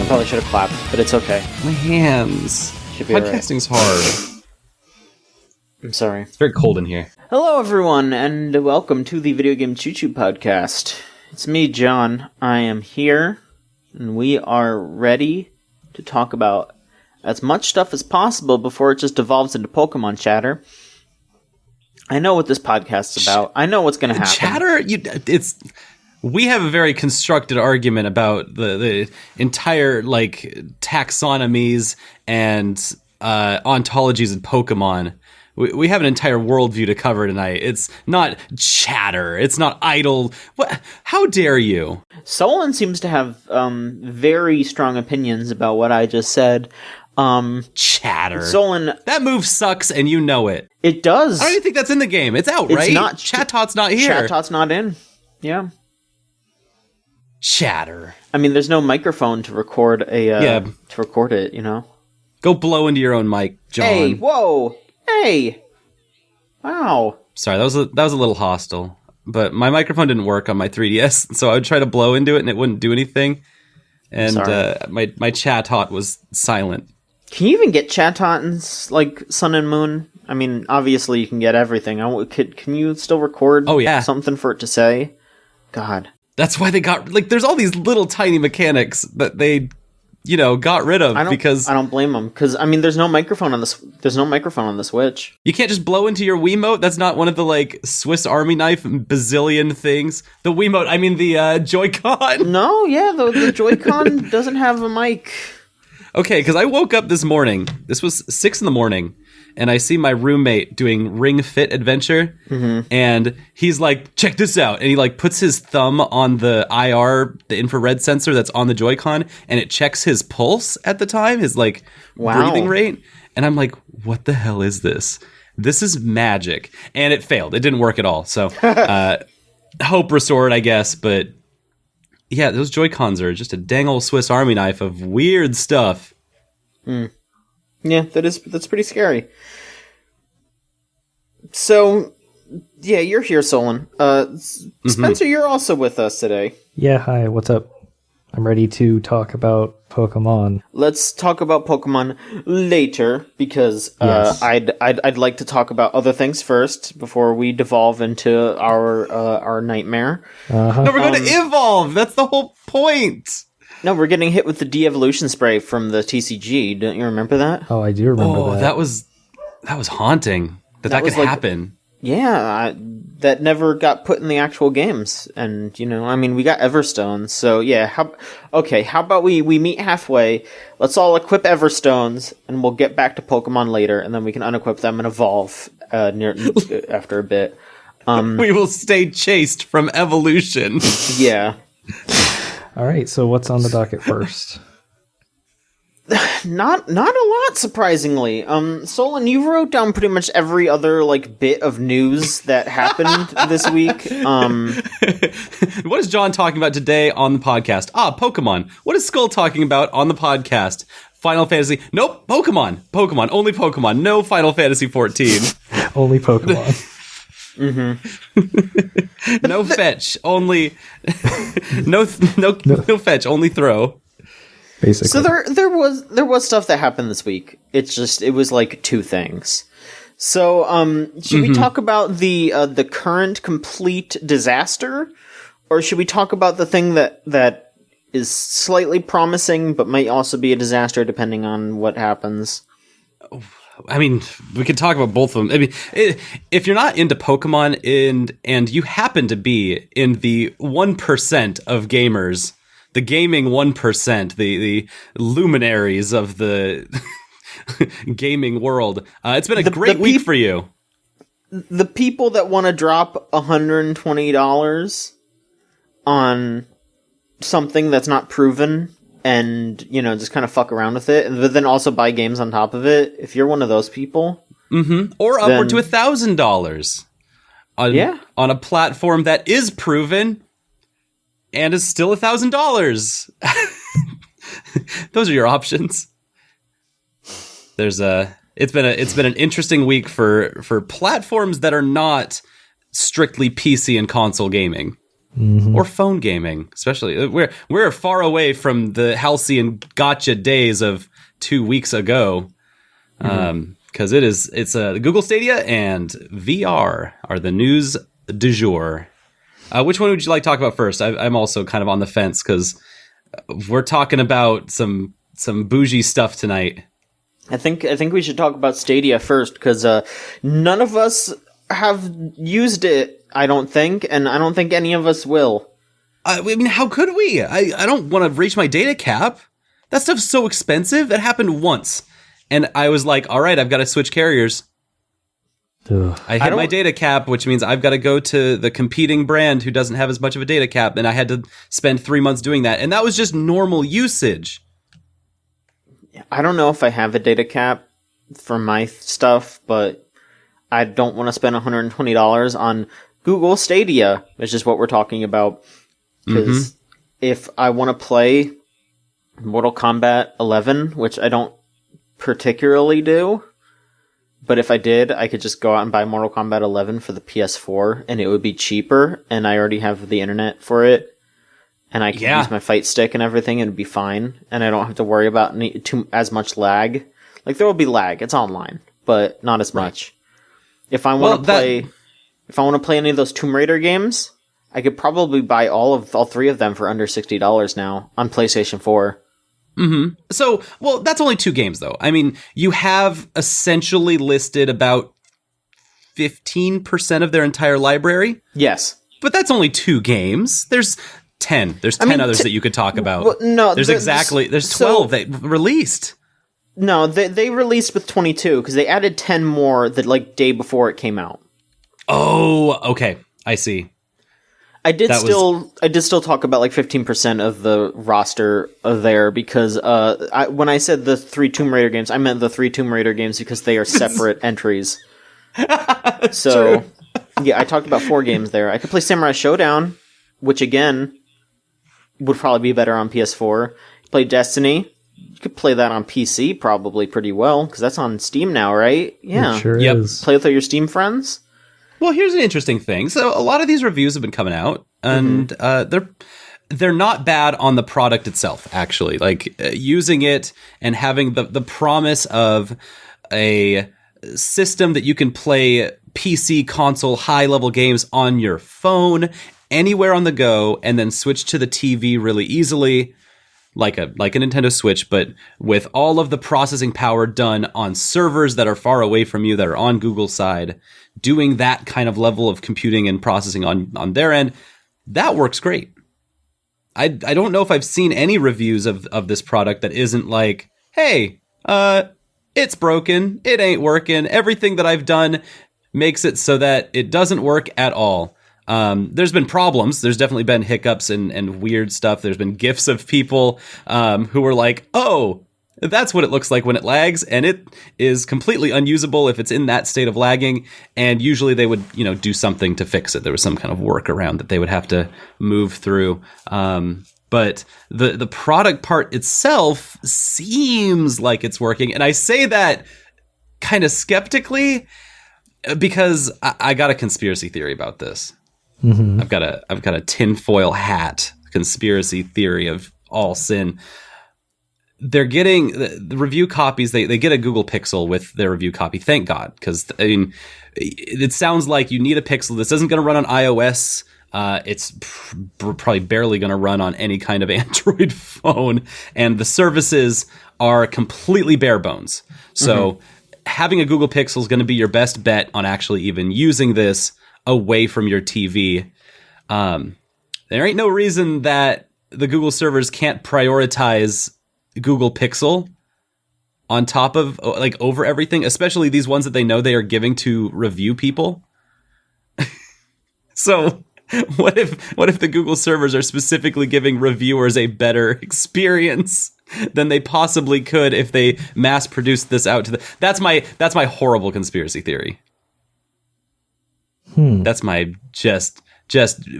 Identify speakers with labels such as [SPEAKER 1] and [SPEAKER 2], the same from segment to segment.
[SPEAKER 1] I probably should have clapped, but it's okay.
[SPEAKER 2] My hands. Podcasting's hard.
[SPEAKER 1] I'm sorry.
[SPEAKER 2] It's very cold in here.
[SPEAKER 1] Hello, everyone, and welcome to the Video Game Choo Choo podcast. It's me, John. I am here, and we are ready to talk about as much stuff as possible before it just devolves into Pokemon chatter. I know what this podcast's about. I know what's going to happen.
[SPEAKER 2] Chatter? We have a very constructed argument about the entire taxonomies and ontologies in Pokemon. We have an entire worldview to cover tonight. It's not chatter. It's not idle. What? How dare you?
[SPEAKER 1] Solon seems to have very strong opinions about what I just said.
[SPEAKER 2] Chatter.
[SPEAKER 1] Solon,
[SPEAKER 2] that move sucks, and you know it.
[SPEAKER 1] It does.
[SPEAKER 2] I don't even think that's in the game. It's out, right?
[SPEAKER 1] It's not.
[SPEAKER 2] Chatot not here.
[SPEAKER 1] Chatot's not in. Yeah.
[SPEAKER 2] Chatter.
[SPEAKER 1] I mean, there's no microphone to record to record it. You know.
[SPEAKER 2] Go blow into your own mic, John.
[SPEAKER 1] Hey! Whoa! Hey! Wow.
[SPEAKER 2] Sorry, that was a little hostile. But my microphone didn't work on my 3DS, so I would try to blow into it and it wouldn't do anything. And my Chatot was silent.
[SPEAKER 1] Can you even get Chatot in Sun and Moon? I mean, obviously you can get everything. Can you still record something for it to say? God.
[SPEAKER 2] That's why they got there's all these little tiny mechanics that they got rid of because
[SPEAKER 1] I don't blame them, because I mean there's no microphone on the Switch.
[SPEAKER 2] You can't just blow into your Wiimote. That's not one of the Swiss Army knife bazillion things. The Wiimote, I mean the Joy-Con.
[SPEAKER 1] No, yeah, the Joy-Con doesn't have a mic.
[SPEAKER 2] Okay, because I woke up this morning. This was 6 a.m. and I see my roommate doing Ring Fit Adventure, and he's like, check this out. And he puts his thumb on the IR, the infrared sensor that's on the Joy-Con, and it checks his pulse at the time, his breathing rate. And I'm like, what the hell is this? This is magic. And it failed. It didn't work at all. So hope restored, I guess. But yeah, those Joy-Cons are just a dang old Swiss Army knife of weird stuff.
[SPEAKER 1] Yeah, that's pretty scary. So, yeah, you're here, Solon. Spencer, you're also with us today.
[SPEAKER 3] Yeah, hi, what's up? I'm ready to talk about Pokemon.
[SPEAKER 1] Let's talk about Pokemon later, because
[SPEAKER 3] Yes.
[SPEAKER 1] I'd like to talk about other things first before we devolve into our nightmare.
[SPEAKER 3] Uh-huh.
[SPEAKER 2] No, we're going to evolve. That's the whole point.
[SPEAKER 1] No, we're getting hit with the de-evolution spray from the TCG. Don't you remember that?
[SPEAKER 3] Oh, I do remember that.
[SPEAKER 2] that was haunting. That could happen.
[SPEAKER 1] Yeah, that never got put in the actual games. And, I mean, we got Everstones. So, yeah, how about we meet halfway, let's all equip Everstones, and we'll get back to Pokemon later, and then we can unequip them and evolve after a bit.
[SPEAKER 2] We will stay chaste from evolution.
[SPEAKER 1] Yeah.
[SPEAKER 3] All right, so what's on the docket first?
[SPEAKER 1] Not a lot, surprisingly. Solon, you wrote down pretty much every other bit of news that happened this week.
[SPEAKER 2] What is John talking about today on the podcast? Pokemon. What is Skull talking about on the podcast? Final Fantasy. Nope. Pokemon. Only Pokemon. No Final Fantasy 14.
[SPEAKER 3] Only Pokemon.
[SPEAKER 2] No fetch. Only no fetch. Only throw.
[SPEAKER 3] Basically.
[SPEAKER 1] So there was stuff that happened this week. It was two things. So should we talk about the current complete disaster, or should we talk about the thing that is slightly promising but might also be a disaster depending on what happens?
[SPEAKER 2] I mean, we could talk about both of them. I mean, if you're not into Pokemon and you happen to be in the 1% of gamers, the gaming 1%, the luminaries of the gaming world, it's been a great week for you.
[SPEAKER 1] The people that want to drop $120 on something that's not proven and, just kind of fuck around with it, but then also buy games on top of it, if you're one of those people...
[SPEAKER 2] Or upward to $1,000 on a platform that is proven and is still $1,000. Those are your options. It's been an interesting week for platforms that are not strictly PC and console gaming. or phone gaming, especially. We're far away from the halcyon gotcha days of 2 weeks ago, because it's Google Stadia and VR are the news du jour. Which one would you like to talk about first? I'm also kind of on the fence because we're talking about some bougie stuff tonight.
[SPEAKER 1] I think we should talk about Stadia first because none of us have used it, I don't think, and I don't think any of us will.
[SPEAKER 2] I mean, how could we? I don't want to reach my data cap. That stuff's so expensive. It happened once, and I was like, all right, I've got to switch carriers.
[SPEAKER 3] Ugh.
[SPEAKER 2] I hit my data cap, which means I've got to go to the competing brand who doesn't have as much of a data cap, and I had to spend 3 months doing that, and that was just normal usage.
[SPEAKER 1] I don't know if I have a data cap for my stuff, but I don't want to spend $120 on Google Stadia, which is what we're talking about. Because if I want to play Mortal Kombat 11, which I don't particularly do, but if I did, I could just go out and buy Mortal Kombat 11 for the PS4, and it would be cheaper, and I already have the internet for it. And I can use my fight stick and everything, and it'd be fine. And I don't have to worry about as much lag. Like, there will be lag. It's online, but not as much. If I want to play any of those Tomb Raider games, I could probably buy all 3 of them for under $60 now on PlayStation 4.
[SPEAKER 2] Mm-hmm. So, that's only 2 games, though. I mean, you have essentially listed about 15% of their entire library.
[SPEAKER 1] Yes.
[SPEAKER 2] But that's only 2 games. There's 10. There's 10 others that you could talk about.
[SPEAKER 1] Well, no,
[SPEAKER 2] there's 12 that released.
[SPEAKER 1] No, they released with 22 because they added 10 more the day before it came out.
[SPEAKER 2] Oh, okay. I see.
[SPEAKER 1] I did still talk about 15% of the roster there because when I said the 3 Tomb Raider games, I meant the 3 Tomb Raider games because they are separate entries. So,
[SPEAKER 2] true.
[SPEAKER 1] Yeah, I talked about 4 games there. I could play Samurai Showdown, which again would probably be better on PS4. Play Destiny. You could play that on PC probably pretty well because that's on Steam now, right? Yeah,
[SPEAKER 3] it sure is.
[SPEAKER 1] Play with all your Steam friends.
[SPEAKER 2] Well, here's an interesting thing. So a lot of these reviews have been coming out, and they're not bad on the product itself, actually. Using it and having the promise of a system that you can play PC, console, high-level games on your phone, anywhere on the go, and then switch to the TV really easily, like a Nintendo Switch, but with all of the processing power done on servers that are far away from you, that are on Google's side, doing that kind of level of computing and processing on their end, that works great. I don't know if I've seen any reviews of this product that isn't like, hey, it's broken, it ain't working, everything that I've done makes it so that it doesn't work at all. There's been problems. There's definitely been hiccups and weird stuff. There's been GIFs of people who were like, oh, that's what it looks like when it lags, and it is completely unusable if it's in that state of lagging, and usually they would, do something to fix it. There was some kind of workaround that they would have to move through. But the product part itself seems like it's working, and I say that kind of skeptically because I got a conspiracy theory about this. Mm-hmm. I've got a tinfoil hat conspiracy theory of all sin. They're getting the review copies. They get a Google Pixel with their review copy. Thank God, because it sounds like you need a Pixel. This isn't going to run on iOS. It's probably barely going to run on any kind of Android phone, and the services are completely bare bones. So having a Google Pixel is going to be your best bet on actually even using this away from your TV. There ain't no reason that the Google servers can't prioritize Google Pixel on top of over everything, especially these ones that they know they are giving to review people. So what if the Google servers are specifically giving reviewers a better experience than they possibly could if they mass produced this out to that's my horrible conspiracy theory. That's my just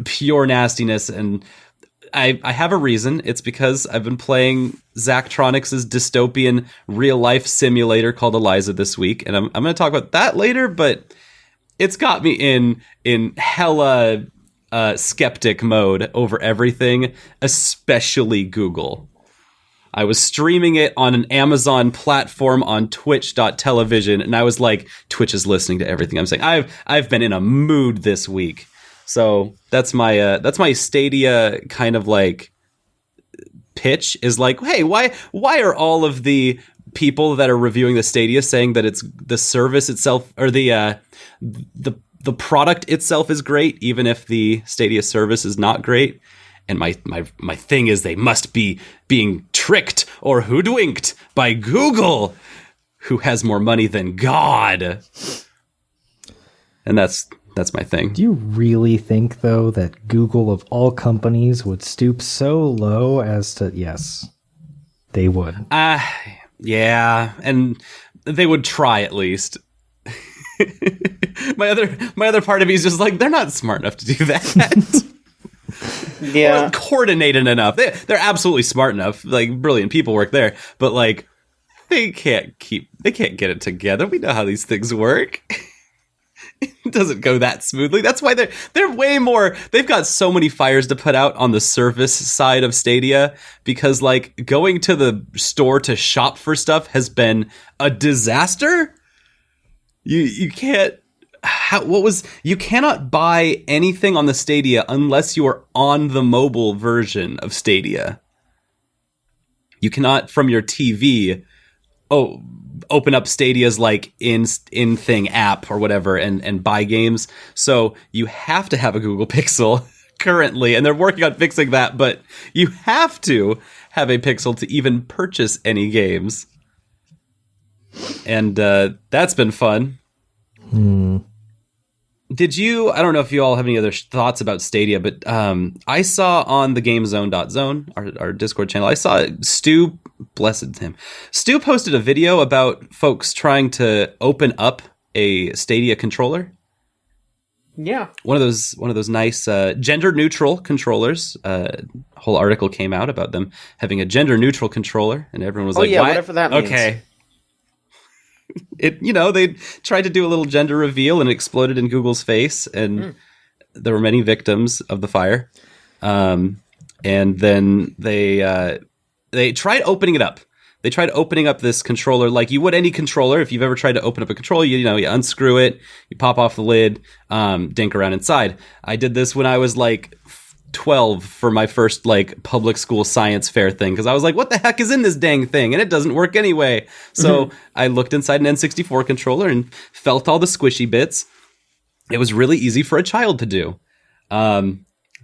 [SPEAKER 2] pure nastiness, and I have a reason. It's because I've been playing Zachtronics' dystopian real-life simulator called Eliza this week, and I'm going to talk about that later, but it's got me in hella skeptic mode over everything, especially Google. I was streaming it on an Amazon platform on twitch.television, and I was like, Twitch is listening to everything I'm saying. I've been in a mood this week. So that's my Stadia kind of like pitch is like, hey, why are all of the people that are reviewing the Stadia saying that it's the service itself or the product itself is great, even if the Stadia service is not great? And my thing is they must be being tricked or hoodwinked by Google, who has more money than God. And that's my thing.
[SPEAKER 3] Do you really think, though, that Google of all companies would stoop so low as to... Yes, they would.
[SPEAKER 2] Yeah, and they would try at least. my other part of me is just like, they're not smart enough to do that.
[SPEAKER 1] Yeah,
[SPEAKER 2] or coordinated enough. They're absolutely smart enough. Like, brilliant people work there, but like they can't get it together. We know how these things work. It doesn't go that smoothly. That's why they're way more. They've got so many fires to put out on the service side of Stadia, because like going to the store to shop for stuff has been a disaster. You can't. You cannot buy anything on the Stadia unless you are on the mobile version of Stadia. You cannot from your TV open up Stadia's like in-thing app or whatever and buy games. So you have to have a Google Pixel currently, and they're working on fixing that, but you have to have a Pixel to even purchase any games. And that's been fun. I don't know if you all have any other thoughts about Stadia, but I saw on the GameZone.zone, our Discord channel, I saw Stu, blessed him, Stu posted a video about folks trying to open up a Stadia controller.
[SPEAKER 1] Yeah.
[SPEAKER 2] One of those nice gender-neutral controllers. Whole article came out about them having a gender-neutral controller, and everyone was like,
[SPEAKER 1] yeah,
[SPEAKER 2] what?
[SPEAKER 1] whatever that means.
[SPEAKER 2] Okay. They tried to do a little gender reveal and it exploded in Google's face, and there were many victims of the fire. And then they tried opening it up. They tried opening up this controller like you would any controller. If you've ever tried to open up a controller, you unscrew it, you pop off the lid, dink around inside. I did this when I was like 12 for my first like public school science fair thing, because I was like, what the heck is in this dang thing, and it doesn't work anyway. So I looked inside an N64 controller and felt all the squishy bits. It was really easy for a child to do.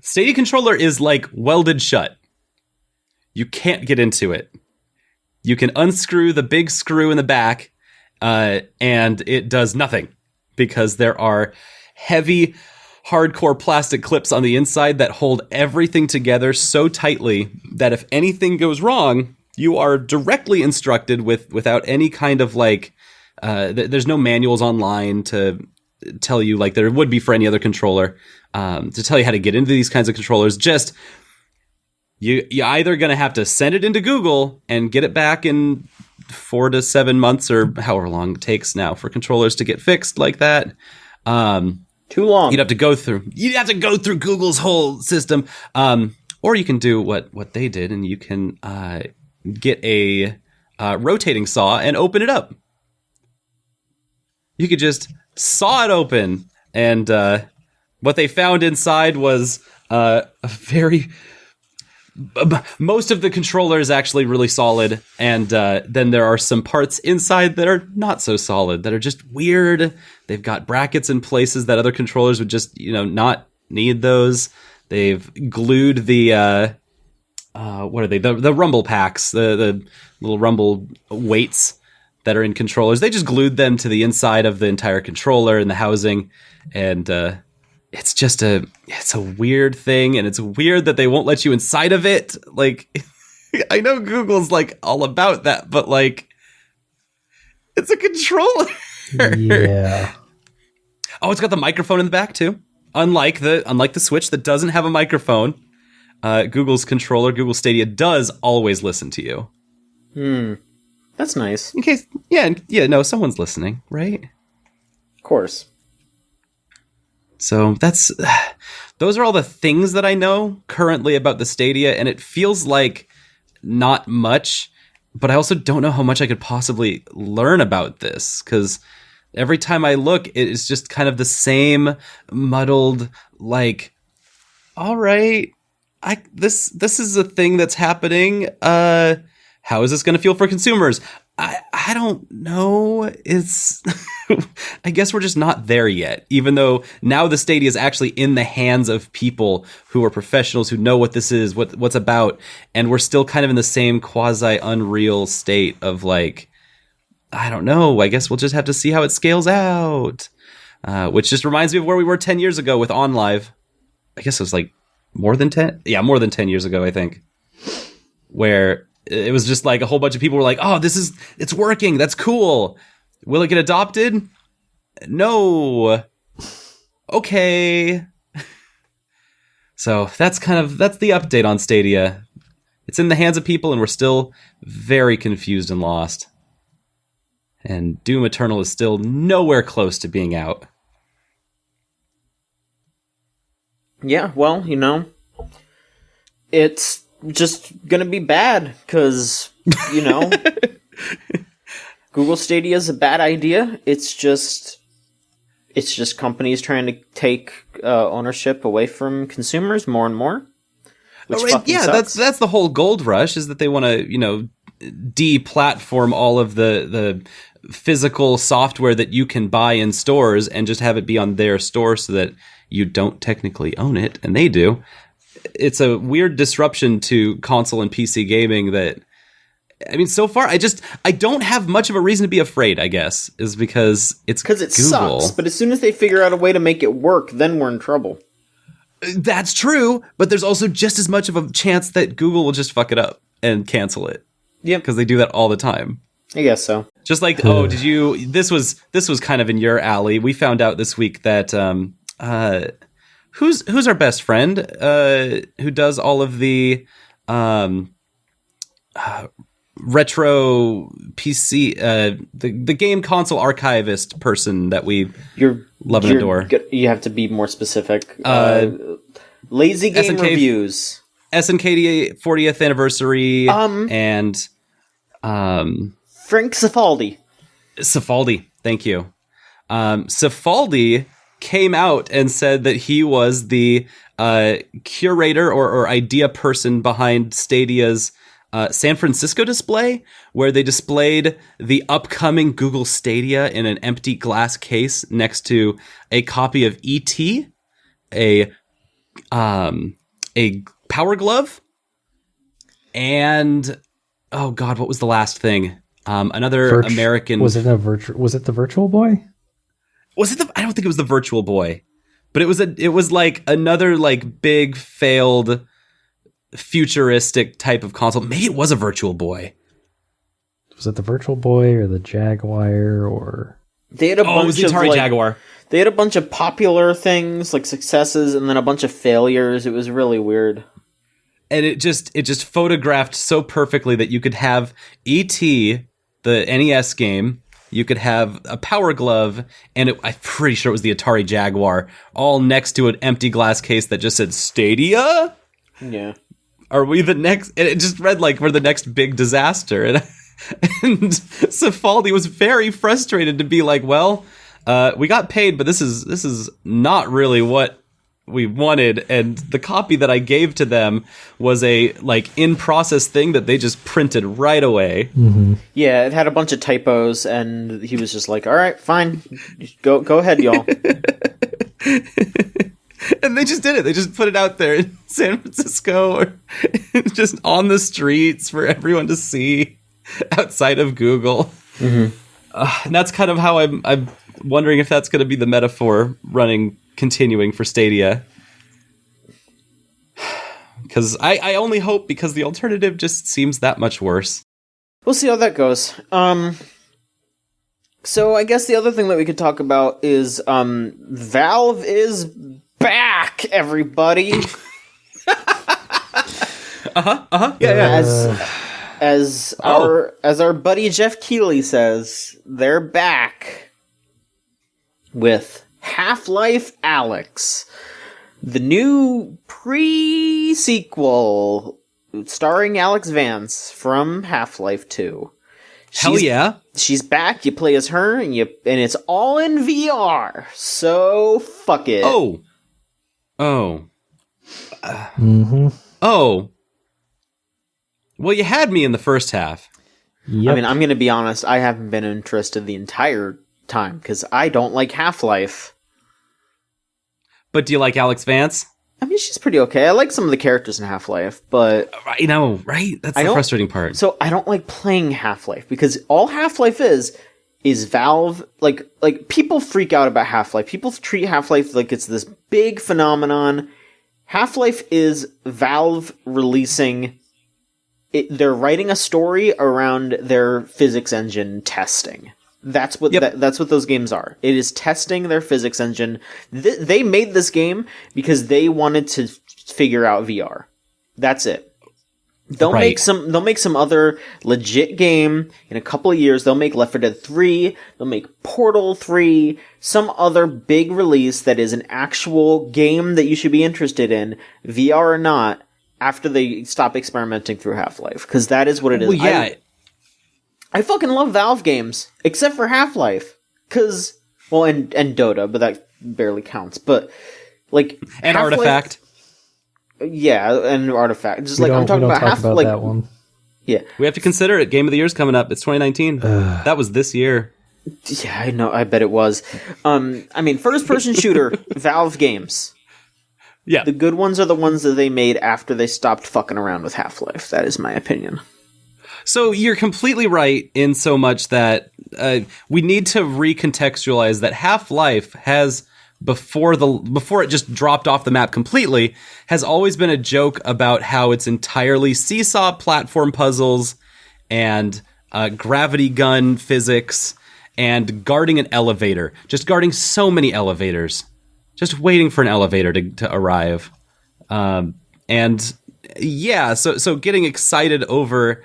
[SPEAKER 2] Stadia controller is like welded shut. You can't get into it. You can unscrew the big screw in the back, and it does nothing, because there are heavy hardcore plastic clips on the inside that hold everything together so tightly that if anything goes wrong, you are directly instructed without any kind of like, there's no manuals online to tell you like there would be for any other controller, to tell you how to get into these kinds of controllers. Just, you're either going to have to send it into Google and get it back in 4 to 7 months or however long it takes now for controllers to get fixed like that.
[SPEAKER 1] Too long.
[SPEAKER 2] You'd have to go through Google's whole system. Or you can do what they did, and you can get a rotating saw and open it up. You could just saw it open, and what they found inside was a very... Most of the controller is actually really solid, and then there are some parts inside that are not so solid, that are just weird. They've got brackets in places that other controllers would just, not need those. They've glued the what are they? The rumble packs, the little rumble weights that are in controllers. They just glued them to the inside of the entire controller and the housing, and it's just it's a weird thing, and it's weird that they won't let you inside of it. Like, I know Google's like all about that, but like, it's a controller.
[SPEAKER 3] Yeah.
[SPEAKER 2] Oh, it's got the microphone in the back too. Unlike the Switch that doesn't have a microphone, Google's controller, Google Stadia, does always listen to you.
[SPEAKER 1] That's nice.
[SPEAKER 2] In case, no, someone's listening, right?
[SPEAKER 1] Of course.
[SPEAKER 2] So those are all the things that I know currently about the Stadia, and it feels like not much, but I also don't know how much I could possibly learn about this, because every time I look, it is just kind of the same muddled, like, all right, this is a thing that's happening. How is this going to feel for consumers? I don't know. It's I guess we're just not there yet, even though now the Stadia is actually in the hands of people who are professionals who know what this is, what's about, and we're still kind of in the same quasi unreal state of like, I don't know. I guess we'll just have to see how it scales out. Which just reminds me of where we were 10 years ago with OnLive. I guess it was like more than 10. Yeah, more than 10 years ago, I think. Where it was just like a whole bunch of people were like, oh, it's working. That's cool. Will it get adopted? No. Okay. So that's the update on Stadia. It's in the hands of people and we're still very confused and lost. And Doom Eternal is still nowhere close to being out.
[SPEAKER 1] Yeah, well, it's just gonna be bad, because, Google Stadia is a bad idea. It's just companies trying to take ownership away from consumers more and more. Which sucks.
[SPEAKER 2] that's the whole gold rush, is that they want to, de-platform all of the physical software that you can buy in stores and just have it be on their store so that you don't technically own it, and they do. It's a weird disruption to console and PC gaming that, I mean, so far, I don't have much of a reason to be afraid, I guess, is because it's Google.
[SPEAKER 1] Because it sucks, but as soon as they figure out a way to make it work, then we're in trouble.
[SPEAKER 2] That's true, but there's also just as much of a chance that Google will just fuck it up and cancel it.
[SPEAKER 1] Yeah.
[SPEAKER 2] Because they do that all the time.
[SPEAKER 1] I guess so.
[SPEAKER 2] Just like, this was kind of in your alley. We found out this week that, who's our best friend, who does all of the, retro PC, the game console archivist person that we love and adore.
[SPEAKER 1] You have to be more specific. Lazy Game
[SPEAKER 2] SNK
[SPEAKER 1] Reviews.
[SPEAKER 2] SNK 40th anniversary, and
[SPEAKER 1] Frank Cifaldi.
[SPEAKER 2] Cifaldi, thank you. Cifaldi came out and said that he was the curator or idea person behind Stadia's San Francisco display, where they displayed the upcoming Google Stadia in an empty glass case next to a copy of E.T., a Power Glove, and oh god, what was the last thing? Another American.
[SPEAKER 3] Was it the Virtual Boy?
[SPEAKER 2] Was it I don't think it was the Virtual Boy, but it was like another like big failed futuristic type of console. Maybe it was a Virtual Boy.
[SPEAKER 3] Was it the Virtual Boy or the Jaguar or?
[SPEAKER 1] They had a bunch
[SPEAKER 2] it was the Atari Jaguar.
[SPEAKER 1] They had a bunch of popular things like successes, and then a bunch of failures. It was really weird.
[SPEAKER 2] And it just photographed so perfectly that you could have E.T., the NES game, you could have a Power Glove, and I'm pretty sure it was the Atari Jaguar, all next to an empty glass case that just said Stadia?
[SPEAKER 1] Yeah.
[SPEAKER 2] Are we the next? And it just read like we're the next big disaster. And Cifaldi was very frustrated to be like, well, we got paid, but this is not really what we wanted, and the copy that I gave to them was a like in-process thing that they just printed right away.
[SPEAKER 3] Mm-hmm.
[SPEAKER 1] Yeah, it had a bunch of typos, and he was just like, "All right, fine, go ahead, y'all."
[SPEAKER 2] And they just did it. They just put it out there in San Francisco, or just on the streets for everyone to see outside of Google.
[SPEAKER 1] Mm-hmm.
[SPEAKER 2] And that's kind of how I'm wondering if that's going to be the metaphor continuing for Stadia. Because I only hope, because the alternative just seems that much worse.
[SPEAKER 1] We'll see how that goes. So I guess the other thing that we could talk about is Valve is back, everybody. Yeah. As our buddy Jeff Keighley says, they're back with Half-Life Alyx, The new pre-sequel starring Alex Vance from Half-Life 2.
[SPEAKER 2] Hell yeah.
[SPEAKER 1] She's back, you play as her, and it's all in VR. So fuck it.
[SPEAKER 2] Oh. Oh. Well, you had me in the first half.
[SPEAKER 3] Yep.
[SPEAKER 1] I mean, I'm going to be honest, I haven't been interested the entire time, because I don't like Half-Life.
[SPEAKER 2] But do you like Alex Vance?
[SPEAKER 1] I mean, she's pretty okay. I like some of the characters in Half-Life, but...
[SPEAKER 2] I know, right? That's the frustrating part.
[SPEAKER 1] So I don't like playing Half-Life, because all Half-Life is Valve... Like, people freak out about Half-Life. People treat Half-Life like it's this big phenomenon. Half-Life is Valve releasing... they're writing a story around their physics engine testing. That's what that's what those games are. It is testing their physics engine. They made this game because they wanted to figure out VR. That's it. They'll make some other legit game in a couple of years. They'll make Left 4 Dead 3. They'll make Portal 3. Some other big release that is an actual game that you should be interested in, VR or not, after they stop experimenting through Half-Life. Because that is what it is.
[SPEAKER 2] Well, yeah.
[SPEAKER 1] I fucking love Valve games, except for Half-Life. And Dota, but that barely counts. But, like...
[SPEAKER 2] And
[SPEAKER 1] Half-Life,
[SPEAKER 2] Artifact.
[SPEAKER 1] Yeah, and Artifact. Just
[SPEAKER 3] I'm
[SPEAKER 1] talking about Half-Life.
[SPEAKER 3] That one.
[SPEAKER 1] Yeah.
[SPEAKER 2] We have to consider it. Game of the Year's coming up. It's 2019. That was this year.
[SPEAKER 1] Yeah, I know. I bet it was. I mean, first-person shooter, Valve games.
[SPEAKER 2] Yeah.
[SPEAKER 1] The good ones are the ones that they made after they stopped fucking around with Half-Life. That is my opinion.
[SPEAKER 2] So you're completely right in so much that we need to recontextualize that Half-Life has, before it just dropped off the map completely, has always been a joke about how it's entirely seesaw platform puzzles and gravity gun physics and guarding an elevator. Just guarding so many elevators. Just waiting for an elevator to arrive. So getting excited over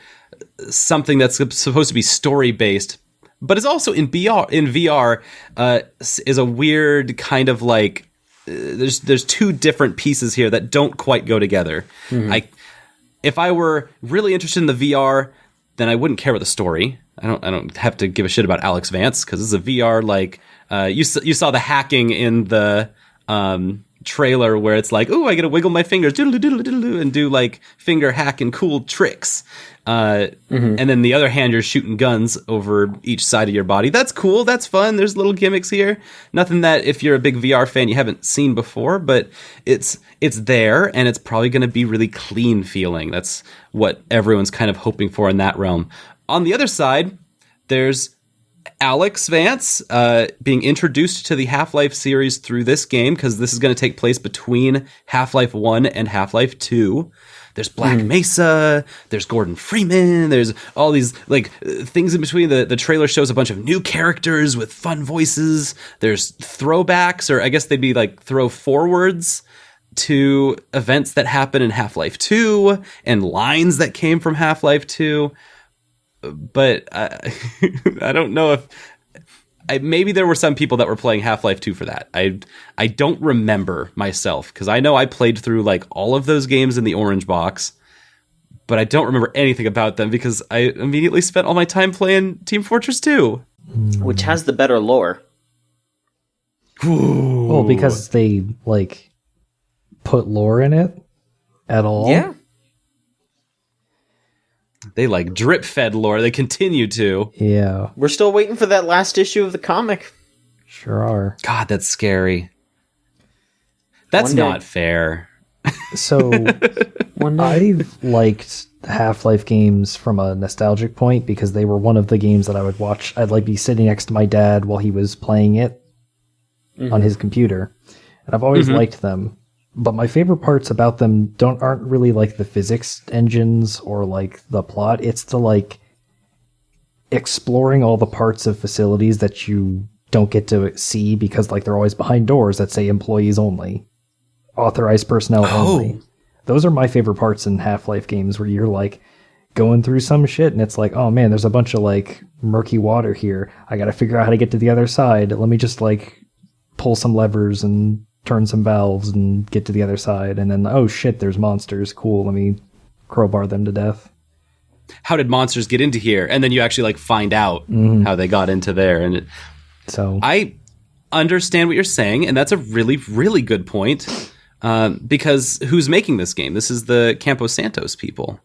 [SPEAKER 2] something that's supposed to be story based, but is also in VR, is a weird kind of like there's two different pieces here that don't quite go together. Mm-hmm. If I were really interested in the VR, then I wouldn't care about the story. I don't have to give a shit about Alex Vance because this is a VR like you saw the hacking in the trailer where it's like, oh, I get to wiggle my fingers and do like finger hacking cool tricks. And then the other hand, you're shooting guns over each side of your body. That's cool. That's fun. There's little gimmicks here. Nothing that if you're a big VR fan, you haven't seen before, but it's there and it's probably going to be really clean feeling. That's what everyone's kind of hoping for in that realm. On the other side, there's Alex Vance being introduced to the Half-Life series through this game because this is going to take place between Half-Life 1 and Half-Life 2. There's Black Mesa, there's Gordon Freeman, there's all these like things in between. The trailer shows a bunch of new characters with fun voices. There's throwbacks, or I guess they'd be like throw forwards to events that happen in Half-Life 2 and lines that came from Half-Life 2. But I don't know if maybe there were some people that were playing Half-Life 2 for that. I don't remember myself because I know I played through like all of those games in the orange box, but I don't remember anything about them because I immediately spent all my time playing Team Fortress 2,
[SPEAKER 1] which has the better lore.
[SPEAKER 2] Ooh.
[SPEAKER 3] Well, because they like put lore in it at all.
[SPEAKER 1] Yeah.
[SPEAKER 2] They like drip fed lore. They continue to.
[SPEAKER 3] Yeah.
[SPEAKER 1] We're still waiting for that last issue of the comic.
[SPEAKER 3] Sure are.
[SPEAKER 2] God, that's scary. That's not fair.
[SPEAKER 3] So I've liked Half-Life games from a nostalgic point because they were one of the games that I would watch. I'd like be sitting next to my dad while he was playing it on his computer. And I've always liked them. But my favorite parts about them aren't really like the physics engines or like the plot. It's the like exploring all the parts of facilities that you don't get to see because like they're always behind doors that say employees only, authorized personnel only. Those are my favorite parts in Half-Life games where you're like going through some shit and it's like, oh man, there's a bunch of like murky water here. I got to figure out how to get to the other side. Let me just like pull some levers and turn some valves and get to the other side, and then, oh shit, there's monsters. Cool, let me crowbar them to death.
[SPEAKER 2] How did monsters get into here? And then you actually like find out how they got into there. And
[SPEAKER 3] so
[SPEAKER 2] I understand what you're saying, and that's a really, really good point. Because who's making this game? This is the Campo Santos people.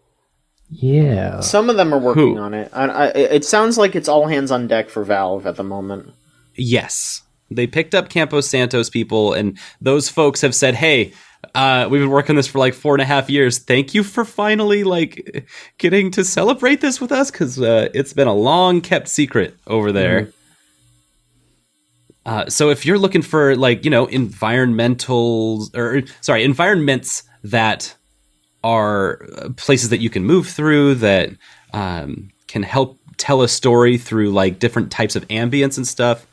[SPEAKER 3] Yeah.
[SPEAKER 1] Some of them are working on it. It sounds like it's all hands on deck for Valve at the moment.
[SPEAKER 2] Yes. They picked up Campo Santos people, and those folks have said, hey, we've been working on this for like 4.5 years. Thank you for finally like getting to celebrate this with us, because it's been a long kept secret over there. So if you're looking for like, environments that are places that you can move through, that can help tell a story through like different types of ambience and stuff,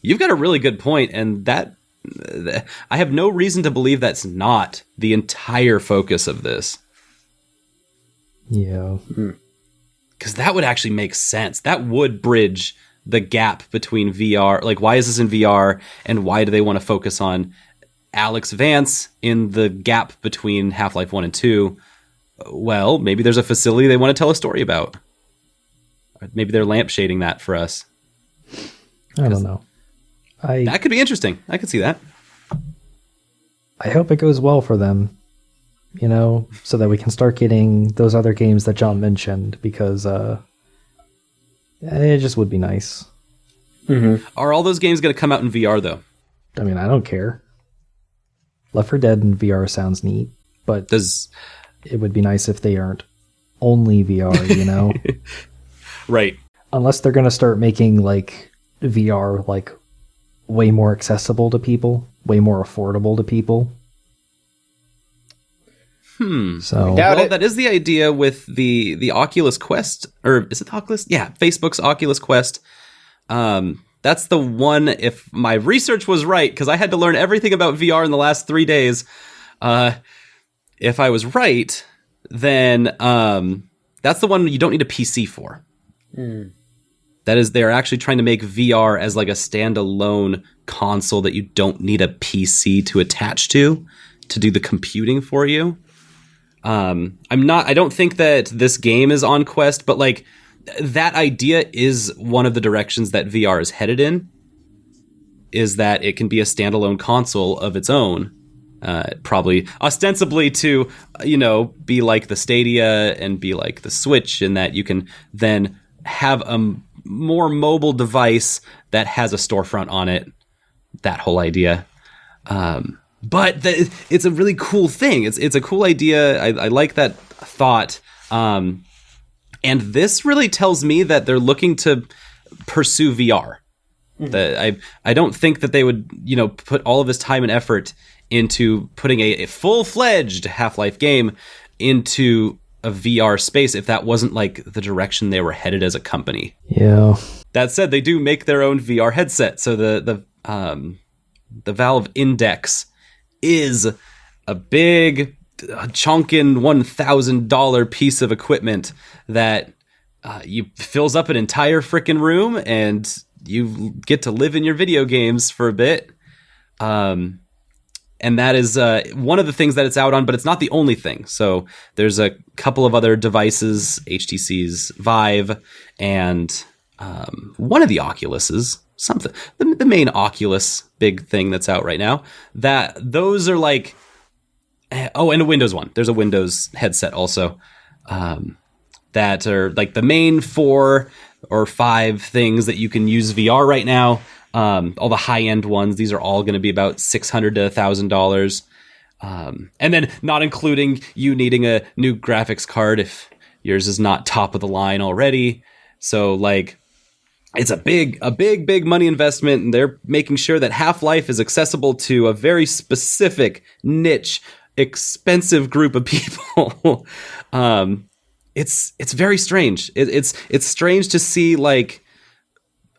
[SPEAKER 2] you've got a really good point. And that I have no reason to believe that's not the entire focus of this.
[SPEAKER 3] Yeah.
[SPEAKER 2] Because that would actually make sense. That would bridge the gap between VR. Like, why is this in VR, and why do they want to focus on Alex Vance in the gap between Half-Life 1 and 2? Well, maybe there's a facility they want to tell a story about. Or maybe they're lampshading that for us.
[SPEAKER 3] I don't know.
[SPEAKER 2] That could be interesting. I could see that.
[SPEAKER 3] I hope it goes well for them, so that we can start getting those other games that John mentioned, because it just would be nice.
[SPEAKER 2] Are all those games going to come out in VR, though?
[SPEAKER 3] I mean, I don't care. Left 4 Dead in VR sounds neat, but it would be nice if they aren't only VR,
[SPEAKER 2] Right.
[SPEAKER 3] Unless they're going to start making like VR like way more accessible to people, way more affordable to people. So
[SPEAKER 2] that is the idea with the Oculus Quest, or is it the Oculus? Yeah, Facebook's Oculus Quest. That's the one, if my research was right, because I had to learn everything about VR in the last 3 days. If I was right, then that's the one you don't need a PC for. That is, they're actually trying to make VR as like a standalone console that you don't need a PC to attach to do the computing for you. I don't think that this game is on Quest, but like that idea is one of the directions that VR is headed in, is that it can be a standalone console of its own, probably ostensibly to, be like the Stadia and be like the Switch, in that you can then have a more mobile device that has a storefront on it, that whole idea. But it's a really cool thing. It's a cool idea. I like that thought. And this really tells me that they're looking to pursue VR. That I don't think that they would, put all of this time and effort into putting a full-fledged Half-Life game into a VR space if that wasn't like the direction they were headed as a company.
[SPEAKER 3] Yeah.
[SPEAKER 2] That said, they do make their own VR headset. So the Valve Index is a big chunkin' $1,000 piece of equipment that you fills up an entire frickin' room, and you get to live in your video games for a bit. And that is one of the things that it's out on, but it's not the only thing. So there's a couple of other devices, HTC's Vive, and one of the Oculuses, something, the main Oculus big thing that's out right now. That those are like, and a Windows one. There's a Windows headset also, that are like the main 4 or 5 things that you can use VR right now. All the high-end ones, these are all going to be about $600 to $1,000. And then not including you needing a new graphics card if yours is not top of the line already. So like, it's a big money investment, and they're making sure that Half-Life is accessible to a very specific, niche, expensive group of people. It's very strange. It's strange to see like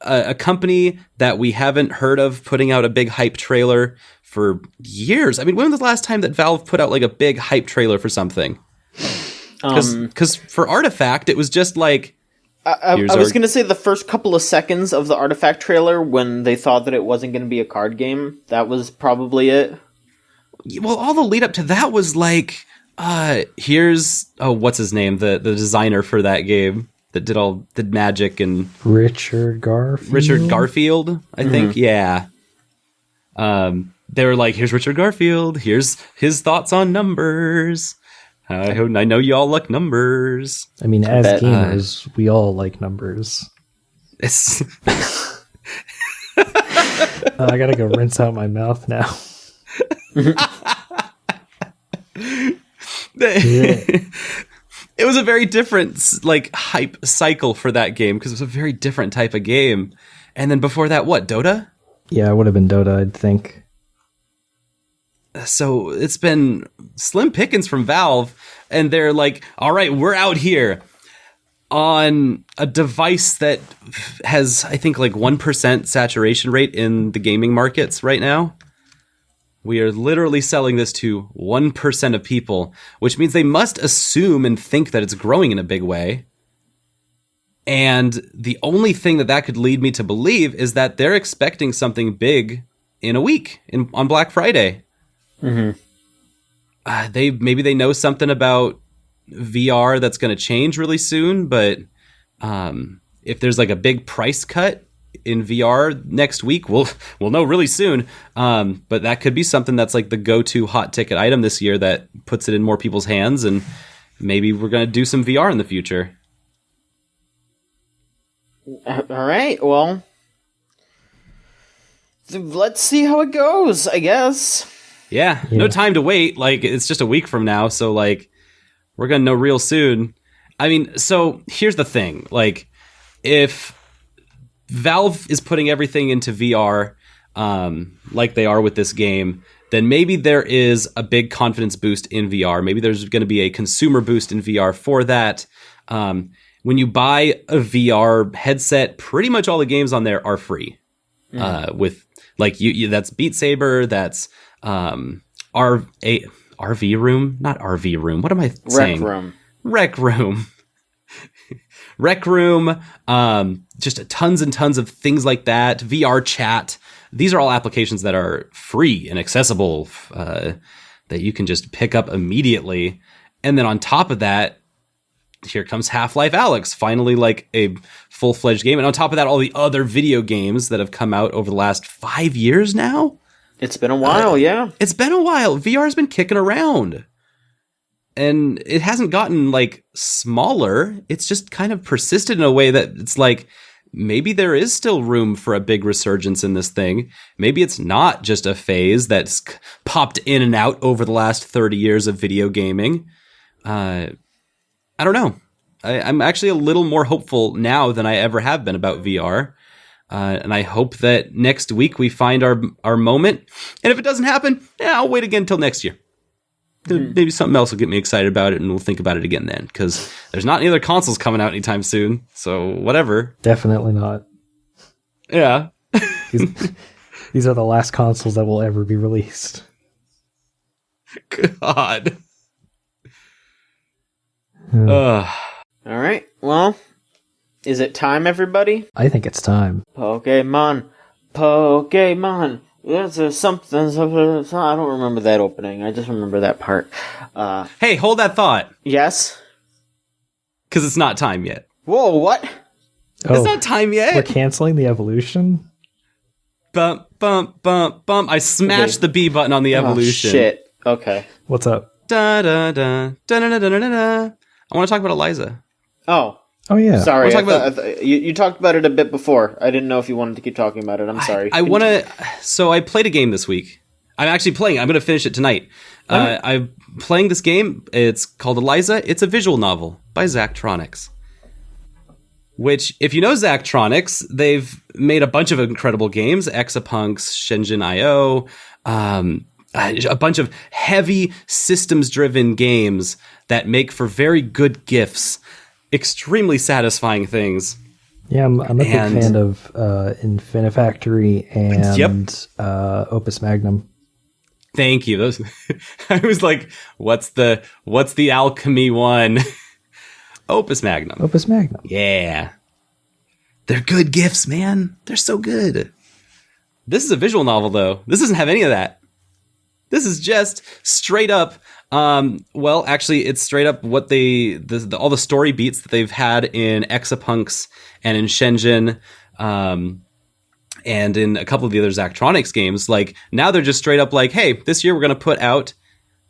[SPEAKER 2] a company that we haven't heard of putting out a big hype trailer for years. I mean, when was the last time that Valve put out like a big hype trailer for something? Because for Artifact, it was just like,
[SPEAKER 1] I was going to say the first couple of seconds of the Artifact trailer when they thought that it wasn't going to be a card game. That was probably it.
[SPEAKER 2] Well, all the lead up to that was like, here's what's his name, the designer for that game that did Magic and
[SPEAKER 3] Richard Garfield,
[SPEAKER 2] I think. Yeah. They were like, here's Richard Garfield, here's his thoughts on numbers. I know you all like numbers.
[SPEAKER 3] I mean, as gamers, we all like numbers.
[SPEAKER 2] It's
[SPEAKER 3] I gotta go rinse out my mouth now.
[SPEAKER 2] It was a very different like hype cycle for that game because it was a very different type of game. And then before that, what, Dota?
[SPEAKER 3] Yeah, it would have been Dota, I'd think.
[SPEAKER 2] So it's been slim pickings from Valve, and they're like, all right, we're out here on a device that has, I think, like 1% saturation rate in the gaming markets right now. We are literally selling this to 1% of people, which means they must assume and think that it's growing in a big way. And the only thing that could lead me to believe is that they're expecting something big in a week on Black Friday.
[SPEAKER 1] Mm-hmm.
[SPEAKER 2] Maybe they know something about VR that's going to change really soon, but if there's like a big price cut in VR next week, we'll know really soon. But that could be something that's like the go-to hot ticket item this year that puts it in more people's hands, and maybe we're going to do some VR in the future.
[SPEAKER 1] All right, well, let's see how it goes, I guess.
[SPEAKER 2] Yeah, no time to wait. Like, it's just a week from now, so like we're going to know real soon. I mean, so here's the thing. Like, if Valve is putting everything into VR, like they are with this game, then maybe there is a big confidence boost in VR. Maybe there's going to be a consumer boost in VR for that. When you buy a VR headset, pretty much all the games on there are free. With like you that's Beat Saber, that's RV Room, not RV Room. What am I saying? Rec Room. Rec Room. Just tons and tons of things like that. VR Chat. These are all applications that are free and accessible, that you can just pick up immediately. And then on top of that, here comes Half-Life Alyx, finally like a full-fledged game. And on top of that, all the other video games that have come out over the last 5 years now.
[SPEAKER 1] It's been a while, yeah.
[SPEAKER 2] It's been a while. VR's been kicking around. And it hasn't gotten like smaller. It's just kind of persisted in a way that it's like, maybe there is still room for a big resurgence in this thing. Maybe it's not just a phase that's popped in and out over the last 30 years of video gaming. I don't know. I'm actually a little more hopeful now than I ever have been about VR. And I hope that next week we find our moment. And if it doesn't happen, I'll wait again until next year. Maybe something else will get me excited about it, and we'll think about it again then. Because there's not any other consoles coming out anytime soon. So whatever.
[SPEAKER 3] Definitely not.
[SPEAKER 2] Yeah.
[SPEAKER 3] These are the last consoles that will ever be released.
[SPEAKER 2] God.
[SPEAKER 1] All right. Well, is it time, everybody?
[SPEAKER 3] I think it's time.
[SPEAKER 1] Pokemon. There's something. I don't remember that opening. I just remember that part.
[SPEAKER 2] Hey, hold that thought.
[SPEAKER 1] Yes?
[SPEAKER 2] Because it's not time yet.
[SPEAKER 1] Whoa, what?
[SPEAKER 3] Oh,
[SPEAKER 2] it's not time yet.
[SPEAKER 3] We're canceling the evolution?
[SPEAKER 2] Bump, bump, bump, bump. I smashed the B button on the evolution.
[SPEAKER 1] Oh, shit. Okay.
[SPEAKER 3] What's up?
[SPEAKER 2] Da da da da da da da da. I want to talk about Eliza.
[SPEAKER 1] Oh,
[SPEAKER 3] yeah.
[SPEAKER 1] Sorry, you talked about it a bit before. I didn't know if you wanted to keep talking about it. I'm sorry.
[SPEAKER 2] I want to... So I played a game this week. I'm actually playing. I'm going to finish it tonight. I'm playing this game. It's called Eliza. It's a visual novel by Zachtronics. Which, if you know Zachtronics, they've made a bunch of incredible games. Exapunks, Shenzhen.io, a bunch of heavy systems-driven games that make for very good GIFs. Extremely satisfying things.
[SPEAKER 3] Yeah, I'm a big fan of Infinifactory and Opus Magnum.
[SPEAKER 2] Thank you. I was like, what's the alchemy one? Opus Magnum.
[SPEAKER 3] Opus Magnum.
[SPEAKER 2] Yeah. They're good GIFs, man. They're so good. This is a visual novel, though. This doesn't have any of that. This is just straight up. Well, actually, it's straight up what all the story beats that they've had in Exapunks and in Shenzhen, and in a couple of the other Zachtronics games. Like, now they're just straight up like, hey, this year we're going to put out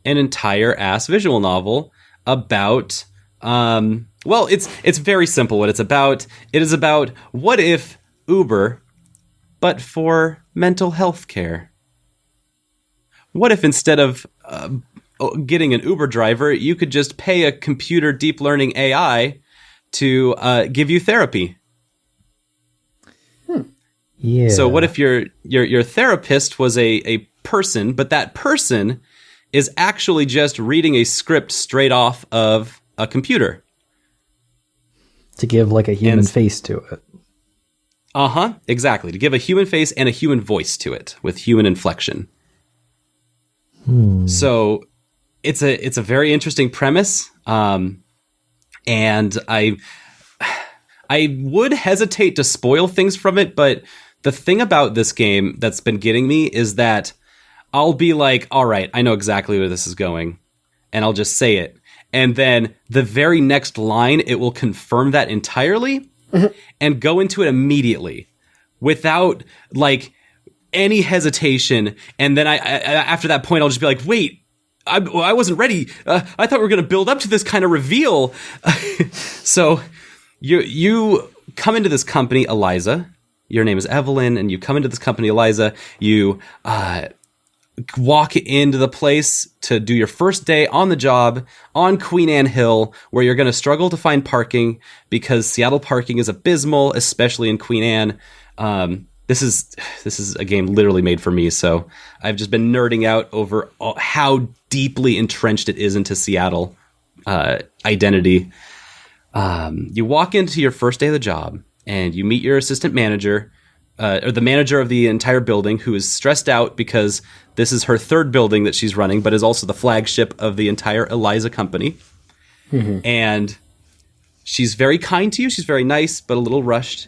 [SPEAKER 2] an entire ass visual novel about, well, it's very simple what it's about. It is about what if Uber, but for mental health care. What if instead of getting an Uber driver, you could just pay a computer deep learning AI to give you therapy?
[SPEAKER 3] Yeah.
[SPEAKER 2] So what if your therapist was a person, but that person is actually just reading a script straight off of a computer?
[SPEAKER 3] To give like a human face to it.
[SPEAKER 2] Exactly. To give a human face and a human voice to it with human inflection. So it's a very interesting premise. And I would hesitate to spoil things from it, but the thing about this game that's been getting me is that I'll be like, all right, I know exactly where this is going, and I'll just say it. And then the very next line, it will confirm that entirely and go into it immediately without like any hesitation. And then I after that point, I'll just be like, wait, I wasn't ready. I thought we were going to build up to this kind of reveal. So you come into this company, Eliza. Your name is Evelyn, and you come into this company, Eliza. You walk into the place to do your first day on the job on Queen Anne Hill, where you're going to struggle to find parking because Seattle parking is abysmal, especially in Queen Anne. This is a game literally made for me, so I've just been nerding out over how deeply entrenched it is into Seattle identity. You walk into your first day of the job, and you meet your assistant manager, or the manager of the entire building, who is stressed out because this is her third building that she's running, but is also the flagship of the entire Eliza company. Mm-hmm. And she's very kind to you. She's very nice, but a little rushed.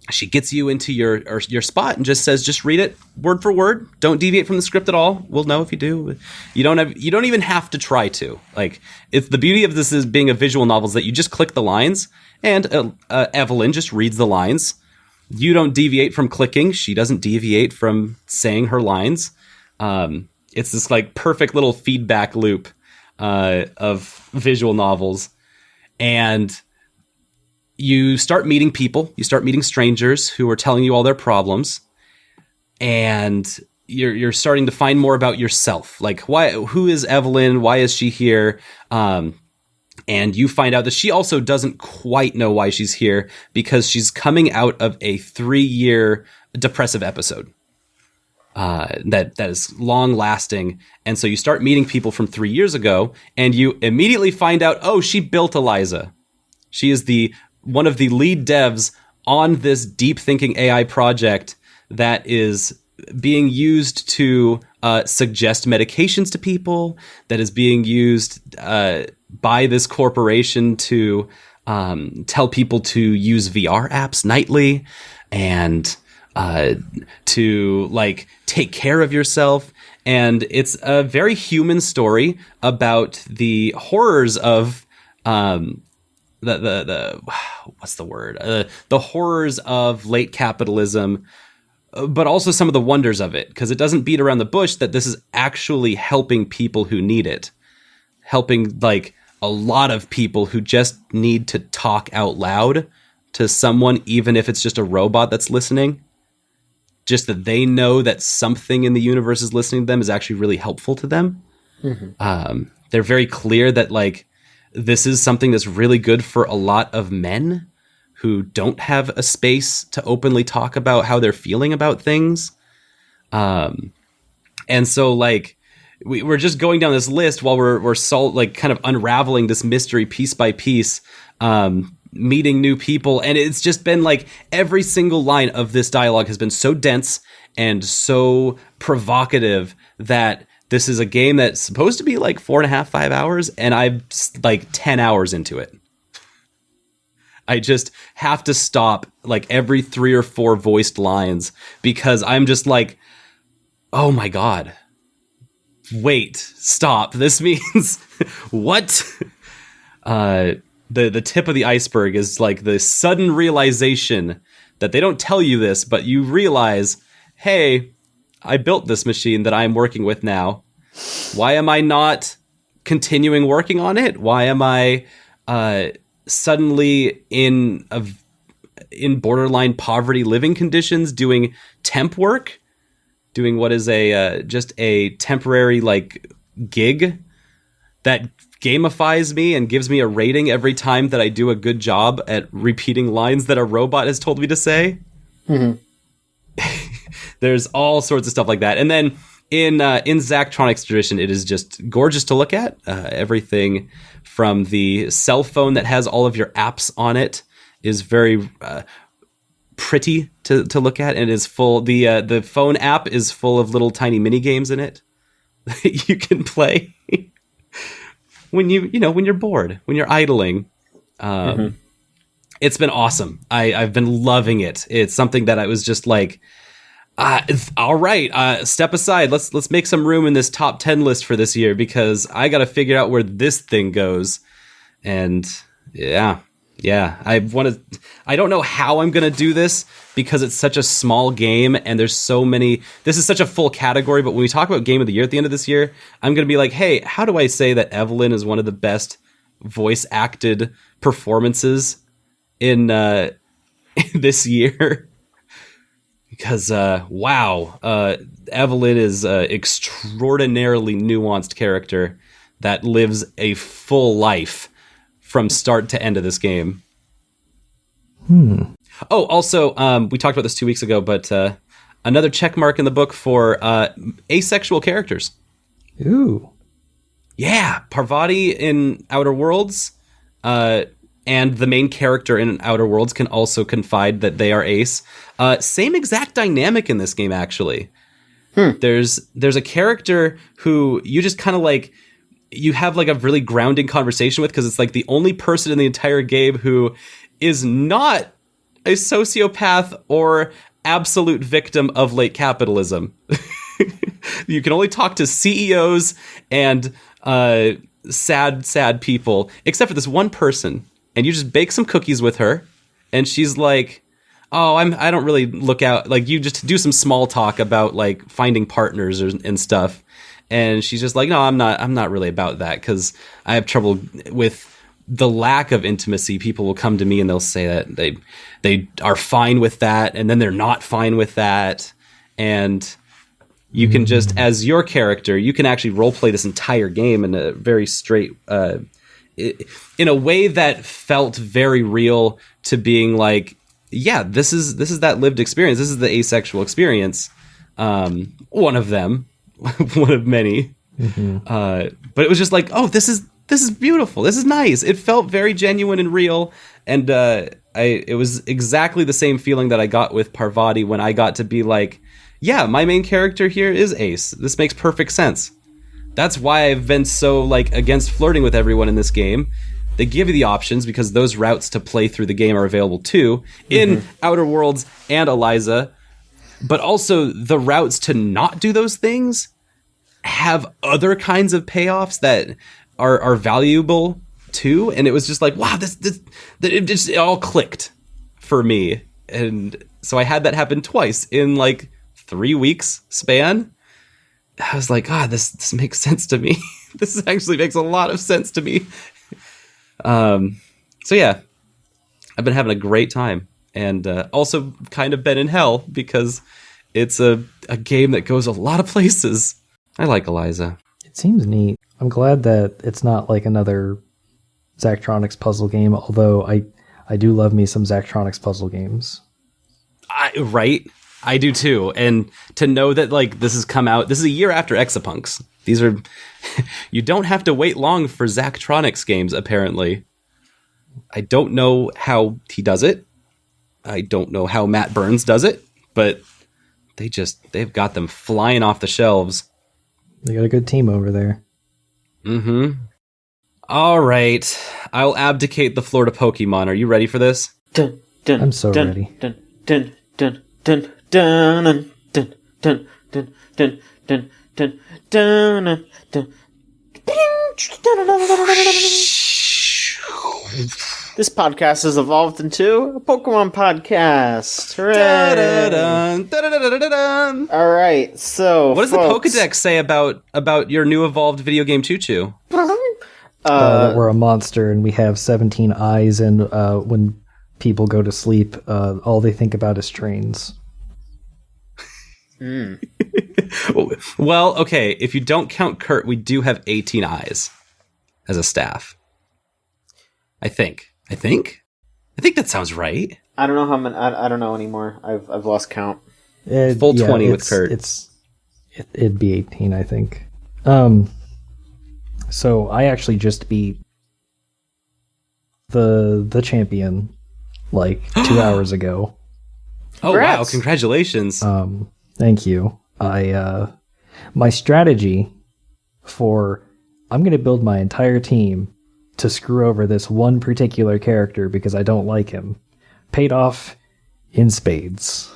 [SPEAKER 2] She gets you into your spot and just says, just read it word for word. Don't deviate from the script at all. We'll know if you do. You don't even have to try to. Like, it's the beauty of this is being a visual novel is that you just click the lines, and Evelyn just reads the lines. You don't deviate from clicking. She doesn't deviate from saying her lines. It's this like perfect little feedback loop of visual novels. And you start meeting people. You start meeting strangers who are telling you all their problems. And you're starting to find more about yourself. Like, who is Evelyn? Why is she here? And you find out that she also doesn't quite know why she's here because she's coming out of a 3-year depressive episode that is long lasting. And so you start meeting people from 3 years ago, and you immediately find out, oh, she built Eliza. She is one of the lead devs on this deep thinking AI project that is being used to suggest medications to people, that is being used by this corporation to tell people to use VR apps nightly and to like take care of yourself. And it's a very human story about the horrors of the what's the word? The horrors of late capitalism, but also some of the wonders of it, because it doesn't beat around the bush that this is actually helping people who need it, helping like a lot of people who just need to talk out loud to someone, even if it's just a robot that's listening. Just that they know that something in the universe is listening to them is actually really helpful to them. Mm-hmm. They're very clear that like this is something that's really good for a lot of men who don't have a space to openly talk about how they're feeling about things. And so like we're just going down this list while we're like kind of unraveling this mystery piece by piece, meeting new people. And it's just been like every single line of this dialogue has been so dense and so provocative that this is a game that's supposed to be like 4.5, 5 hours, and I'm like 10 hours into it. I just have to stop like every 3 or 4 voiced lines because I'm just like, oh my God, wait, stop. This means what? The tip of the iceberg is like the sudden realization that they don't tell you this, but you realize, hey, I built this machine that I'm working with now. Why am I not continuing working on it? Why am I suddenly in borderline poverty living conditions doing temp work? Doing what is just a temporary like gig that gamifies me and gives me a rating every time that I do a good job at repeating lines that a robot has told me to say. Mm-hmm. There's all sorts of stuff like that. And then in Zachtronic's tradition, it is just gorgeous to look at. Everything from the cell phone that has all of your apps on it is very pretty to look at, and it is full. The phone app is full of little tiny mini games in it that you can play when you're bored, when you're idling. It's been awesome. I've been loving it. It's something that I was just like, all right, step aside. Let's make some room in this top 10 list for this year because I got to figure out where this thing goes. And yeah, I don't know how I'm going to do this because it's such a small game and there's so many. This is such a full category. But when we talk about Game of the Year at the end of this year, I'm going to be like, hey, how do I say that Evelyn is one of the best voice acted performances in this year? Because, wow, Evelyn is an extraordinarily nuanced character that lives a full life from start to end of this game. Oh, also, we talked about this 2 weeks ago, but another check mark in the book for asexual characters.
[SPEAKER 3] Ooh.
[SPEAKER 2] Yeah, Parvati in Outer Worlds, and the main character in Outer Worlds can also confide that they are ace. Same exact dynamic in this game, actually. There's a character who you just kind of like, you have like a really grounding conversation with because it's like the only person in the entire game who is not a sociopath or absolute victim of late capitalism. You can only talk to CEOs and sad people, except for this one person. And you just bake some cookies with her, and she's like, "Oh, I don't really look out." Like you just do some small talk about like finding partners and stuff, and she's just like, "No, I'm not really about that because I have trouble with the lack of intimacy." People will come to me and they'll say that they are fine with that, and then they're not fine with that, and you can just, as your character, you can actually roleplay this entire game in a very straight. In a way that felt very real to being like, yeah, this is that lived experience. This is the asexual experience. One of them, one of many. But it was just like, oh, this is beautiful. This is nice. It felt very genuine and real. And it was exactly the same feeling that I got with Parvati when I got to be like, yeah, my main character here is ace. This makes perfect sense. That's why I've been so like against flirting with everyone in this game. They give you the options because those routes to play through the game are available too in Outer Worlds and Eliza. But also the routes to not do those things have other kinds of payoffs that are valuable too. And it was just like, wow, it all clicked for me. And so I had that happen twice in like 3 weeks span. I was like, this makes sense to me. This actually makes a lot of sense to me. So yeah, I've been having a great time, and also kind of been in hell because it's a game that goes a lot of places. I like Eliza.
[SPEAKER 3] It seems neat. I'm glad that it's not like another Zachtronics puzzle game, although I do love me some Zachtronics puzzle games.
[SPEAKER 2] Right? I do too. And to know that like this has come out, this is a year after Exapunks. These are, you don't have to wait long for Zachtronics games, apparently. I don't know how he does it. I don't know how Matt Burns does it, but they've got them flying off the shelves.
[SPEAKER 3] They got a good team over there.
[SPEAKER 2] All right. I'll abdicate the floor to Pokemon. Are you ready for this?
[SPEAKER 3] I'm so ready.
[SPEAKER 1] dun, dun, dun, dun, dun, dun, dun. This podcast has evolved into a Pokemon podcast. Hooray! All right, so
[SPEAKER 2] what does the Pokedex say about your new evolved video game Choo-Choo?
[SPEAKER 3] That we're a monster and we have 17 eyes, and when people go to sleep, all they think about is trains.
[SPEAKER 2] Well, okay, if you don't count Kurt, we do have 18 eyes as a staff. I think that sounds right.
[SPEAKER 1] I don't know how many. I don't know anymore. I've lost count.
[SPEAKER 2] Full 20 with Kurt.
[SPEAKER 3] It'd be 18, I think. So I actually just beat the champion like 2 hours ago.
[SPEAKER 2] Oh,
[SPEAKER 1] Congrats.
[SPEAKER 2] wow, congratulations.
[SPEAKER 3] Thank you. My strategy for I'm going to build my entire team to screw over this one particular character because I don't like him paid off in spades.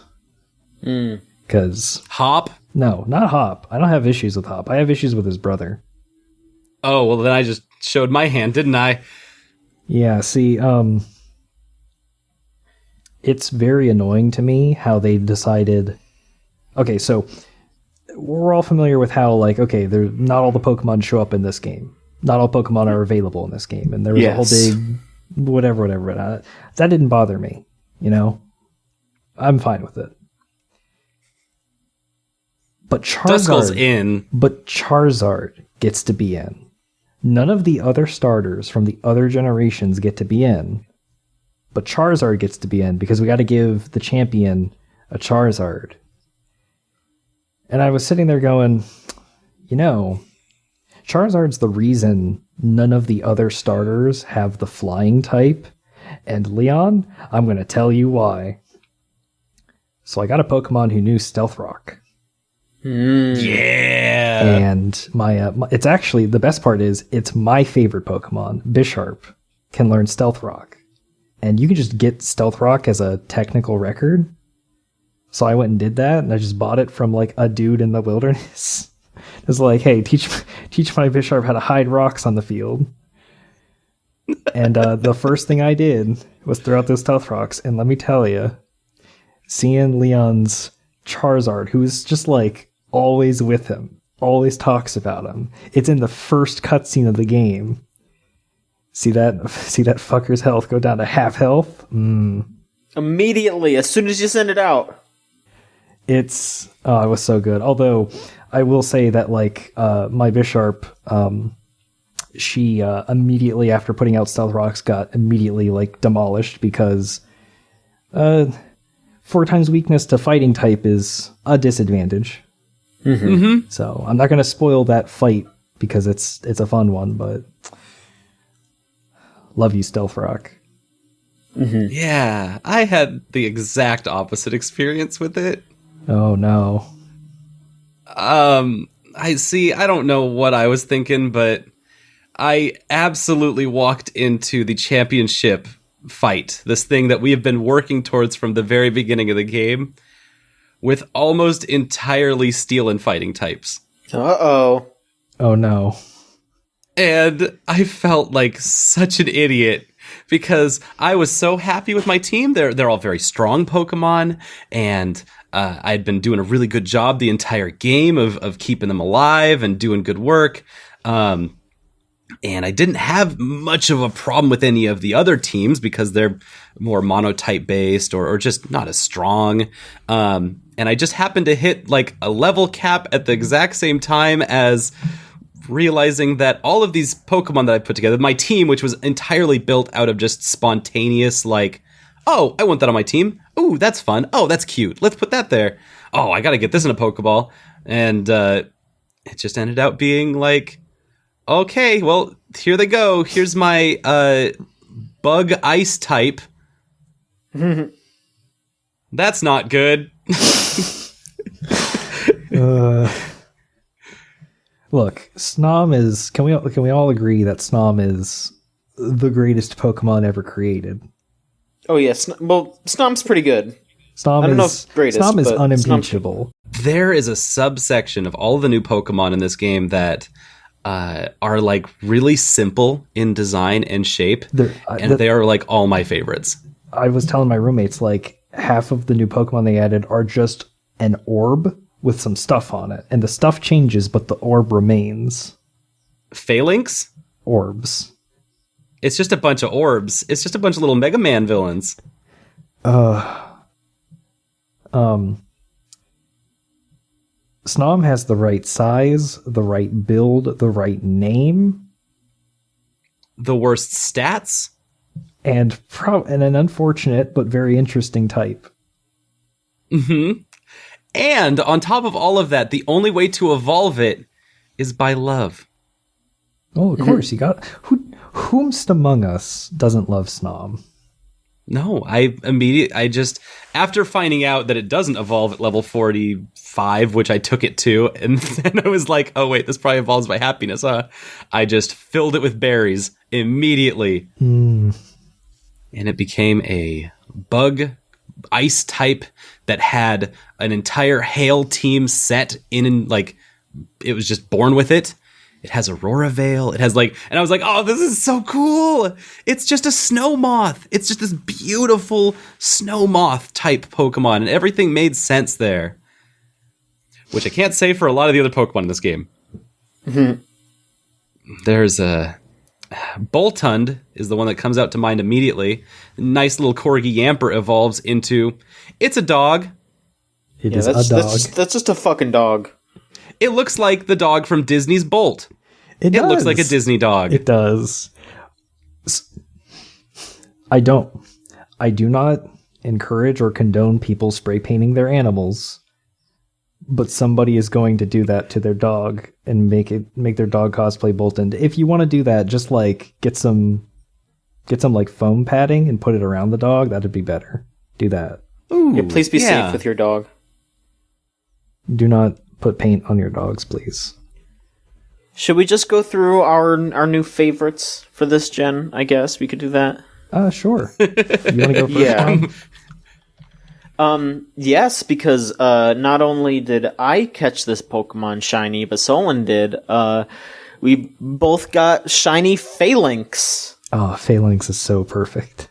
[SPEAKER 3] Because
[SPEAKER 2] Hop?
[SPEAKER 3] No, not Hop. I don't have issues with Hop. I have issues with his brother.
[SPEAKER 2] Oh, well, then I just showed my hand, didn't I?
[SPEAKER 3] Yeah, see, it's very annoying to me how they decided... Okay, so we're all familiar with how, like, okay, not all the Pokemon show up in this game. Not all Pokemon are available in this game. And there was a whole big whatever. That didn't bother me, you know? I'm fine with it. But
[SPEAKER 2] Duskull's in.
[SPEAKER 3] But Charizard gets to be in. None of the other starters from the other generations get to be in. But Charizard gets to be in because we got to give the champion a Charizard. And I was sitting there going, you know, Charizard's the reason none of the other starters have the flying type. And Leon, I'm going to tell you why. So I got a Pokemon who knew Stealth Rock.
[SPEAKER 2] Yeah.
[SPEAKER 3] And my it's actually, the best part is, it's my favorite Pokemon. Bisharp can learn Stealth Rock. And you can just get Stealth Rock as a technical record. So I went and did that, and I just bought it from like a dude in the wilderness. It's like, hey, teach my Bisharp how to hide rocks on the field. And the first thing I did was throw out those Stealth Rocks, and let me tell you, seeing Leon's Charizard, who is just like always with him, always talks about him. It's in the first cutscene of the game. See that fucker's health go down to half health?
[SPEAKER 1] Immediately, as soon as you send it out.
[SPEAKER 3] It was so good. Although I will say that like my Bisharp, she immediately after putting out Stealth Rocks got immediately like demolished because 4 times weakness to fighting type is a disadvantage. So I'm not going to spoil that fight because it's a fun one, but love you, Stealth Rock.
[SPEAKER 2] Yeah, I had the exact opposite experience with it.
[SPEAKER 3] Oh no.
[SPEAKER 2] I don't know what I was thinking, but I absolutely walked into the championship fight, this thing that we have been working towards from the very beginning of the game, with almost entirely steel and fighting types.
[SPEAKER 1] Uh-oh.
[SPEAKER 3] Oh no.
[SPEAKER 2] And I felt like such an idiot because I was so happy with my team. They're all very strong Pokemon, and I'd been doing a really good job the entire game of keeping them alive and doing good work. And I didn't have much of a problem with any of the other teams because they're more monotype based or just not as strong. And I just happened to hit like a level cap at the exact same time as realizing that all of these Pokemon that I put together, my team, which was entirely built out of just spontaneous, like, oh, I want that on my team. Ooh, that's fun. Oh, that's cute. Let's put that there. Oh, I got to get this in a Pokeball. And it just ended up being like, okay, well, here they go. Here's my bug ice type. That's not good.
[SPEAKER 3] Look, Snom is... Can we all agree that Snom is the greatest Pokemon ever created?
[SPEAKER 1] Oh, yes. Yeah, Snom's pretty good.
[SPEAKER 3] Snom
[SPEAKER 1] I don't know
[SPEAKER 3] is
[SPEAKER 1] if greatest,
[SPEAKER 3] Snom is
[SPEAKER 1] but
[SPEAKER 3] unimpeachable.
[SPEAKER 2] There is a subsection of all the new Pokemon in this game that are like really simple in design and shape, and they are like all my favorites.
[SPEAKER 3] I was telling my roommates, like, half of the new Pokemon they added are just an orb with some stuff on it, and the stuff changes, but the orb remains.
[SPEAKER 2] Phalanx?
[SPEAKER 3] Orbs.
[SPEAKER 2] It's just a bunch of orbs. It's just a bunch of little Mega Man villains.
[SPEAKER 3] Snom has the right size, the right build, the right name,
[SPEAKER 2] The worst stats?
[SPEAKER 3] and an unfortunate but very interesting type.
[SPEAKER 2] And on top of all of that, the only way to evolve it is by love.
[SPEAKER 3] Oh, of course, you got... Whomst among us doesn't love Snom?
[SPEAKER 2] No, after finding out that it doesn't evolve at level 45, which I took it to, and then I was like, oh wait, this probably evolves by happiness, huh? I just filled it with berries immediately. And it became a bug ice type that had an entire hail team set in, like, it was just born with it. It has Aurora Veil. It has and I was like, oh, this is so cool. It's just a snow moth. It's just this beautiful snow moth type Pokemon, and everything made sense there. Which I can't say for a lot of the other Pokemon in this game. There's a Boltund is the one that comes out to mind immediately. Nice little Corgi Yamper evolves into, it's a dog.
[SPEAKER 3] It is a dog.
[SPEAKER 1] That's just a fucking dog.
[SPEAKER 2] It looks like the dog from Disney's Bolt. It looks like a Disney dog.
[SPEAKER 3] It does. I do not encourage or condone people spray painting their animals, but somebody is going to do that to their dog and make their dog cosplay Boltund. If you want to do that, just like get some like foam padding and put it around the dog. That'd be better. Do that.
[SPEAKER 2] Ooh,
[SPEAKER 1] Yeah, please be safe with your dog.
[SPEAKER 3] Do not put paint on your dogs, please.
[SPEAKER 1] Should we just go through our new favorites for this gen? I guess we could do that.
[SPEAKER 3] Sure. You want to go first?
[SPEAKER 1] Yeah. Yes, because not only did I catch this Pokemon shiny, but Solon did. We both got shiny Phalanx.
[SPEAKER 3] Oh, Phalanx is so perfect.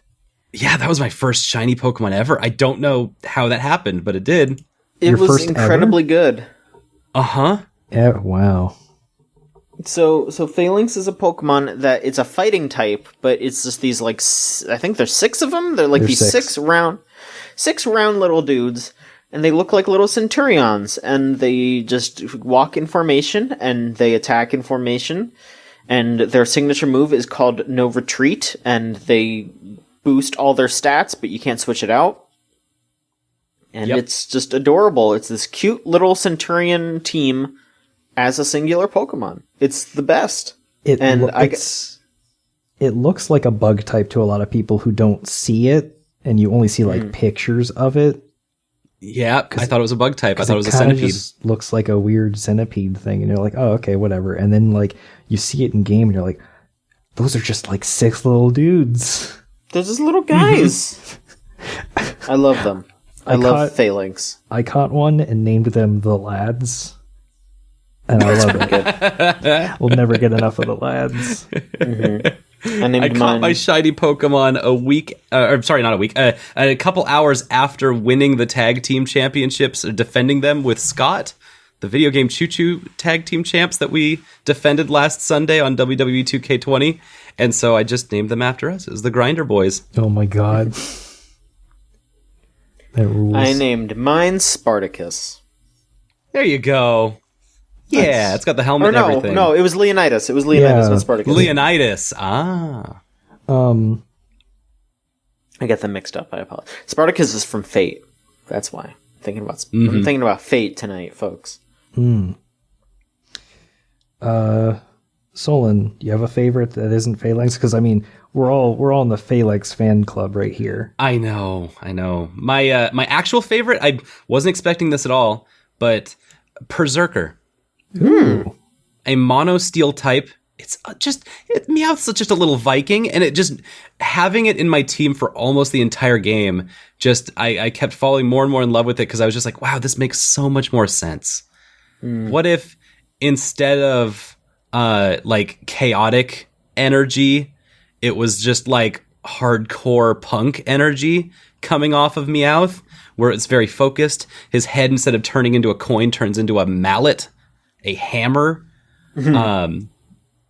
[SPEAKER 2] Yeah, that was my first shiny Pokemon ever. I don't know how that happened, but it did.
[SPEAKER 1] It was incredibly good.
[SPEAKER 2] Uh-huh.
[SPEAKER 3] Yeah, wow.
[SPEAKER 1] So Phalanx is a Pokemon that it's a fighting type, but it's just these I think there's 6 of them. They're like these six round little dudes, and they look like little Centurions, and they just walk in formation and they attack in formation, and their signature move is called No Retreat, and they boost all their stats, but you can't switch it out. And It's just adorable. It's this cute little Centurion team as a singular Pokemon. It's the best.
[SPEAKER 3] It looks like a bug type to a lot of people who don't see it, and you only see like pictures of it.
[SPEAKER 2] Yeah, I thought it was a bug type. I thought it was a centipede.
[SPEAKER 3] Just looks like a weird centipede thing, and you're like, oh, okay, whatever. And then like you see it in game, and you're like, those are just like 6 little dudes.
[SPEAKER 1] They're just little guys. I love them. I love Phalanx.
[SPEAKER 3] I caught one and named them the Lads. And I love it. We'll never get enough of the Lads.
[SPEAKER 1] I
[SPEAKER 2] caught my shiny Pokemon a couple hours after winning the tag team championships, defending them with Scott, the video game Choo Choo tag team champs that we defended last Sunday on WWE 2K20. And so I just named them after us. It was the Grinder Boys.
[SPEAKER 3] Oh my god. That rules.
[SPEAKER 1] I named mine Spartacus.
[SPEAKER 2] There you go. Yeah, it's got the helmet and everything.
[SPEAKER 1] No, it was Leonidas. It was Leonidas, not Spartacus.
[SPEAKER 2] Leonidas.
[SPEAKER 1] I get them mixed up. I apologize. Spartacus is from Fate. That's why. I'm thinking about Fate tonight, folks.
[SPEAKER 3] Solon, do you have a favorite that isn't Phalanx? Because I mean, we're all in the Phalanx fan club right here.
[SPEAKER 2] I know. My actual favorite, I wasn't expecting this at all, but Berserker.
[SPEAKER 3] Ooh.
[SPEAKER 2] A mono steel type it's Meowth's just a little Viking, and it just having it in my team for almost the entire game. Just I kept falling more and more in love with it because I was just like, wow, this makes so much more sense. What if instead of like chaotic energy, it was just like hardcore punk energy coming off of Meowth, where it's very focused. His head, instead of turning into a coin, turns into a mallet, a hammer.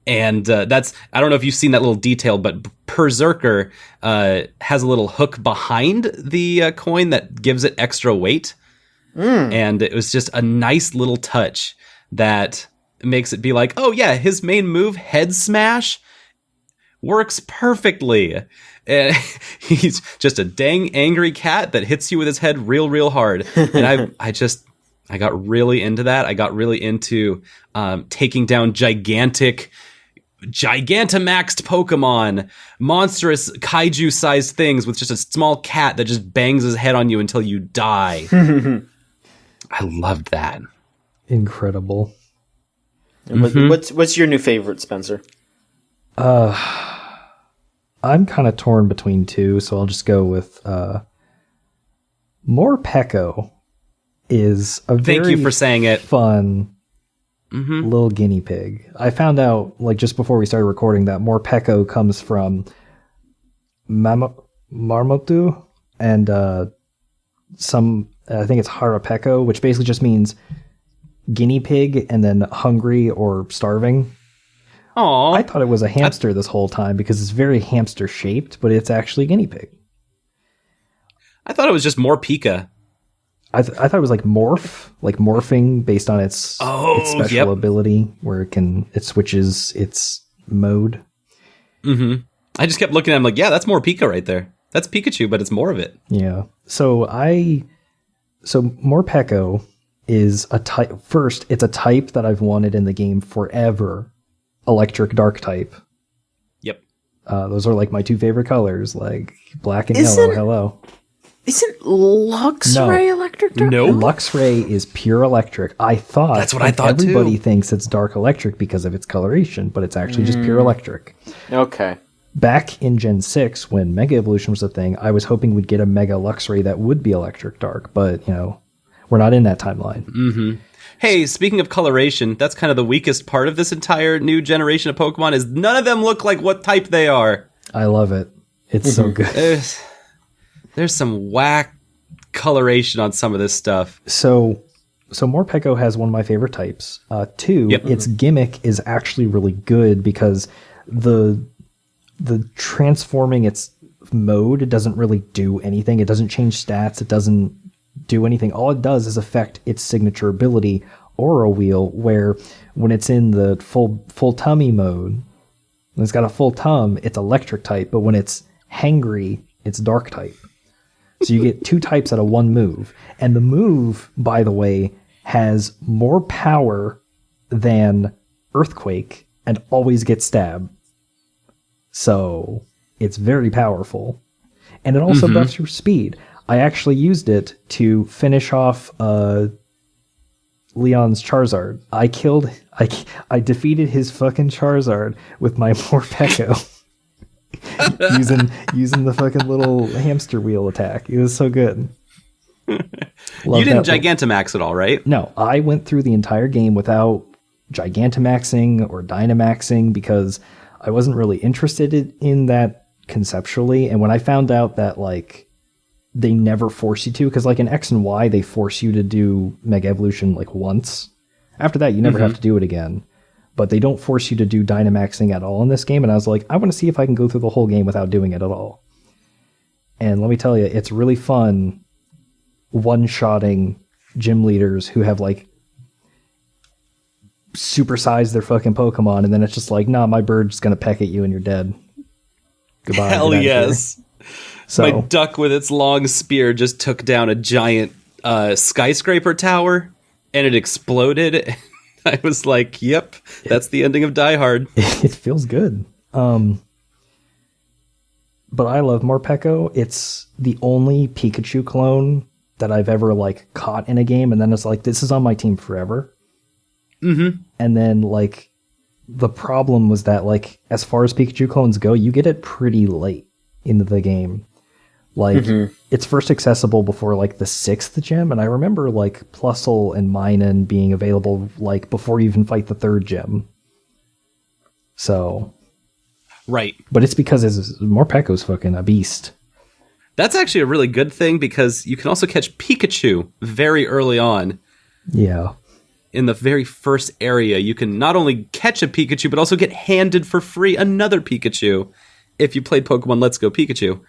[SPEAKER 2] And that's, I don't know if you've seen that little detail, but Berserker has a little hook behind the coin that gives it extra weight. And it was just a nice little touch that makes it be like, oh yeah, his main move, Head Smash, works perfectly. And he's just a dang angry cat that hits you with his head real hard. And I got really into that. I got really into taking down Gigantamaxed Pokemon, monstrous kaiju-sized things with just a small cat that just bangs his head on you until you die. I loved that.
[SPEAKER 3] Incredible.
[SPEAKER 1] What's your new favorite, Spencer?
[SPEAKER 3] I'm kind of torn between two, so I'll just go with Morpeko is a
[SPEAKER 2] Thank
[SPEAKER 3] very
[SPEAKER 2] you for saying it.
[SPEAKER 3] Fun little guinea pig. I found out like just before we started recording that Morpeko comes from Marmotu and I think it's Harapeko, which basically just means guinea pig and then hungry or starving.
[SPEAKER 2] Aww.
[SPEAKER 3] I thought it was a hamster this whole time because it's very hamster shaped, but it's actually guinea pig.
[SPEAKER 2] I thought it was just more Pika.
[SPEAKER 3] I thought it was like morphing based on its special ability where it switches its mode.
[SPEAKER 2] I just kept looking at him like, yeah, that's more Pika right there. That's Pikachu, but it's more of it.
[SPEAKER 3] Yeah. So Morpeko is a type. First, it's a type that I've wanted in the game forever. Electric Dark type.
[SPEAKER 2] Yep.
[SPEAKER 3] Those are like my two favorite colors, like black and yellow. Hello.
[SPEAKER 1] Isn't Luxray electric dark?
[SPEAKER 2] No.
[SPEAKER 3] Luxray is pure electric. I thought
[SPEAKER 2] that's what I thought
[SPEAKER 3] everybody
[SPEAKER 2] too.
[SPEAKER 3] Thinks it's dark electric because of its coloration, but it's actually just pure electric.
[SPEAKER 1] Okay.
[SPEAKER 3] Back in Gen 6, when Mega Evolution was a thing, I was hoping we'd get a Mega Luxray that would be electric dark, but we're not in that timeline.
[SPEAKER 2] Hey, speaking of coloration, that's kind of the weakest part of this entire new generation of Pokemon is none of them look like what type they are.
[SPEAKER 3] I love it. It's so good.
[SPEAKER 2] There's some whack coloration on some of this stuff.
[SPEAKER 3] So Morpeko has one of my favorite types. Two, its gimmick is actually really good because the transforming its mode doesn't really do anything. It doesn't change stats. It doesn't do anything. All it does is affect its signature ability, Aura Wheel, where when it's in the full tummy mode, when it's got a full tum, it's electric type, but when it's hangry, it's dark type. So you get two types out of one move. And the move, by the way, has more power than Earthquake and always gets stab. So it's very powerful. And it also buffs your speed. I actually used it to finish off Leon's Charizard. I defeated his fucking Charizard with my Morpeko. using the fucking little hamster wheel attack. It was so good.
[SPEAKER 2] You didn't Gigantamax at all, right?
[SPEAKER 3] No, I went through the entire game without Gigantamaxing or Dynamaxing because I wasn't really interested in that conceptually. And when I found out that like they never force you to, because like in X and Y they force you to do Mega Evolution like once. After that you never have to do it again. But they don't force you to do Dynamaxing at all in this game. And I was like, I want to see if I can go through the whole game without doing it at all. And let me tell you, it's really fun one-shotting gym leaders who have like supersized their fucking Pokemon. And then it's just like, nah, my bird's going to peck at you and you're dead. Goodbye.
[SPEAKER 2] Hell yes.
[SPEAKER 3] So,
[SPEAKER 2] my duck with its long spear just took down a giant skyscraper tower and it exploded. I was like, yep, that's the ending of Die Hard.
[SPEAKER 3] It feels good. But I love Morpeko. It's the only Pikachu clone that I've ever like caught in a game. And then it's like, this is on my team forever. And then like the problem was that, like, as far as Pikachu clones go, you get it pretty late into the game. Like, it's first accessible before, like, the 6th gym, and I remember, like, Plusle and Minun being available, like, before you even fight the 3rd gym. So...
[SPEAKER 2] Right.
[SPEAKER 3] But it's because Morpeko's fucking a beast.
[SPEAKER 2] That's actually a really good thing, because you can also catch Pikachu very early on.
[SPEAKER 3] Yeah.
[SPEAKER 2] In the very first area, you can not only catch a Pikachu, but also get handed for free another Pikachu if you played Pokemon Let's Go Pikachu.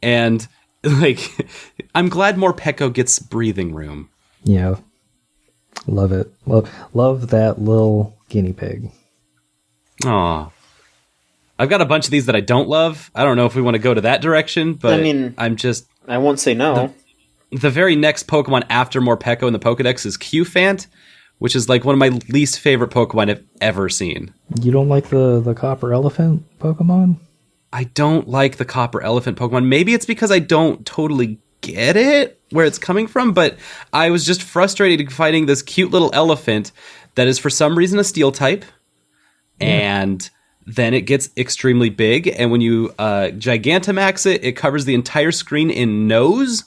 [SPEAKER 2] And, like, I'm glad Morpeko gets breathing room.
[SPEAKER 3] Yeah. Love it. Love that little guinea pig.
[SPEAKER 2] Aw. I've got a bunch of these that I don't love. I don't know if we want to go to that direction, but I mean,
[SPEAKER 1] I won't say no.
[SPEAKER 2] The very next Pokemon after Morpeko in the Pokedex is Qfant, which is like one of my least favorite Pokemon I've ever seen.
[SPEAKER 3] You don't like the Copper Elephant Pokemon?
[SPEAKER 2] I don't like the Copper Elephant Pokemon. Maybe it's because I don't totally get it, where it's coming from, but I was just frustrated fighting this cute little elephant that is for some reason a Steel type, and then it gets extremely big, and when you Gigantamax it, it covers the entire screen in nose.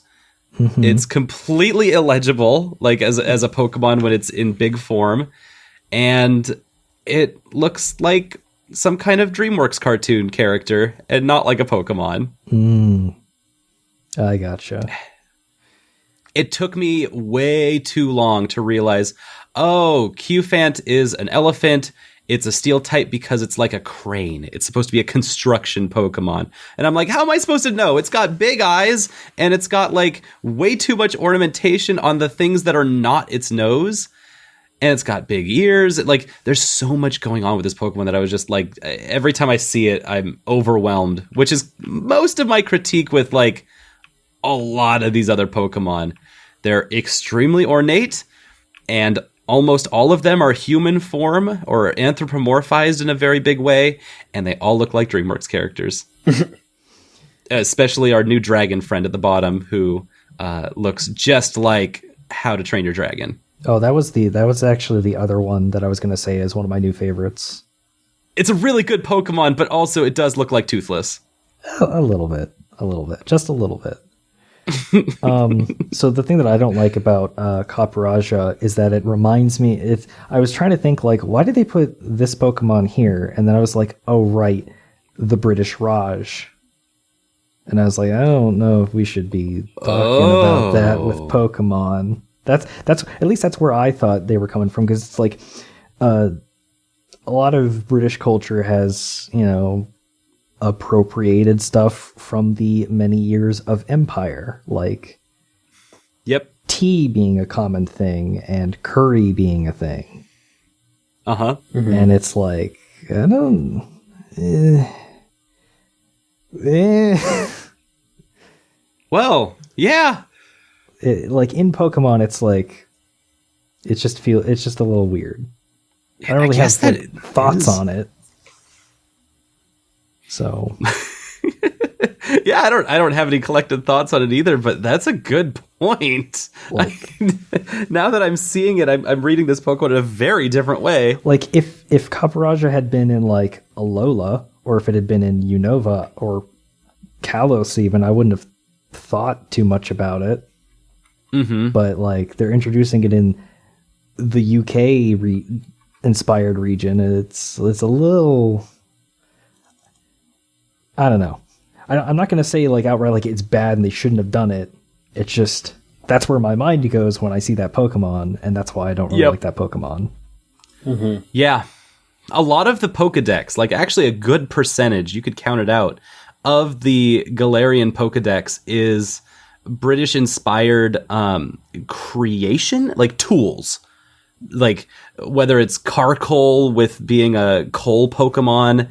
[SPEAKER 2] It's completely illegible, like as a Pokemon when it's in big form, and it looks like some kind of DreamWorks cartoon character and not like a Pokemon.
[SPEAKER 3] I gotcha.
[SPEAKER 2] It took me way too long to realize, oh, Qfant is an elephant. It's a Steel type because it's like a crane. It's supposed to be a construction Pokemon. And I'm like, how am I supposed to know? It's got big eyes, and it's got like way too much ornamentation on the things that are not its nose. And it's got big ears. Like, there's so much going on with this Pokemon that I was just like, every time I see it, I'm overwhelmed, which is most of my critique with like a lot of these other Pokemon. They're extremely ornate, and almost all of them are human form or anthropomorphized in a very big way, and they all look like DreamWorks characters. Especially our new dragon friend at the bottom, who looks just like How to Train Your Dragon.
[SPEAKER 3] Oh, that was actually the other one that I was going to say is one of my new favorites.
[SPEAKER 2] It's a really good Pokemon, but also it does look like Toothless.
[SPEAKER 3] A little bit, just a little bit. So the thing that I don't like about Copperajah is that it reminds me. I was trying to think, like, why did they put this Pokemon here? And then I was like, oh right, the British Raj. And I was like, I don't know if we should be talking about that with Pokemon. That's at least that's where I thought they were coming from, because it's like a lot of British culture has, you know, appropriated stuff from the many years of empire, like tea being a common thing and curry being a thing. And it's like, I don't
[SPEAKER 2] well, yeah.
[SPEAKER 3] Like in Pokemon, it's like it's just a little weird. I don't really have thoughts on it. So
[SPEAKER 2] yeah, I don't have any collected thoughts on it either, but that's a good point.
[SPEAKER 3] Like,
[SPEAKER 2] now that I'm seeing it, I'm reading this Pokemon in a very different way.
[SPEAKER 3] Like if Copperajah had been in like Alola, or if it had been in Unova or Kalos even, I wouldn't have thought too much about it. But like they're introducing it in the UK inspired region, and it's a little, I don't know. I'm not going to say like outright like it's bad and they shouldn't have done it. It's just that's where my mind goes when I see that Pokemon, and that's why I don't really like that Pokemon.
[SPEAKER 2] Yeah, a lot of the Pokedex, like actually a good percentage, you could count it out, of the Galarian Pokedex is British inspired creation, like tools, like whether it's Carkol with being a coal Pokemon,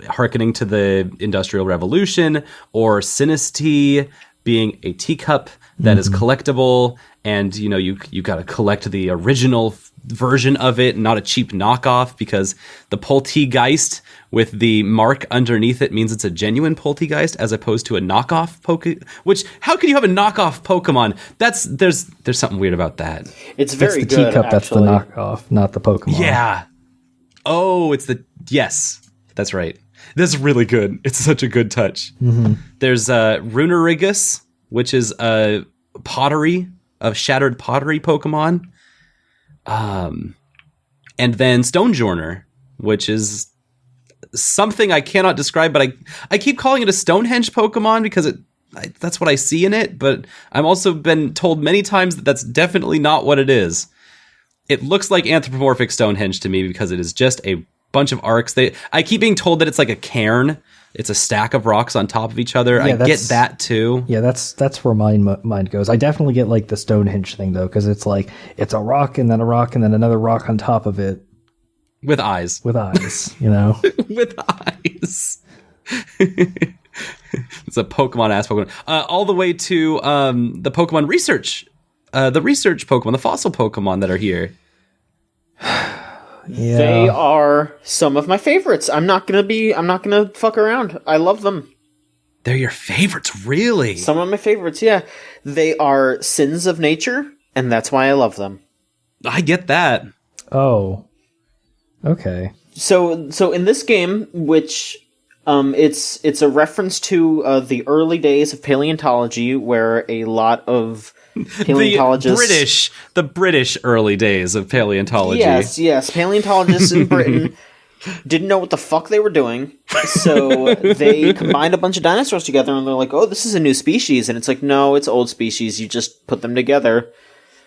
[SPEAKER 2] hearkening to the Industrial Revolution, or Sinistea being a teacup that is collectible, and you know you got to collect the original version of it, not a cheap knockoff, because the Poltegeist with the mark underneath it means it's a genuine Poltegeist as opposed to a knockoff Which, how can you have a knockoff Pokemon? There's something weird about that.
[SPEAKER 1] It's very
[SPEAKER 3] that's the
[SPEAKER 1] good.
[SPEAKER 3] teacup.
[SPEAKER 1] Actually.
[SPEAKER 3] That's the knockoff, not the Pokemon.
[SPEAKER 2] Yeah. Oh, yes, that's right. This is really good. It's such a good touch. There's Runerigus, which is a shattered pottery Pokemon. And then Stonejourner, which is something I cannot describe, but I keep calling it a Stonehenge Pokemon because that's what I see in it, but I've also been told many times that that's definitely not what it is. It looks like anthropomorphic Stonehenge to me because it is just a bunch of arcs. I keep being told that it's like a cairn. It's a stack of rocks on top of each other. Yeah, I get that too.
[SPEAKER 3] Yeah, that's where my mind goes. I definitely get like the Stonehenge thing though, because it's like it's a rock and then another rock on top of it.
[SPEAKER 2] With eyes.
[SPEAKER 3] With eyes, you know?
[SPEAKER 2] With eyes. It's a Pokemon-ass Pokemon. All the way to the Pokemon research. The research Pokemon, the fossil Pokemon that are here.
[SPEAKER 3] Yeah.
[SPEAKER 1] They are some of my favorites. I'm not gonna fuck around. I love them.
[SPEAKER 2] They're your favorites, really?
[SPEAKER 1] Some of my favorites, yeah. They are sins of nature, and that's why I love them.
[SPEAKER 2] I get that.
[SPEAKER 3] Oh. Okay.
[SPEAKER 1] So in this game, which it's a reference to the early days of paleontology, where a lot of paleontologists,
[SPEAKER 2] the British early days of paleontology.
[SPEAKER 1] Yes, paleontologists in Britain didn't know what the fuck they were doing, so they combined a bunch of dinosaurs together, and they're like, "Oh, this is a new species," and it's like, "No, it's old species. You just put them together."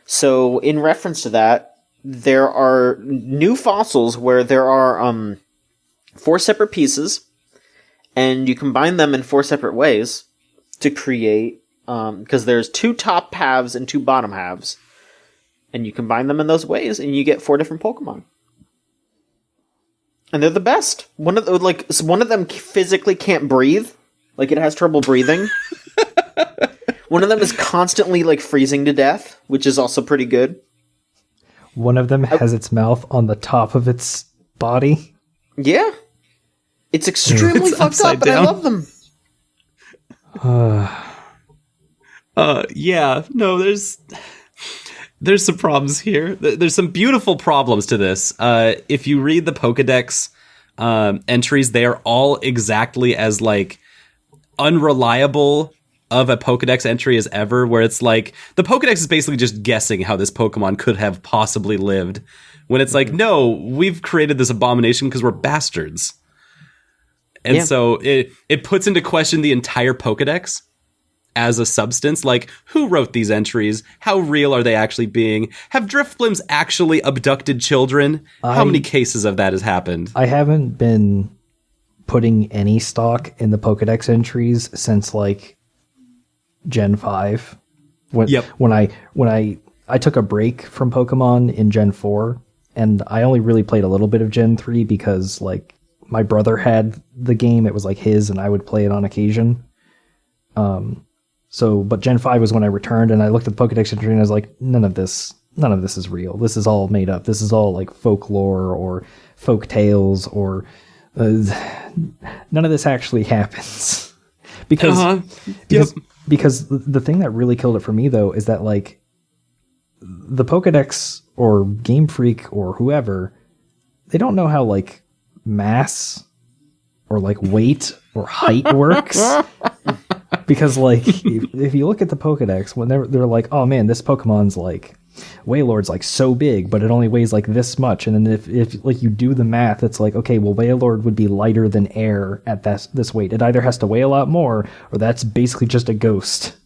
[SPEAKER 1] So in reference to that, there are new fossils where there are 4 separate pieces, and you combine them in 4 separate ways to create, because there's 2 top halves and 2 bottom halves, and you combine them in those ways, and you get 4 different Pokemon. And they're the best. One of them physically can't breathe, like it has trouble breathing. One of them is constantly like freezing to death, which is also pretty good.
[SPEAKER 3] One of them has its mouth on the top of its body.
[SPEAKER 1] Yeah. It's extremely fucked up, but I love them.
[SPEAKER 2] Yeah, no, there's some problems here. There's some beautiful problems to this. If you read the Pokedex entries, they are all exactly as like unreliable of a Pokedex entry as ever, where it's like the Pokedex is basically just guessing how this Pokemon could have possibly lived, when it's like, no, we've created this abomination because we're bastards. And so it puts into question the entire Pokedex as a substance. Like, who wrote these entries? How real are they actually being? Have Drifblims actually abducted children? How many cases of that has happened? I
[SPEAKER 3] haven't been putting any stock in the Pokedex entries since like Gen 5. When I took a break from Pokemon in Gen 4, and I only really played a little bit of Gen 3 because like my brother had the game. It was like his, and I would play it on occasion. But Gen 5 was when I returned, and I looked at the Pokedex entry and I was like, none of this is real. This is all made up. This is all like folklore or folk tales, or none of this actually happens. Because the thing that really killed it for me though is that like the Pokedex or Game Freak or whoever, they don't know how like mass or like weight or height works. Because like if you look at the Pokedex, when they're like, oh man, this Pokemon's like Wailord's like so big, but it only weighs like this much. And then if like you do the math, it's like, okay, well Wailord would be lighter than air at this weight. It either has to weigh a lot more, or that's basically just a ghost.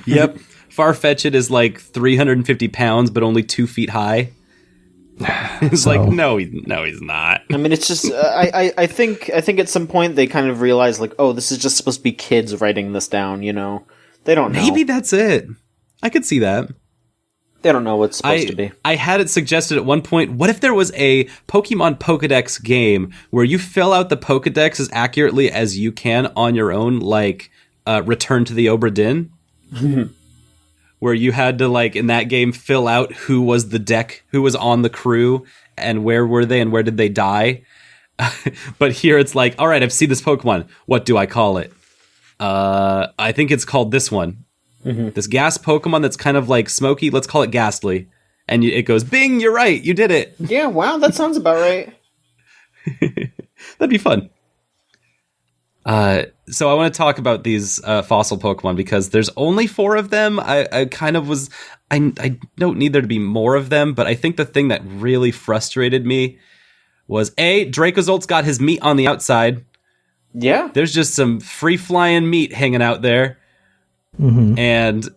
[SPEAKER 2] Yep. Farfetch'd is like 350 pounds, but only 2 feet high. It's like, no, he's not.
[SPEAKER 1] I mean, it's just, I think at some point they kind of realize like, oh, this is just supposed to be kids writing this down, you know? They don't know.
[SPEAKER 2] Maybe that's it. I could see that.
[SPEAKER 1] They don't know what it's supposed to be.
[SPEAKER 2] I had it suggested at one point, what if there was a Pokemon Pokedex game where you fill out the Pokedex as accurately as you can on your own, like Return to the Obra Dinn? Where you had to, like, in that game, fill out who was the deck, who was on the crew, and where were they, and where did they die. But here it's like, all right, I've seen this Pokemon. What do I call it? I think it's called this one. Mm-hmm. This gas Pokemon that's kind of like smoky. Let's call it Ghastly. and it goes, "Bing, you're right, you did it."
[SPEAKER 1] Yeah, wow, that sounds about right.
[SPEAKER 2] That'd be fun. So I want to talk about these fossil Pokemon because there's only 4 of them. I don't need there to be more of them, but I think the thing that really frustrated me was Dracozold's got his meat on the outside.
[SPEAKER 1] Yeah.
[SPEAKER 2] There's just some free-flying meat hanging out there.
[SPEAKER 3] Mm-hmm.
[SPEAKER 2] And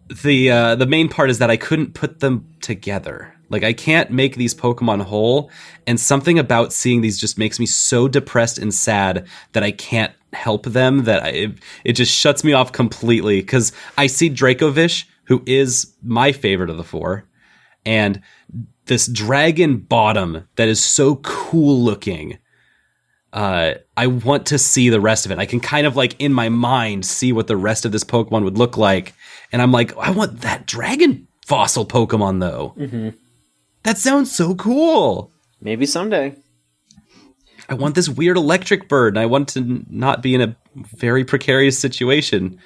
[SPEAKER 2] the main part is that I couldn't put them together. Like, I can't make these Pokemon whole, and something about seeing these just makes me so depressed and sad that I can't help them, that it just shuts me off completely, because I see Dracovish, who is my favorite of the 4, and this dragon bottom that is so cool looking. I want to see the rest of it. I can kind of, like, in my mind, see what the rest of this Pokemon would look like, and I'm like, I want that dragon fossil Pokemon, though.
[SPEAKER 1] Mm-hmm.
[SPEAKER 2] That sounds so cool.
[SPEAKER 1] Maybe someday.
[SPEAKER 2] I want this weird electric bird, and I want to not be in a very precarious situation.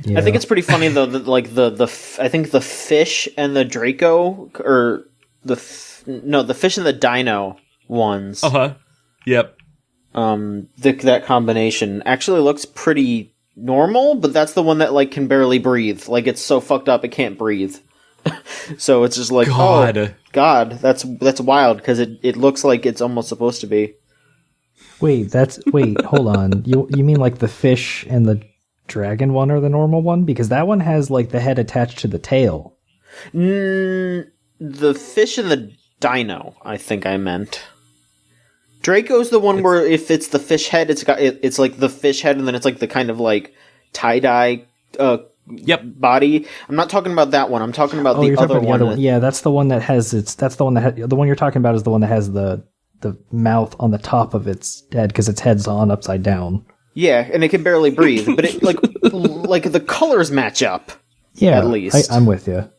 [SPEAKER 3] Yeah.
[SPEAKER 1] I think it's pretty funny though that like I think the fish and the Draco, or the fish and the Dino ones.
[SPEAKER 2] Yep.
[SPEAKER 1] That combination actually looks pretty normal, but that's the one that like can barely breathe. Like, it's so fucked up it can't breathe. So it's just like,
[SPEAKER 2] God.
[SPEAKER 1] oh God, that's wild, because it looks like it's almost supposed to be.
[SPEAKER 3] Wait, hold on. You mean like the fish and the dragon one are the normal one? Because that one has like the head attached to the tail.
[SPEAKER 1] The fish and the Dino, I think I meant. Draco's the one where if it's the fish head, it's like the fish head, and then it's like the kind of like tie-dye body. I'm not talking about that one. I'm talking about the other one.
[SPEAKER 3] Yeah, that's the one that has the one you're talking about is the one that has the mouth on the top of its head, because its head's on upside down. Yeah,
[SPEAKER 1] and it can barely breathe, but it like the colors match up.
[SPEAKER 3] Yeah,
[SPEAKER 1] at least
[SPEAKER 3] I'm with you.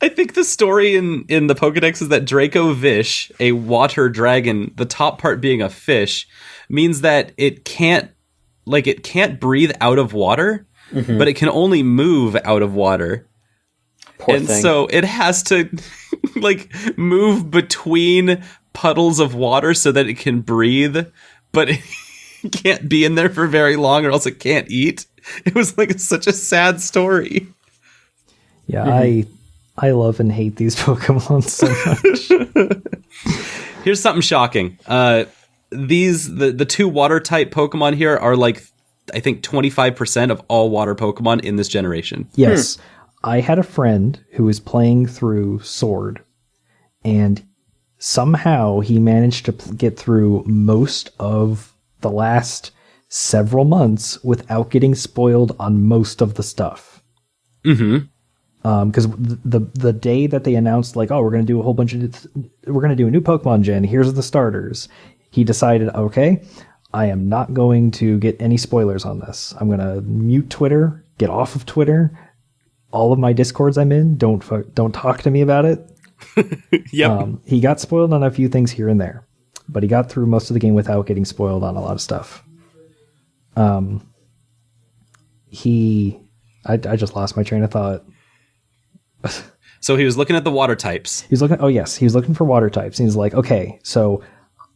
[SPEAKER 2] I think the story in the Pokedex is that Dracovish, a water dragon, the top part being a fish, means that it can't breathe out of water, but it can only move out of water.
[SPEAKER 1] Poor thing.
[SPEAKER 2] So it has to like move between puddles of water so that it can breathe, but it can't be in there for very long or else it can't eat. It was like such a sad story.
[SPEAKER 3] Yeah, I love and hate these Pokemon so much.
[SPEAKER 2] Here's something shocking. The 2 water type Pokemon here are like, I think 25% of all water Pokemon in this generation.
[SPEAKER 3] Yes. I had a friend who was playing through Sword, and somehow he managed to get through most of the last several months without getting spoiled on most of the stuff.
[SPEAKER 2] Mm-hmm.
[SPEAKER 3] Because the day that they announced, like, oh, we're going to do a whole bunch of, we're going to do a new Pokemon gen, here's the starters, he decided, okay, I am not going to get any spoilers on this. I'm going to mute Twitter, get off of Twitter. All of my Discords I'm in, don't talk to me about it.
[SPEAKER 2] Yep.
[SPEAKER 3] He got spoiled on a few things here and there, but he got through most of the game without getting spoiled on a lot of stuff. I just lost my train of thought.
[SPEAKER 2] So he was looking at the water types.
[SPEAKER 3] He was looking for water types. And he's like, okay, so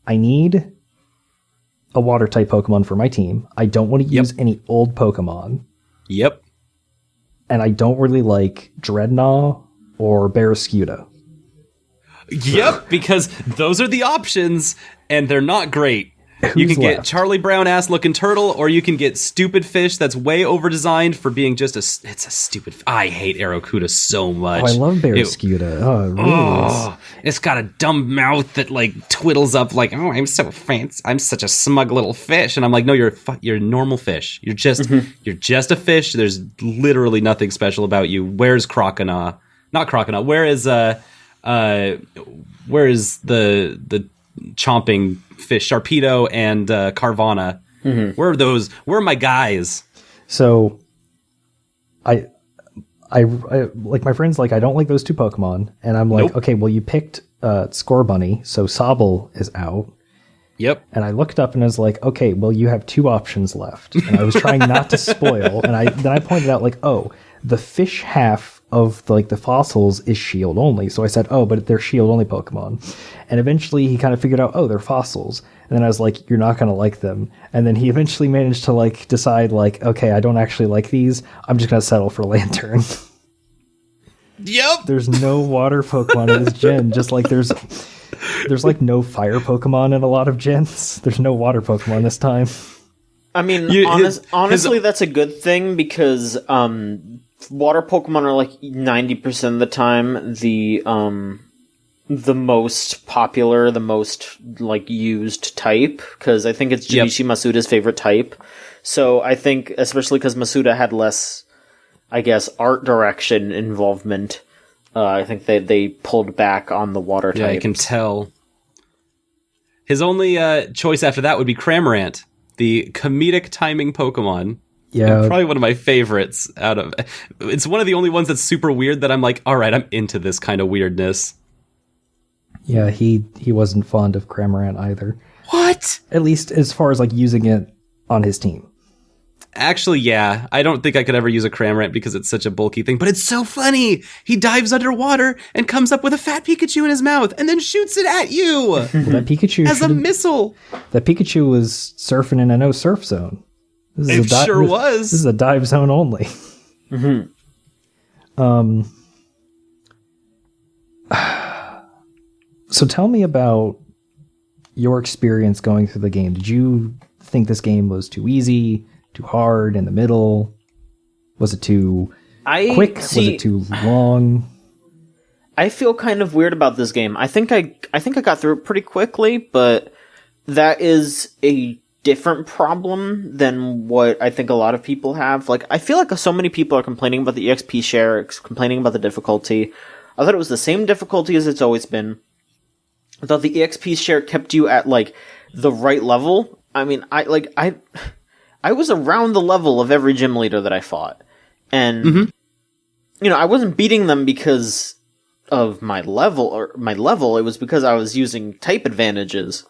[SPEAKER 3] I need a water type Pokemon for my team. I don't want to use any old Pokemon.
[SPEAKER 2] Yep.
[SPEAKER 3] And I don't really like Dreadnought or Barraskewda.
[SPEAKER 2] Yep, because those are the options, and they're not great. You can get Charlie Brown ass looking turtle, or you can get stupid fish that's way over designed for being just it's a stupid. I hate Aerocuda so much.
[SPEAKER 3] Oh, I love Barraskewda. It really is.
[SPEAKER 2] It's got a dumb mouth that like twiddles up like, oh, I'm so fancy. I'm such a smug little fish, and I'm like, no, you're a normal fish. You're just a fish. There's literally nothing special about you. Where's Croconaw? Not Croconaw. Where is the chomping fish, Sharpedo and Carvana? Where are those? Where are my guys?
[SPEAKER 3] So I like, my friend's like, I don't like those 2 Pokemon, and I'm like, okay, well, you picked Scorbunny, so Sobble is out.
[SPEAKER 2] Yep.
[SPEAKER 3] And I looked up and I was like, okay, well, you have 2 options left. And I was trying not to spoil, and then I pointed out, like, oh, the fish half of like the fossils is shield only. So I said, oh, but they're shield only Pokemon. And eventually he kind of figured out, oh, they're fossils. And then I was like, you're not going to like them. And then he eventually managed to like decide like, okay, I don't actually like these. I'm just going to settle for Lantern.
[SPEAKER 2] Yep.
[SPEAKER 3] There's no water Pokemon in this gen, just like there's like no fire Pokemon in a lot of gens. There's no water Pokemon this time.
[SPEAKER 1] I mean, honestly, that's a good thing because water Pokemon are like 90% of the time the most popular, the most like used type, because I think it's Junichi Masuda's favorite type. So I think, especially because Masuda had less, I guess, art direction involvement, I think they pulled back on the water types.
[SPEAKER 2] Yeah, I can tell. His only choice after that would be Cramorant, the comedic timing Pokemon.
[SPEAKER 3] Yeah.
[SPEAKER 2] And probably one of my favorites out of... It's one of the only ones that's super weird that I'm like, all right, I'm into this kind of weirdness.
[SPEAKER 3] Yeah, he wasn't fond of Cramorant either.
[SPEAKER 2] What?
[SPEAKER 3] At least as far as like using it on his team.
[SPEAKER 2] Actually, yeah. I don't think I could ever use a Cramorant because it's such a bulky thing, but it's so funny! He dives underwater and comes up with a fat Pikachu in his mouth and then shoots it at you!
[SPEAKER 3] Well, that Pikachu
[SPEAKER 2] as a missile!
[SPEAKER 3] That Pikachu was surfing in a no-surf zone.
[SPEAKER 2] It sure was!
[SPEAKER 3] This is a dive zone only.
[SPEAKER 1] Mm-hmm.
[SPEAKER 3] So tell me about your experience going through the game. Did you think this game was too easy, too hard, in the middle? Was it too quick? Was it too long?
[SPEAKER 1] I feel kind of weird about this game. I think I got through it pretty quickly, but that is a different problem than what I think a lot of people have. Like, I feel like so many people are complaining about the EXP share, complaining about the difficulty. I thought it was the same difficulty as it's always been. I thought the EXP share kept you at like the right level. I mean, I was around the level of every gym leader that I fought. And you know, I wasn't beating them because of my level, it was because I was using type advantages.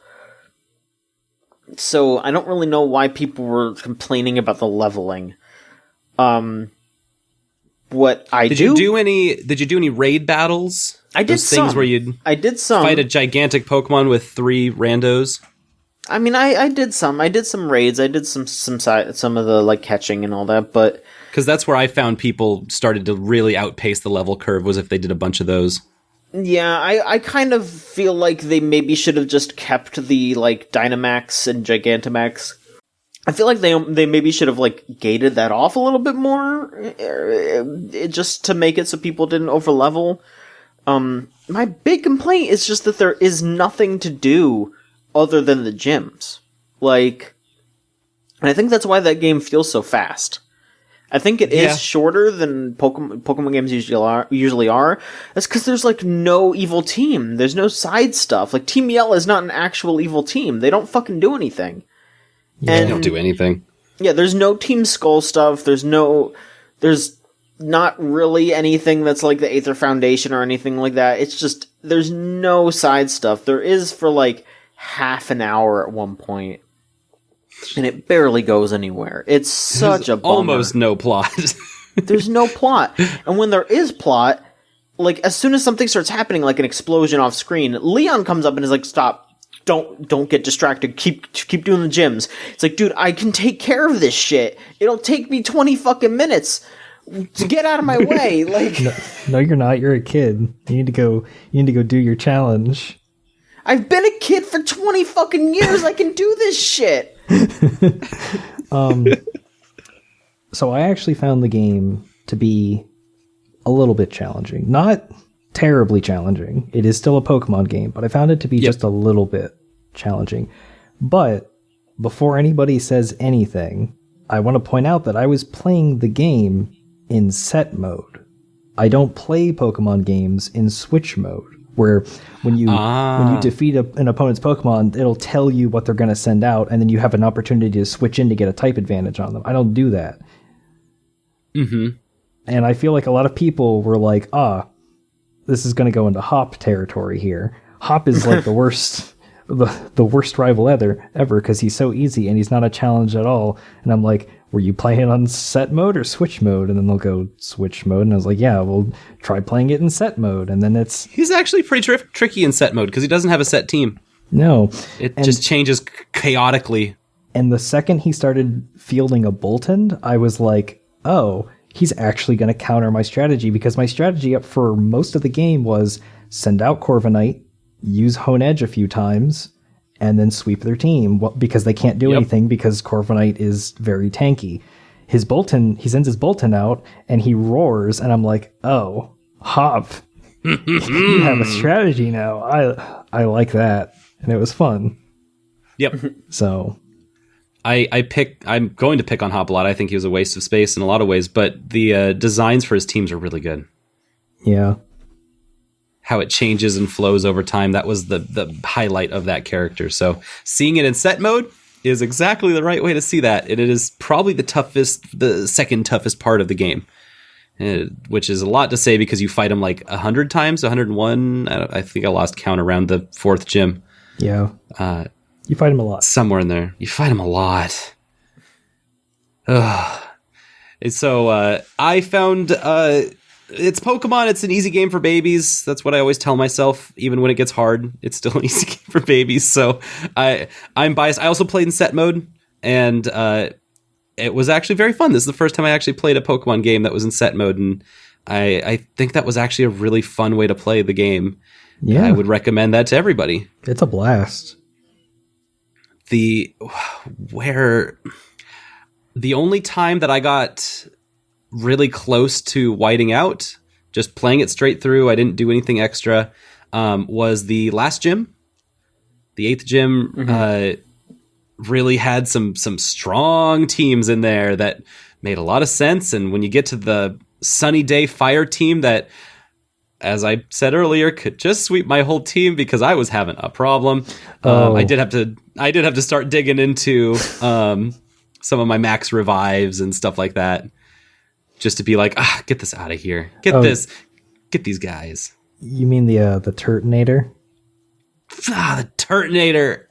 [SPEAKER 1] So I don't really know why people were complaining about the leveling. What I
[SPEAKER 2] did you do any raid battles?
[SPEAKER 3] I did
[SPEAKER 2] those things where you'd fight a gigantic Pokemon with 3 randos.
[SPEAKER 1] I mean, I did some. I did some raids. I did some of the like catching and all that, but
[SPEAKER 2] because that's where I found people started to really outpace the level curve was if they did a bunch of those.
[SPEAKER 1] Yeah, I kind of feel like they maybe should have just kept the like Dynamax and Gigantamax. I feel like they maybe should have like gated that off a little bit more, just to make it so people didn't overlevel. My big complaint is just that there is nothing to do other than the gyms. Like, and I think that's why that game feels so fast. I think it is shorter than Pokemon games usually are. That's because there's like no evil team. There's no side stuff. Like Team Yell is not an actual evil team. They don't fucking do anything.
[SPEAKER 2] Yeah, they don't do anything.
[SPEAKER 1] Yeah, there's no Team Skull stuff. There's not really anything that's like the Aether Foundation or anything like that. It's just, there's no side stuff. There is for like half an hour at one point, and it barely goes anywhere. It's such a bummer.
[SPEAKER 2] Almost no plot.
[SPEAKER 1] There's no plot. And when there is plot, like as soon as something starts happening, like an explosion off screen, Leon comes up and is like, stop. Don't get distracted. Keep doing the gyms. It's like, dude, I can take care of this shit. It'll take me 20 fucking minutes to get out of my way. Like,
[SPEAKER 3] no, you're not. You're a kid. You need to go do your challenge.
[SPEAKER 1] I've been a kid for 20 fucking years. I can do this shit.
[SPEAKER 3] So I actually found the game to be a little bit challenging. Not terribly challenging. It is still a Pokemon game, but I found it to be just a little bit challenging. But before anybody says anything, I want to point out that I was playing the game in set mode. I don't play Pokemon games in Switch mode, where when you defeat an opponent's Pokemon, it'll tell you what they're going to send out, and then you have an opportunity to switch in to get a type advantage on them. I don't do that.
[SPEAKER 2] Mm-hmm.
[SPEAKER 3] And I feel like a lot of people were like, this is going to go into Hop territory here. Hop is like the worst, the worst rival ever because he's so easy and he's not a challenge at all. And I'm like, were you playing on set mode or switch mode? And then they'll go switch mode. And I was like, yeah, we'll try playing it in set mode. And then
[SPEAKER 2] he's actually pretty tricky in set mode because he doesn't have a set team.
[SPEAKER 3] No.
[SPEAKER 2] It just changes chaotically.
[SPEAKER 3] And the second he started fielding a Boltund, I was like, oh, he's actually going to counter my strategy, because my strategy up for most of the game was send out Corviknight, use Hone Edge a few times, and then sweep their team, because they can't do anything because Corviknight is very tanky. His Boltund, he sends his Boltund out and he roars, and I'm like, oh, Hop, you have a strategy now. I like that, and it was fun.
[SPEAKER 2] Yep.
[SPEAKER 3] So
[SPEAKER 2] I'm going to pick on Hop a lot. I think he was a waste of space in a lot of ways, but the designs for his teams are really good.
[SPEAKER 3] Yeah.
[SPEAKER 2] How it changes and flows over time. That was the highlight of that character. So seeing it in set mode is exactly the right way to see that. It is probably the second toughest part of the game, which is a lot to say because you fight him like 100 times, 101. I think I lost count around the 4th gym.
[SPEAKER 3] Yeah. You fight him a lot.
[SPEAKER 2] Somewhere in there. You fight him a lot. Ugh. And so I found it's Pokemon. It's an easy game for babies. That's what I always tell myself. Even when it gets hard, it's still an easy game for babies. So I'm biased. I also played in set mode, and it was actually very fun. This is the first time I actually played a Pokemon game that was in set mode, and I think that was actually a really fun way to play the game. Yeah. I would recommend that to everybody.
[SPEAKER 3] It's a blast.
[SPEAKER 2] The only time that I got really close to whiting out, just playing it straight through, I didn't do anything extra, was the last gym. The 8th gym really had some strong teams in there that made a lot of sense. And when you get to the Sunny Day Fire team that, as I said earlier, could just sweep my whole team because I was having a problem. I did have to start digging into some of my max revives and stuff like that, just to be like, get this out of here. Get these guys.
[SPEAKER 3] You mean the Turtonator?
[SPEAKER 2] The Turtonator.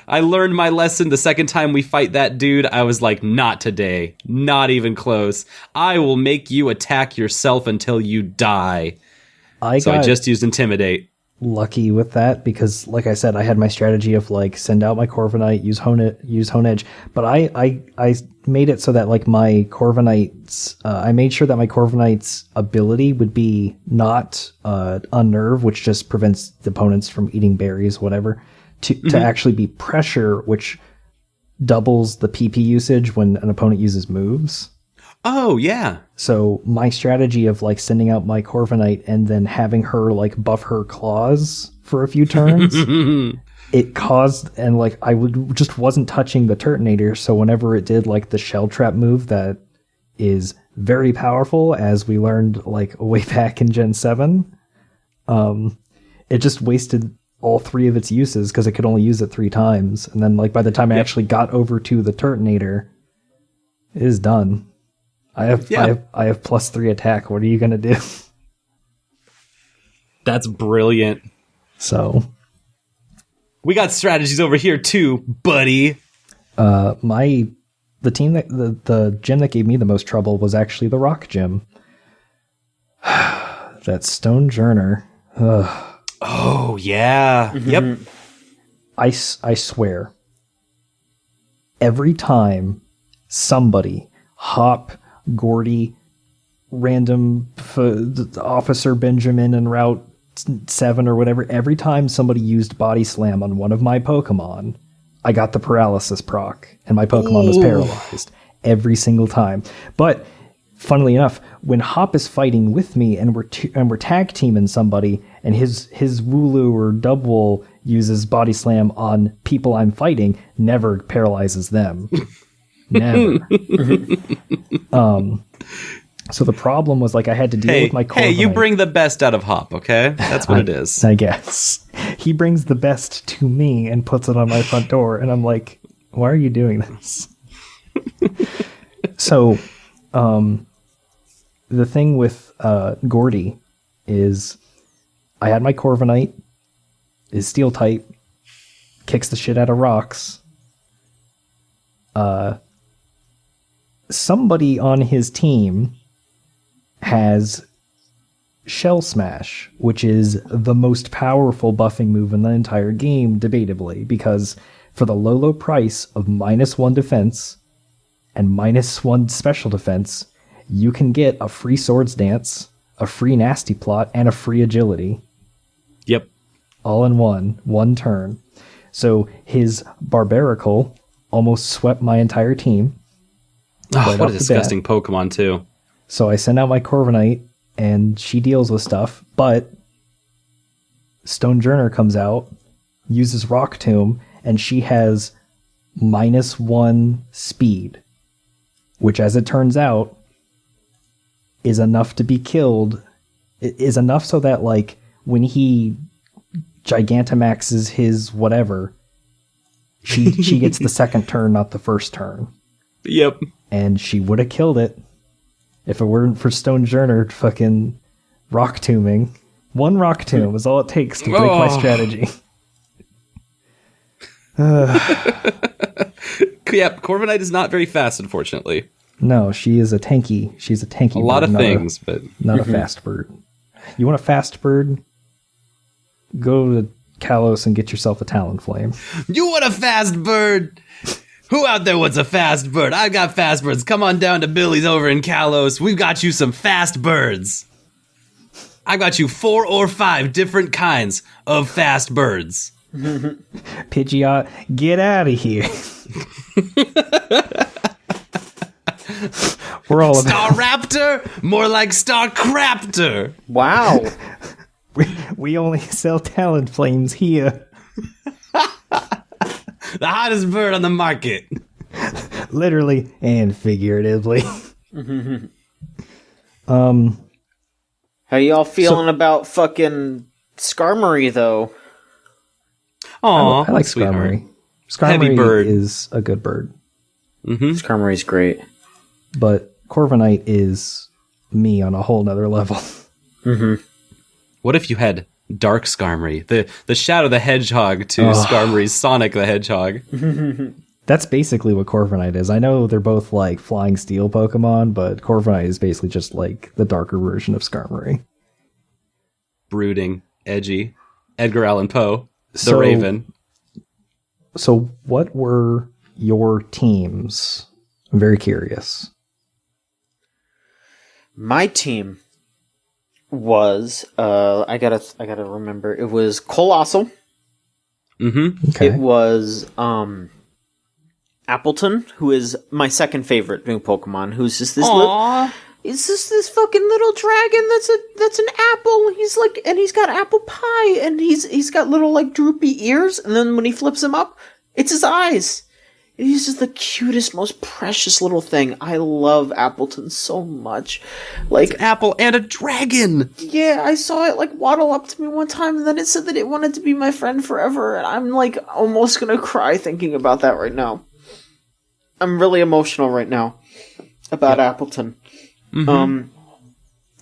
[SPEAKER 2] I learned my lesson the second time we fight that dude. I was like, not today. Not even close. I will make you attack yourself until you die. I just used Intimidate.
[SPEAKER 3] Lucky with that because, like I said, I had my strategy of like send out my Corviknight, use Hone Edge, but I made it so that like my Corviknight's I made sure that my Corviknight's ability would be not Unnerve, which just prevents the opponents from eating berries, whatever, to actually be Pressure, which doubles the PP usage when an opponent uses moves.
[SPEAKER 2] Oh, yeah.
[SPEAKER 3] So my strategy of like sending out my Corviknight and then having her like buff her claws for a few turns, it caused, and like I just wasn't touching the Turtonator. So whenever it did like the Shell Trap move that is very powerful, as we learned like way back in Gen 7, it just wasted all 3 of its uses because it could only use it 3 times. And then like by the time I actually got over to the Turtonator, it is done. I have +3 attack. What are you gonna do?
[SPEAKER 2] That's brilliant.
[SPEAKER 3] So
[SPEAKER 2] we got strategies over here too, buddy.
[SPEAKER 3] The team that the gym that gave me the most trouble was actually the Rock Gym. That Stone Journer.
[SPEAKER 2] Oh yeah. Yep.
[SPEAKER 3] I swear. Every time somebody Hop, Gordy, random Officer Benjamin in Route 7 or whatever, every time somebody used Body Slam on one of my Pokemon, I got the paralysis proc, and my Pokemon was paralyzed every single time. But funnily enough, when Hop is fighting with me and we're tag teaming somebody, and his Wooloo or Dubwool uses Body Slam on people I'm fighting, never paralyzes them. Never. So the problem was like I had to deal with my Corviknight.
[SPEAKER 2] Hey, you bring the best out of Hop, okay? That's what it is.
[SPEAKER 3] I guess. He brings the best to me and puts it on my front door, and I'm like, why are you doing this? So, the thing with Gordy is I had my Corviknight, is Steel type, kicks the shit out of rocks, somebody on his team has Shell Smash, which is the most powerful buffing move in the entire game, debatably, because for the low price of -1 defense and -1 special defense, you can get a free Swords Dance, a free Nasty Plot, and a free Agility.
[SPEAKER 2] Yep.
[SPEAKER 3] All in one turn. So his Barbarical almost swept my entire team.
[SPEAKER 2] Oh, what a disgusting Pokemon, too.
[SPEAKER 3] So I send out my Corviknight, and she deals with stuff, but Stonejourner comes out, uses Rock Tomb, and she has -1 speed, which, as it turns out, is enough to be killed. It is enough so that, like, when he Gigantamaxes his whatever, she gets the second turn, not the first turn.
[SPEAKER 2] Yep.
[SPEAKER 3] And she would have killed it if it weren't for Stonejourner fucking Rock Tombing. One Rock Tomb is all it takes to break my strategy.
[SPEAKER 2] Yep, Corviknight is not very fast, unfortunately.
[SPEAKER 3] No, she's a tanky bird.
[SPEAKER 2] A lot of things, but
[SPEAKER 3] not a fast bird. You want a fast bird? Go to Kalos and get yourself a Talonflame.
[SPEAKER 2] You want a fast bird? Who out there wants a fast bird? I got fast birds. Come on down to Billy's over in Kalos. We've got you some fast birds. I got you 4 or 5 different kinds of fast birds.
[SPEAKER 3] Pidgeot, get out of here. We're all
[SPEAKER 2] Star Raptor? More like Star Craptor.
[SPEAKER 1] Wow.
[SPEAKER 3] We only sell Talonflames here.
[SPEAKER 2] The hottest bird on the market.
[SPEAKER 3] Literally and figuratively.
[SPEAKER 1] How y'all feeling about fucking Skarmory, though?
[SPEAKER 2] Aw,
[SPEAKER 3] I like
[SPEAKER 2] sweetheart.
[SPEAKER 3] Skarmory. Skarmory
[SPEAKER 2] Heavy bird.
[SPEAKER 3] is a good bird.
[SPEAKER 2] Mm-hmm.
[SPEAKER 1] Skarmory's great.
[SPEAKER 3] But Corviknight is me on a whole nother level.
[SPEAKER 1] Mm-hmm.
[SPEAKER 2] What if you had Dark Skarmory? The Shadow the Hedgehog to Skarmory's Sonic the Hedgehog.
[SPEAKER 3] That's basically what Corviknight is. I know they're both like flying steel Pokemon, but Corviknight is basically just like the darker version of Skarmory.
[SPEAKER 2] Brooding, edgy. Edgar Allan Poe, the Raven.
[SPEAKER 3] So what were your teams? I'm very curious.
[SPEAKER 1] My team was I gotta remember, it was Colossal.
[SPEAKER 2] Mm-hmm.
[SPEAKER 3] Okay.
[SPEAKER 1] It was Appleton, who is my second favorite new Pokemon, who's just this it's just this fucking little dragon that's an apple. He's like, and he's got apple pie, and he's got little like droopy ears, and then when he flips him up, it's his eyes. And he's just the cutest, most precious little thing. I love Appleton so much. Like,
[SPEAKER 2] An apple and a dragon.
[SPEAKER 1] yeah, I saw it like waddle up to me one time, and then it said that it wanted to be my friend forever, and I'm like almost gonna cry thinking about that right now. I'm really emotional right now about Appleton.
[SPEAKER 2] Mm-hmm.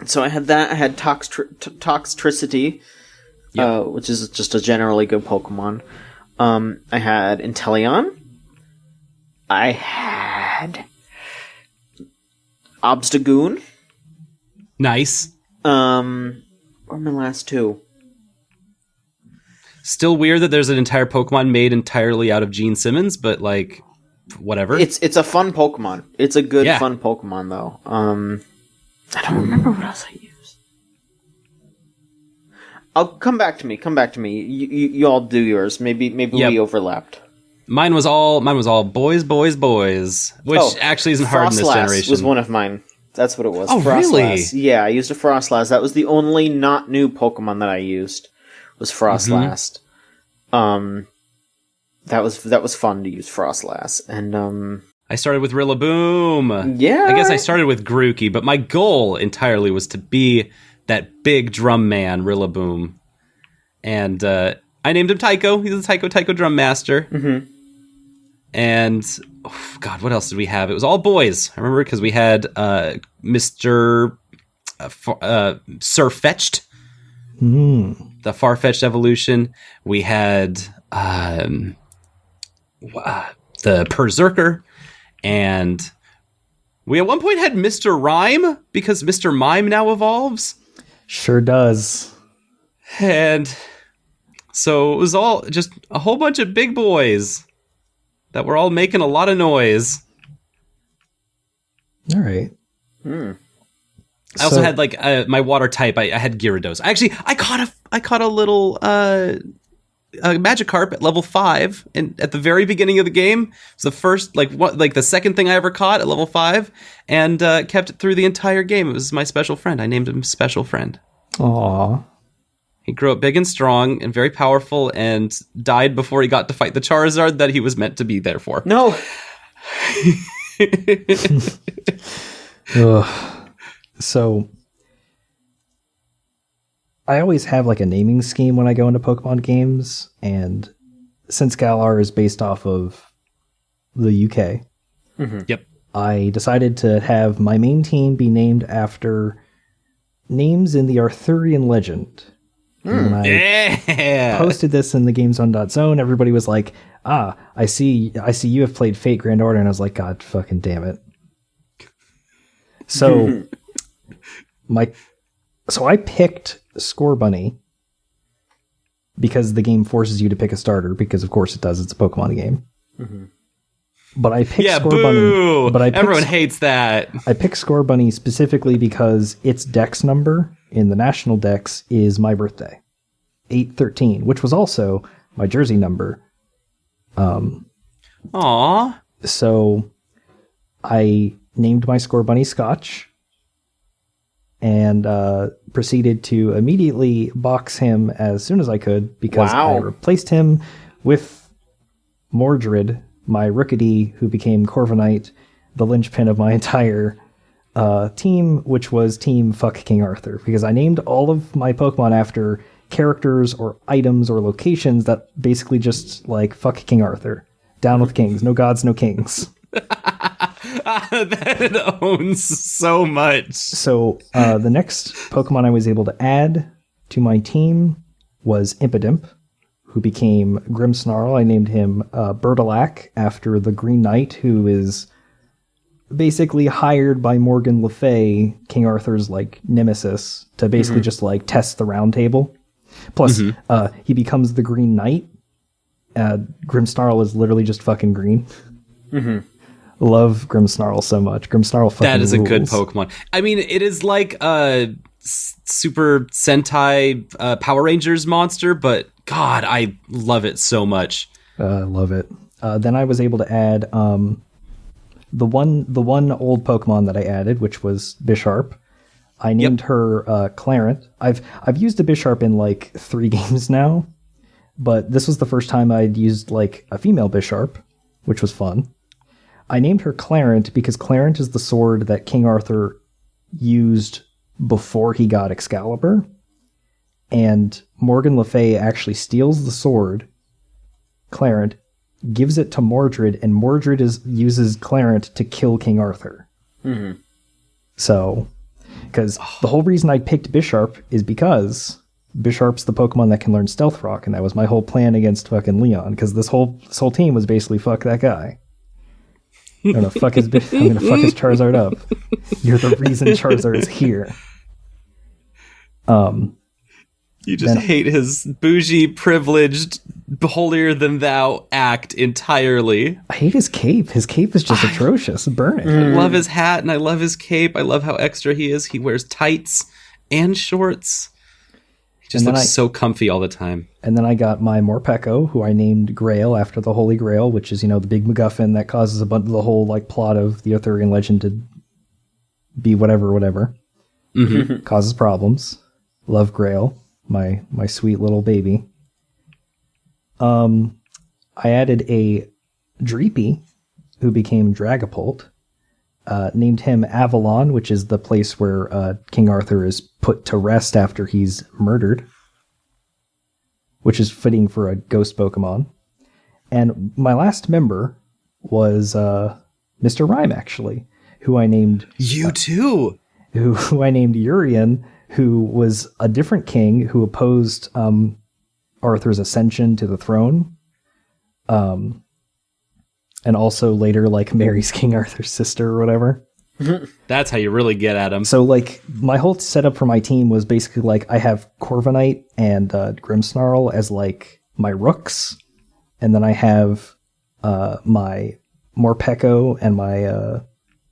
[SPEAKER 1] So I had that. I had Toxtricity, which is just a generally good Pokemon. I had Inteleon. I had Obstagoon.
[SPEAKER 2] Nice.
[SPEAKER 1] What are my last two?
[SPEAKER 2] Still weird that there's an entire Pokemon made entirely out of Gene Simmons, but like, whatever.
[SPEAKER 1] It's a fun Pokemon. It's a good fun Pokemon though. I don't remember what else I used. I'll come back to me. You all do yours. Maybe we overlapped.
[SPEAKER 2] Mine was all boys, which actually isn't hard in this generation.
[SPEAKER 1] Was one of mine. That's what it was.
[SPEAKER 2] Oh, really?
[SPEAKER 1] Yeah, I used a Frostlass. That was the only not new Pokemon that I used. Was Frostlass. That was fun to use Frostlass, and
[SPEAKER 2] I started with Rillaboom.
[SPEAKER 1] Yeah,
[SPEAKER 2] I guess I started with Grookey, but my goal entirely was to be that big drum man, Rillaboom, and I named him Tycho. He's a Tycho Drum Master. Mm-hmm. And God, what else did we have? It was all boys. I remember because we had Mr. Surfetched, the Farfetch'd evolution. We had the Berserker, and We at one point had Mr. Rhyme, because Mr. Mime now evolves.
[SPEAKER 3] Sure does.
[SPEAKER 2] And so it was all just a whole bunch of big boys that were all making a lot of noise.
[SPEAKER 3] All right.
[SPEAKER 2] I also had like my water type. I had Gyarados. Actually, I caught a little Magikarp at level 5, and at the very beginning of the game, it was the first the second thing I ever caught at level 5, and kept it through the entire game. It was my special friend. I named him Special Friend.
[SPEAKER 3] Aww.
[SPEAKER 2] He grew up big and strong and very powerful, and died before he got to fight the Charizard that he was meant to be there for.
[SPEAKER 1] No.
[SPEAKER 3] Ugh. So I always have like a naming scheme when I go into Pokemon games, and since Galar is based off of the UK,
[SPEAKER 2] Yep.
[SPEAKER 3] I decided to have my main team be named after names in the Arthurian legend. And when I posted this in the GameZone.zone, everybody was like, I see you have played Fate Grand Order, and I was like, God fucking damn it. So I picked Score Bunny because the game forces you to pick a starter, because of course it does, it's a Pokemon game. But I picked Score
[SPEAKER 2] boo!
[SPEAKER 3] Bunny. But
[SPEAKER 2] everyone hates that.
[SPEAKER 3] I picked Score Bunny specifically because its dex number in the national dex is my birthday, 8/13, which was also my jersey number.
[SPEAKER 2] Aww.
[SPEAKER 3] So I named my Score Bunny Scotch, and proceeded to immediately box him as soon as I could, because I replaced him with Mordred, my Rookity, who became Corviknight, the linchpin of my entire team, which was Team Fuck King Arthur, because I named all of my Pokemon after characters or items or locations that basically just like fuck King Arthur. Down with kings. No gods, no kings.
[SPEAKER 2] That owns so much.
[SPEAKER 3] So the next Pokemon I was able to add to my team was Impidimp, who became Grimmsnarl. I named him Bertilac after the Green Knight, who is basically hired by Morgan Le Fay, King Arthur's like nemesis, to basically just like test the round table. Plus, he becomes the Green Knight. Grimmsnarl is literally just fucking green. Love Grimmsnarl so much. Grimmsnarl fucking
[SPEAKER 2] That is
[SPEAKER 3] rules.
[SPEAKER 2] a good Pokemon. I mean, it is like a Super Sentai Power Rangers monster, but God, I love it so much.
[SPEAKER 3] Love it. Then I was able to add the one old Pokemon that I added, which was Bisharp. I named her Clarent. I've used a Bisharp in like 3 games now, but this was the first time I'd used like a female Bisharp, which was fun. I named her Clarent because Clarent is the sword that King Arthur used before he got Excalibur. And Morgan Le Fay actually steals the sword, Clarent, gives it to Mordred, and Mordred uses Clarent to kill King Arthur. So, because the whole reason I picked Bisharp is because Bisharp's the Pokemon that can learn Stealth Rock, and that was my whole plan against fucking Leon, because this whole team was basically fuck that guy. I'm gonna fuck his Charizard up. You're the reason Charizard is here.
[SPEAKER 2] You just hate his bougie, privileged, holier-than-thou act entirely.
[SPEAKER 3] I hate his cape. His cape is just atrocious. Burn it.
[SPEAKER 2] I love his hat, and I love his cape. I love how extra he is. He wears tights and shorts. He just looks so comfy all the time.
[SPEAKER 3] And then I got my Morpeko, who I named Grail after the Holy Grail, which is, the big MacGuffin that causes the whole like plot of the Arthurian legend to be whatever. Causes problems. Love Grail, my sweet little baby. I added a Dreepy, who became Dragapult. Named him Avalon, which is the place where King Arthur is put to rest after he's murdered, which is fitting for a ghost Pokemon. And my last member was Mr. Rhyme, actually, who I named...
[SPEAKER 2] You too!
[SPEAKER 3] Who I named Urian, who was a different king who opposed Arthur's ascension to the throne. And also later, like, marries King Arthur's sister or whatever.
[SPEAKER 2] That's how you really get at him.
[SPEAKER 3] So, like, my whole setup for my team was basically, like, I have Corviknight and Grimmsnarl as, like, my rooks. And then I have my Morpeko and my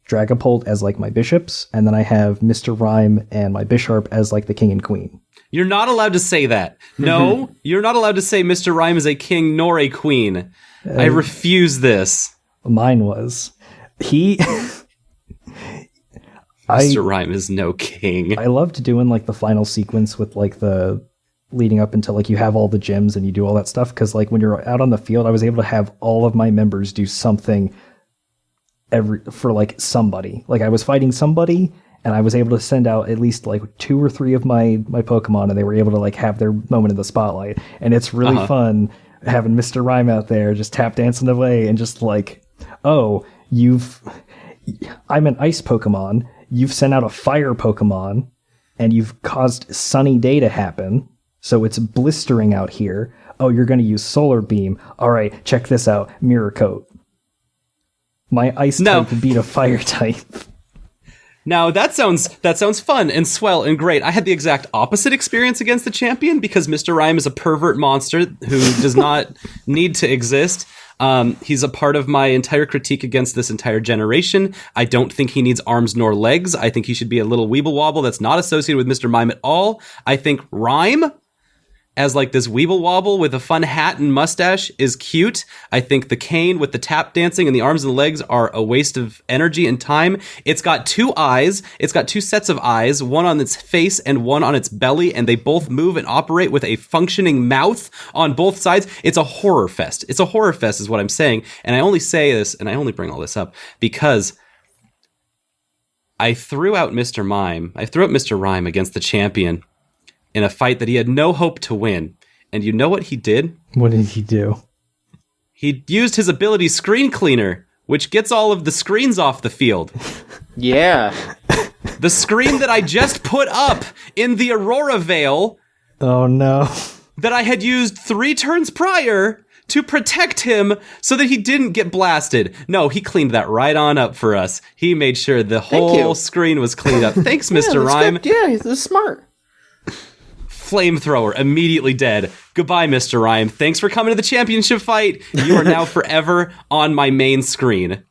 [SPEAKER 3] Dragapult as, like, my bishops. And then I have Mr. Rhyme and my Bisharp as, like, the king and queen.
[SPEAKER 2] You're not allowed to say that. No, you're not allowed to say Mr. Rhyme is a king nor a queen. I refuse this.
[SPEAKER 3] Mine was.
[SPEAKER 2] Mr. Rhyme is no king.
[SPEAKER 3] I loved doing like the final sequence with like the leading up until like you have all the gems and you do all that stuff, because like when you're out on the field, I was able to have all of my members do something for like somebody. Like I was fighting somebody and I was able to send out at least like 2 or 3 of my Pokemon, and they were able to like have their moment in the spotlight. And it's really fun having Mr. Rhyme out there just tap dancing away and just like, oh, I'm an ice Pokemon. You've sent out a fire Pokemon, and you've caused sunny day to happen, so it's blistering out here. Oh, you're going to use Solar Beam. All right, check this out. Mirror Coat. My ice type beat a fire type.
[SPEAKER 2] Now, that sounds fun and swell and great. I had the exact opposite experience against the champion because Mr. Rhyme is a pervert monster who does not need to exist. He's a part of my entire critique against this entire generation. I don't think he needs arms nor legs. I think he should be a little weeble wobble that's not associated with Mr. Mime at all. I think Rhyme as like this weeble wobble with a fun hat and mustache is cute. I think the cane with the tap dancing and the arms and the legs are a waste of energy and time. It's got 2 eyes. It's got 2 sets of eyes, one on its face and one on its belly, and they both move and operate with a functioning mouth on both sides. It's a horror fest. It's a horror fest is what I'm saying. And I only say this, and I only bring all this up because I threw out Mr. Rhyme against the champion in a fight that he had no hope to win. And you know what he did?
[SPEAKER 3] What did he do?
[SPEAKER 2] He used his ability Screen Cleaner, which gets all of the screens off the field.
[SPEAKER 1] Yeah.
[SPEAKER 2] The screen that I just put up in the Aurora Vale.
[SPEAKER 3] Oh no.
[SPEAKER 2] That I had used 3 turns prior to protect him so that he didn't get blasted. No, he cleaned that right on up for us. He made sure the whole screen was cleaned up. Thanks, Mr. Rhyme.
[SPEAKER 1] Good. Yeah, he's smart.
[SPEAKER 2] Flamethrower, immediately dead. Goodbye, Mr. Rhyme. Thanks for coming to the championship fight. You are now forever on my main screen.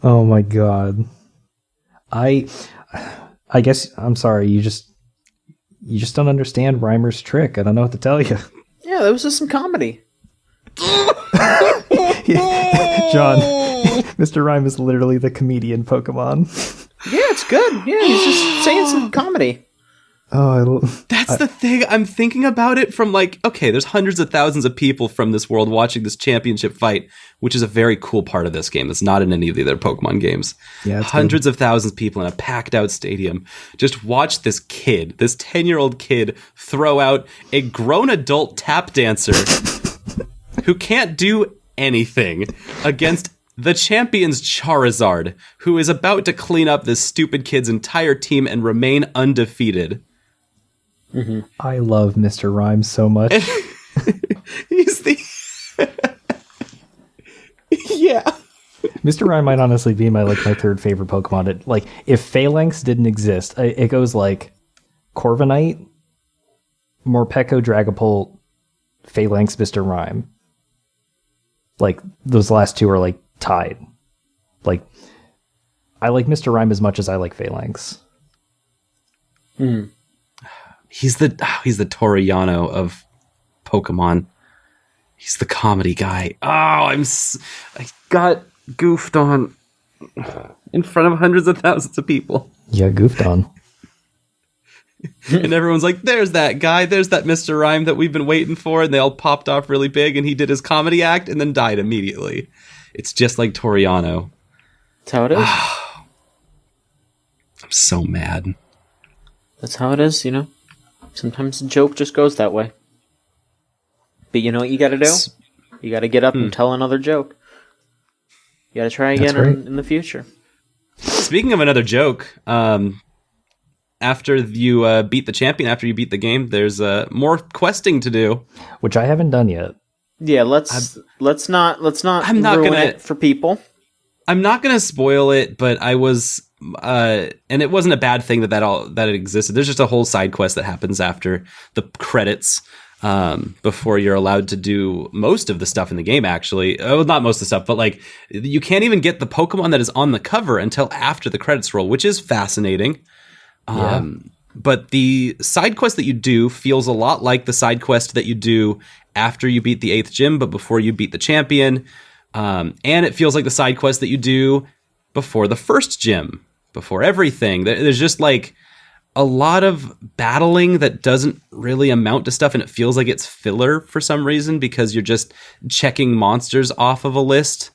[SPEAKER 3] Oh my god. I guess I'm sorry, you just don't understand Rhymer's trick. I don't know what to tell you.
[SPEAKER 1] Yeah, that was just some comedy.
[SPEAKER 3] John, Mr. Rhyme is literally the comedian Pokemon.
[SPEAKER 1] Yeah, it's good. Yeah, he's just saying some comedy.
[SPEAKER 2] That's the thing. I'm thinking about it from like, okay, there's hundreds of thousands of people from this world watching this championship fight, which is a very cool part of this game. That's not in any of the other Pokemon games.
[SPEAKER 3] Yeah,
[SPEAKER 2] hundreds of thousands of people in a packed out stadium. Just watch this 10-year-old kid throw out a grown adult tap dancer who can't do anything against the champion's Charizard, who is about to clean up this stupid kid's entire team and remain undefeated.
[SPEAKER 3] Mm-hmm. I love Mr. Rhyme so much.
[SPEAKER 2] He's the... Yeah.
[SPEAKER 3] Mr. Rhyme might honestly be my 3rd favorite Pokemon. If Phalanx didn't exist, it goes like Corviknight, Morpeko, Dragapult, Phalanx, Mr. Rhyme. Like, those last 2 are like tied. Like, I like Mr. Rhyme as much as I like Phalanx.
[SPEAKER 1] Hmm.
[SPEAKER 2] He's the Toriyano of Pokemon. He's the comedy guy. Oh, I got goofed on in front of hundreds of thousands of people.
[SPEAKER 3] Yeah, goofed on.
[SPEAKER 2] And everyone's like, there's that guy, there's that Mr. Rhyme that we've been waiting for, and they all popped off really big, and he did his comedy act and then died immediately. It's just like Toriyano.
[SPEAKER 1] That's how it is.
[SPEAKER 2] I'm so mad.
[SPEAKER 1] That's how it is, you know? Sometimes the joke just goes that way. But you know what you gotta do? You gotta get up and tell another joke. You gotta try again in the future.
[SPEAKER 2] Speaking of another joke, after you beat the champion, after you beat the game, there's more questing to do,
[SPEAKER 3] which I haven't done yet.
[SPEAKER 1] Yeah, let's not
[SPEAKER 2] I'm not
[SPEAKER 1] ruin
[SPEAKER 2] gonna
[SPEAKER 1] it for people.
[SPEAKER 2] I'm not going to spoil it, but I was, and it wasn't a bad thing that it existed. There's just a whole side quest that happens after the credits, before you're allowed to do most of the stuff in the game, actually. Oh, not most of the stuff, but like, you can't even get the Pokemon that is on the cover until after the credits roll, which is fascinating.
[SPEAKER 3] Yeah.
[SPEAKER 2] But the side quest that you do feels a lot like the side quest that you do after you beat the 8th gym, but before you beat the champion. And it feels like the side quest that you do before the first gym, before everything. There's just like a lot of battling that doesn't really amount to stuff, and it feels like it's filler for some reason because you're just checking monsters off of a list.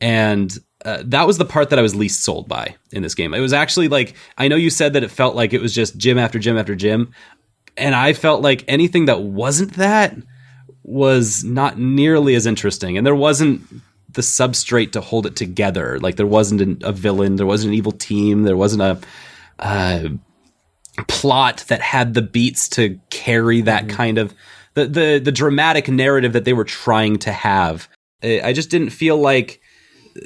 [SPEAKER 2] And that was the part that I was least sold by in this game. It was actually like, I know you said that it felt like it was just gym after gym after gym, and I felt like anything that wasn't that was not nearly as interesting, and there wasn't the substrate to hold it together. Like there wasn't a villain, there wasn't an evil team, there wasn't a plot that had the beats to carry that kind of the dramatic narrative that they were trying to have. I just didn't feel like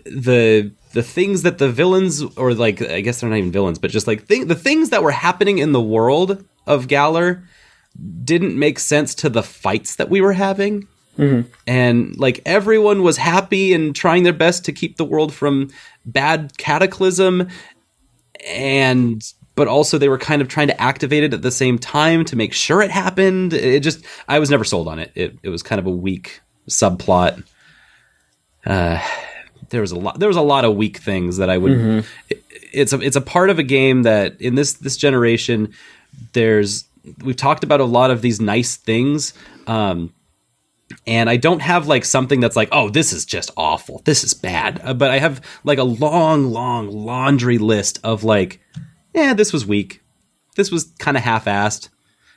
[SPEAKER 2] the things that the villains, or like, I guess they're not even villains, but just like the things that were happening in the world of Galar didn't make sense to the fights that we were having. Mm-hmm. And like everyone was happy and trying their best to keep the world from bad cataclysm, but also they were kind of trying to activate it at the same time to make sure it happened. I was never sold on it. It was kind of a weak subplot. There was a lot of weak things that I would. Mm-hmm. It's a part of a game that in this generation, we've talked about a lot of these nice things. And I don't have like something that's like, oh, this is just awful, this is bad. But I have like a long laundry list of like, this was weak. This was kind of half-assed.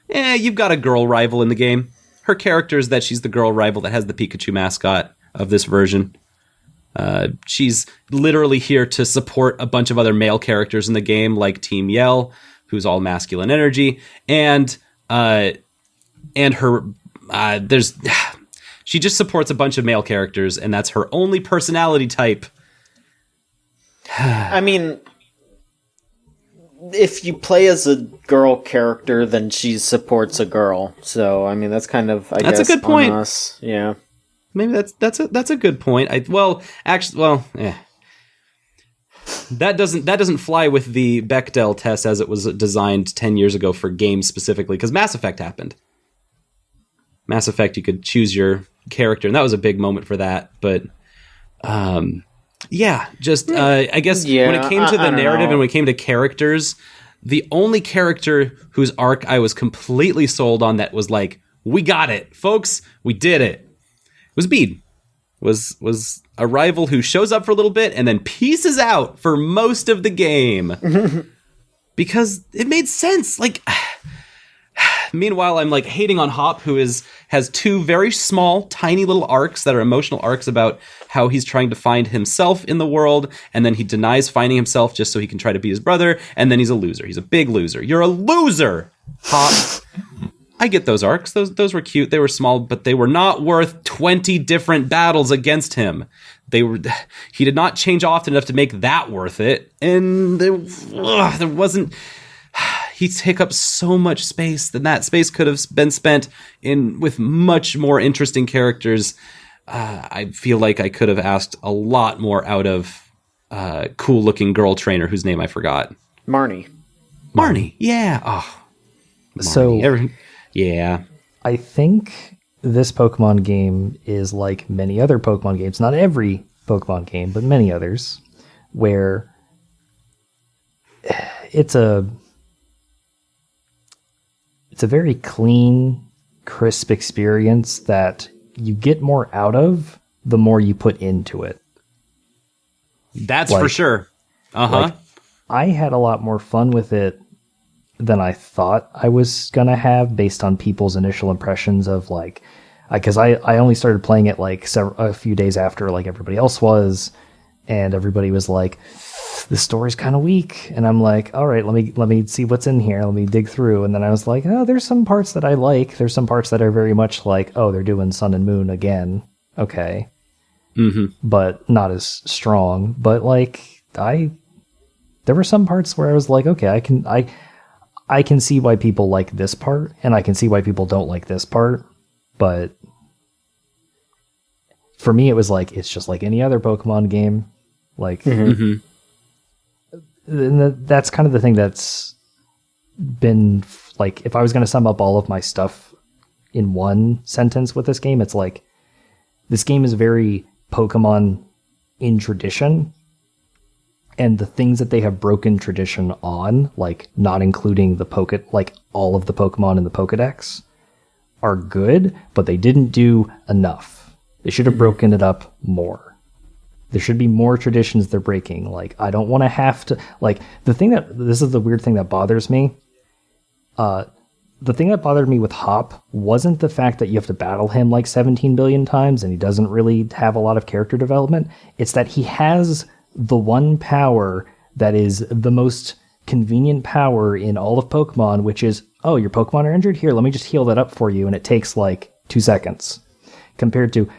[SPEAKER 2] You've got a girl rival in the game. Her character is that she's the girl rival that has the Pikachu mascot of this version. She's literally here to support a bunch of other male characters in the game, like Team Yell, who's all masculine energy, and her she just supports a bunch of male characters, and that's her only personality type.
[SPEAKER 1] I mean, if you play as a girl character, then she supports a girl. So I mean, that's kind of
[SPEAKER 2] that's a good point.
[SPEAKER 1] On us. Yeah,
[SPEAKER 2] maybe that's a good point. That doesn't fly with the Bechdel test as it was designed 10 years ago for games specifically, because Mass Effect happened. Mass Effect, you could choose your character, and that was a big moment for that. But I guess when it came to the narrative and when it came to characters, the only character whose arc I was completely sold on that was like, we got it, folks, we did it, was Bede. Was a rival who shows up for a little bit and then pieces out for most of the game. Because it made sense. Like, meanwhile, I'm like hating on Hop, who has two very small, tiny little arcs that are emotional arcs about how he's trying to find himself in the world, and then he denies finding himself just so he can try to be his brother, and then he's a loser. He's a big loser. You're a loser, Hop. I get those arcs. Those were cute. They were small, but they were not worth 20 different battles against him. He did not change often enough to make that worth it, and there wasn't. He took up so much space that space could have been spent with much more interesting characters. I feel like I could have asked a lot more out of cool-looking girl trainer whose name I forgot.
[SPEAKER 1] Marnie.
[SPEAKER 2] Yeah. Oh, Marnie.
[SPEAKER 3] So,
[SPEAKER 2] yeah.
[SPEAKER 3] I think this Pokemon game is like many other Pokemon games, not every Pokemon game, but many others, where it's a very clean, crisp experience that you get more out of the more you put into it.
[SPEAKER 2] That's for sure.
[SPEAKER 3] Like, I had a lot more fun with it than I thought I was gonna have based on people's initial impressions of like, because I only started playing it like a few days after like everybody else was, and everybody was like, the story's kind of weak, and I'm like, all right, let me see what's in here, let me dig through, and then I was like, oh, there's some parts that I like, there's some parts that are very much like, oh, they're doing Sun and Moon again, okay, but not as strong. But like there were some parts where I was like, okay, I can see why people like this part, and I can see why people don't like this part. But for me, it was like, it's just like any other Pokemon game. Like, and that's kind of the thing that's been like, if I was going to sum up all of my stuff in one sentence with this game, it's like, this game is very Pokemon in tradition, and the things that they have broken tradition on, like not including like all of the Pokemon in the Pokedex, are good, but they didn't do enough. They should have broken it up more. There should be more traditions they're breaking. Like, I don't want to have to, like, this is the weird thing that bothers me. The thing that bothered me with Hop wasn't the fact that you have to battle him like 17 billion times and he doesn't really have a lot of character development. It's that he has the one power that is the most convenient power in all of Pokemon, which is, oh, your Pokemon are injured? Here, let me just heal that up for you, and it takes like 2 seconds. Compared to,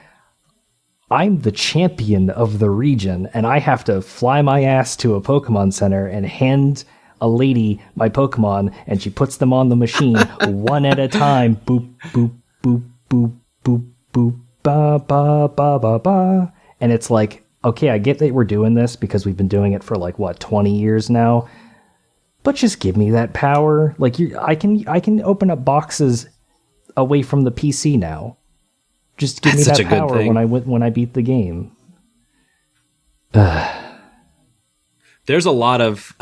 [SPEAKER 3] I'm the champion of the region, and I have to fly my ass to a Pokemon Center and hand a lady my Pokemon, and she puts them on the machine one at a time. Boop, boop, boop, boop, boop, boop, ba, ba, ba, ba, ba. And it's like, okay, I get that we're doing this because we've been doing it for like, 20 years now. But just give me that power. Like, I can open up boxes away from the PC now. Just give me that power when I beat the game.
[SPEAKER 2] There's a lot of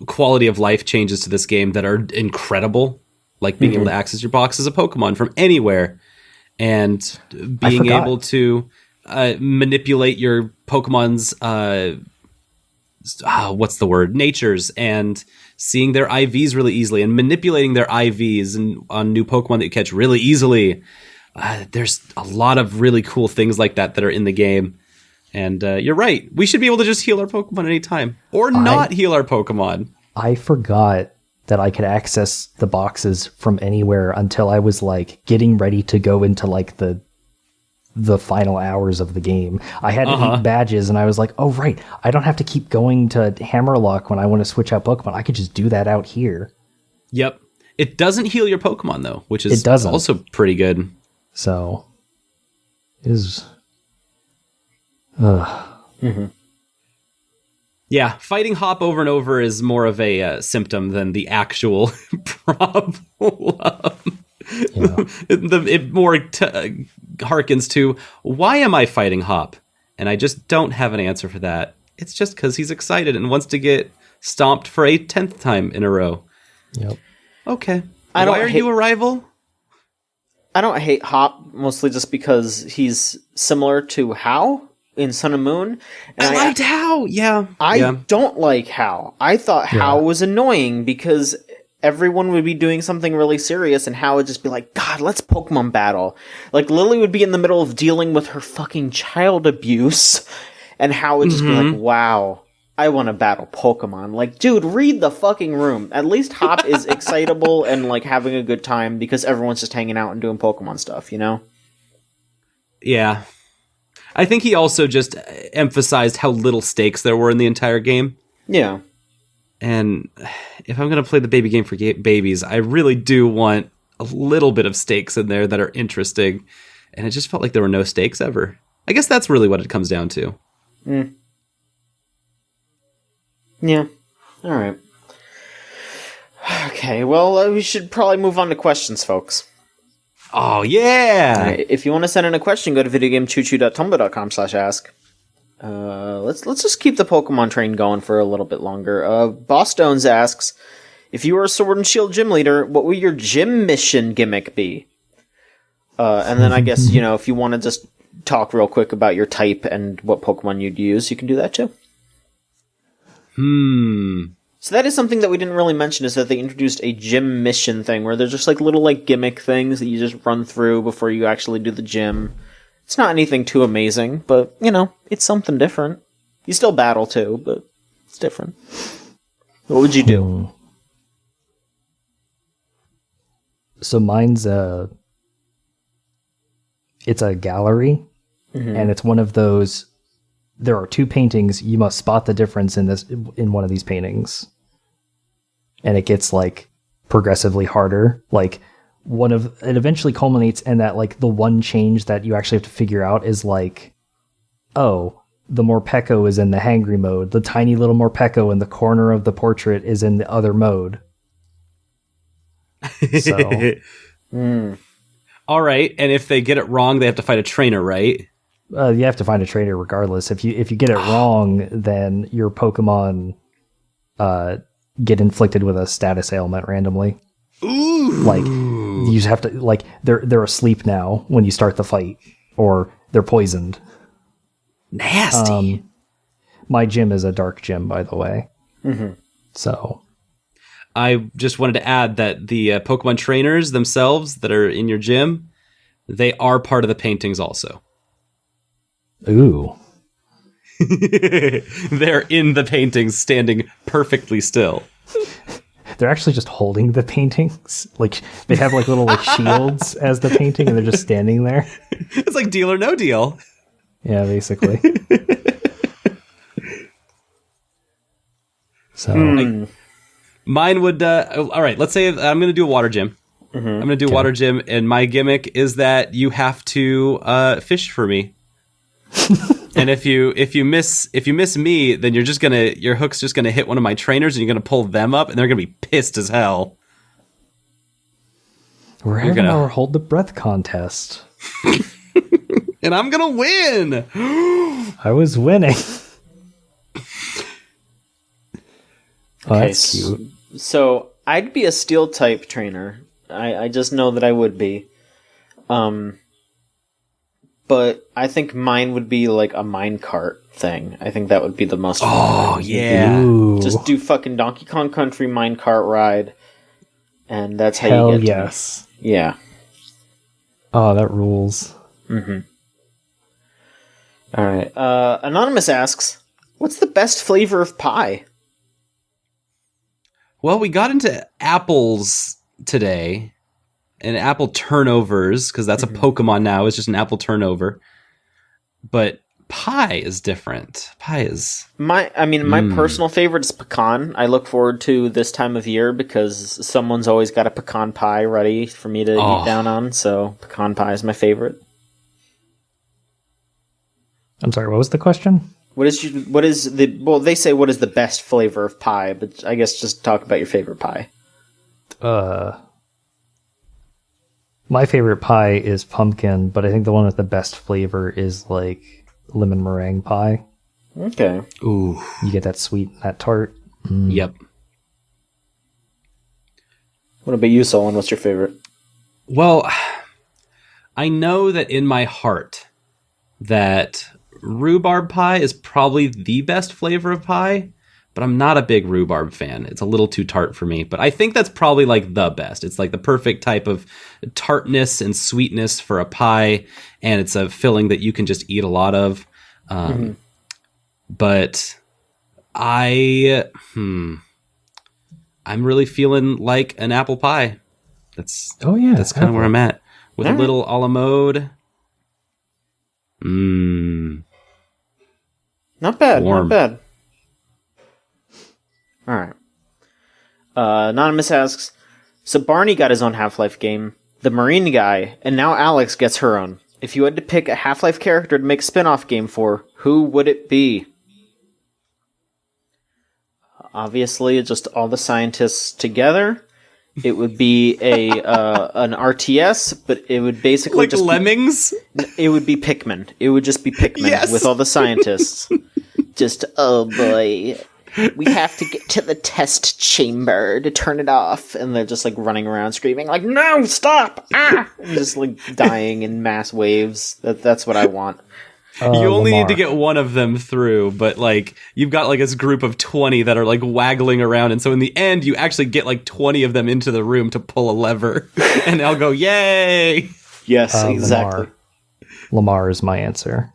[SPEAKER 2] quality of life changes to this game that are incredible, like being able to access your box as a Pokemon from anywhere, and being able to manipulate your Pokemon's natures, and seeing their IVs really easily, and manipulating their IVs and on new Pokemon that you catch really easily. There's a lot of really cool things like that are in the game. And you're right. We should be able to just heal our Pokemon anytime. Or not heal our Pokemon.
[SPEAKER 3] I forgot that I could access the boxes from anywhere until I was like getting ready to go into like the final hours of the game. I had 8 badges and I was like, oh right, I don't have to keep going to Hammerlock when I want to switch out Pokemon. I could just do that out here.
[SPEAKER 2] Yep. It doesn't heal your Pokemon though, which is also pretty good.
[SPEAKER 3] So it is
[SPEAKER 2] Yeah, fighting Hop over and over is more of a symptom than the actual problem. Yeah. It more harkens to, why am I fighting Hop? And I just don't have an answer for that. It's just because he's excited and wants to get stomped for a 10th time in a row.
[SPEAKER 3] Yep.
[SPEAKER 2] Okay. Why are you a rival?
[SPEAKER 1] I don't hate Hop, mostly just because he's similar to How in Sun and Moon. And
[SPEAKER 2] I liked How, yeah.
[SPEAKER 1] I don't like How. I thought How was annoying because everyone would be doing something really serious and How would just be like, God, let's Pokemon battle. Like, Lily would be in the middle of dealing with her fucking child abuse, and How would just be like, wow, I want to battle Pokemon. Like, dude, read the fucking room. At least Hop is excitable and, like, having a good time because everyone's just hanging out and doing Pokemon stuff, you know?
[SPEAKER 2] Yeah. I think he also just emphasized how little stakes there were in the entire game.
[SPEAKER 1] Yeah.
[SPEAKER 2] And if I'm going to play the baby game for babies, I really do want a little bit of stakes in there that are interesting. And it just felt like there were no stakes ever. I guess that's really what it comes down to.
[SPEAKER 1] Mm. Yeah. All right. Okay, well, we should probably move on to questions, folks.
[SPEAKER 2] Oh, yeah!
[SPEAKER 1] Right, if you want to send in a question, go to videogamechoochoo.tumblr.com/ask. Let's just keep the Pokemon train going for a little bit longer. Boss Stones asks, if you were a Sword and Shield gym leader, what would your gym mission gimmick be? And then I guess, if you want to just talk real quick about your type and what Pokemon you'd use, you can do that too. So that is something that we didn't really mention, is that they introduced a gym mission thing where they're just like little like gimmick things that you just run through before you actually do the gym. It's not anything too amazing, but it's something different. You still battle too, but it's different. What would you do?
[SPEAKER 3] So mine's it's a gallery and it's one of those. There are two paintings. You must spot the difference in one of these paintings, and it gets like progressively harder. Like it eventually culminates in that like the one change that you actually have to figure out is like, oh, the Morpeko is in the hangry mode. The tiny little Morpeko in the corner of the portrait is in the other mode. So,
[SPEAKER 2] all right. And if they get it wrong, they have to fight a trainer, right?
[SPEAKER 3] you have to find a trainer regardless. If you get it wrong, then your Pokemon get inflicted with a status ailment randomly.
[SPEAKER 2] Ooh.
[SPEAKER 3] Like you just have to like they're asleep now when you start the fight, or they're poisoned.
[SPEAKER 2] Nasty.
[SPEAKER 3] My gym is a dark gym, by the way.
[SPEAKER 1] Mm-hmm.
[SPEAKER 3] So
[SPEAKER 2] I just wanted to add that the Pokemon trainers themselves that are in your gym, they are part of the paintings also.
[SPEAKER 3] ooh.
[SPEAKER 2] They're in the paintings standing perfectly still.
[SPEAKER 3] They're actually just holding the paintings. Like they have like little like shields as the painting, and they're just standing there.
[SPEAKER 2] It's like Deal or No Deal.
[SPEAKER 3] Yeah, basically. So
[SPEAKER 2] Mine would, all right, let's say I'm going to do a water gym. I'm going to do a water gym, and my gimmick is that you have to fish for me. And if you miss me, then your hook's just gonna hit one of my trainers, and you're gonna pull them up, and they're gonna be pissed as hell.
[SPEAKER 3] we're having our hold the breath contest.
[SPEAKER 2] And I'm gonna win.
[SPEAKER 3] I was winning. Oh,
[SPEAKER 1] Okay,
[SPEAKER 3] that's cute.
[SPEAKER 1] So I'd be a steel type trainer. I just know that I would be. But I think mine would be like a minecart thing. I think that would be the most fun.
[SPEAKER 2] Oh yeah.
[SPEAKER 3] Ooh.
[SPEAKER 1] Just do fucking Donkey Kong Country minecart ride, and that's how
[SPEAKER 3] Hell
[SPEAKER 1] you get
[SPEAKER 3] yes.
[SPEAKER 1] to me. Yeah.
[SPEAKER 3] Oh, that rules.
[SPEAKER 1] Mm-hmm. All right. Anonymous asks, "What's the best flavor of pie?"
[SPEAKER 2] Well, we got into apples today, and apple turnovers, because that's a Pokemon now. It's just an apple turnover. But pie is different. Pie is...
[SPEAKER 1] My personal favorite is pecan. I look forward to this time of year because someone's always got a pecan pie ready for me to eat down on. So pecan pie is my favorite.
[SPEAKER 3] I'm sorry, what was the question?
[SPEAKER 1] They say what is the best flavor of pie, but I guess just talk about your favorite pie.
[SPEAKER 3] My favorite pie is pumpkin, but I think the one with the best flavor is like lemon meringue pie.
[SPEAKER 1] Okay.
[SPEAKER 2] Ooh.
[SPEAKER 3] You get that sweet, that tart. Mm.
[SPEAKER 2] Yep.
[SPEAKER 1] What about you, Solon? What's your favorite?
[SPEAKER 2] Well, I know that in my heart that rhubarb pie is probably the best flavor of pie, but I'm not a big rhubarb fan. It's a little too tart for me, but I think that's probably like the best. It's like the perfect type of tartness and sweetness for a pie, and it's a filling that you can just eat a lot of. But I'm really feeling like an apple pie. That's kind of where I'm at with a little a la mode.
[SPEAKER 1] Not bad.
[SPEAKER 2] Warm.
[SPEAKER 1] Not bad. All right. Anonymous asks, so Barney got his own Half-Life game, the Marine guy, and now Alex gets her own. If you had to pick a Half-Life character to make a spin-off game for, who would it be? Obviously, just all the scientists together. It would be an RTS, but it would basically
[SPEAKER 2] like
[SPEAKER 1] just
[SPEAKER 2] Lemmings.
[SPEAKER 1] It would be Pikmin. It would just be Pikmin
[SPEAKER 2] Yes!
[SPEAKER 1] with all the scientists. Just, oh boy, we have to get to the test chamber to turn it off. And they're just like running around screaming like, no, stop! Ah! And just like dying in mass waves. That's what I want.
[SPEAKER 2] You only
[SPEAKER 3] Lamar.
[SPEAKER 2] need to get one of them through, but like you've got like this group of 20 that are like waggling around, and so in the end you actually get like 20 of them into the room to pull a lever, and I'll go, yay!
[SPEAKER 1] Yes, exactly.
[SPEAKER 3] Lamar is my answer.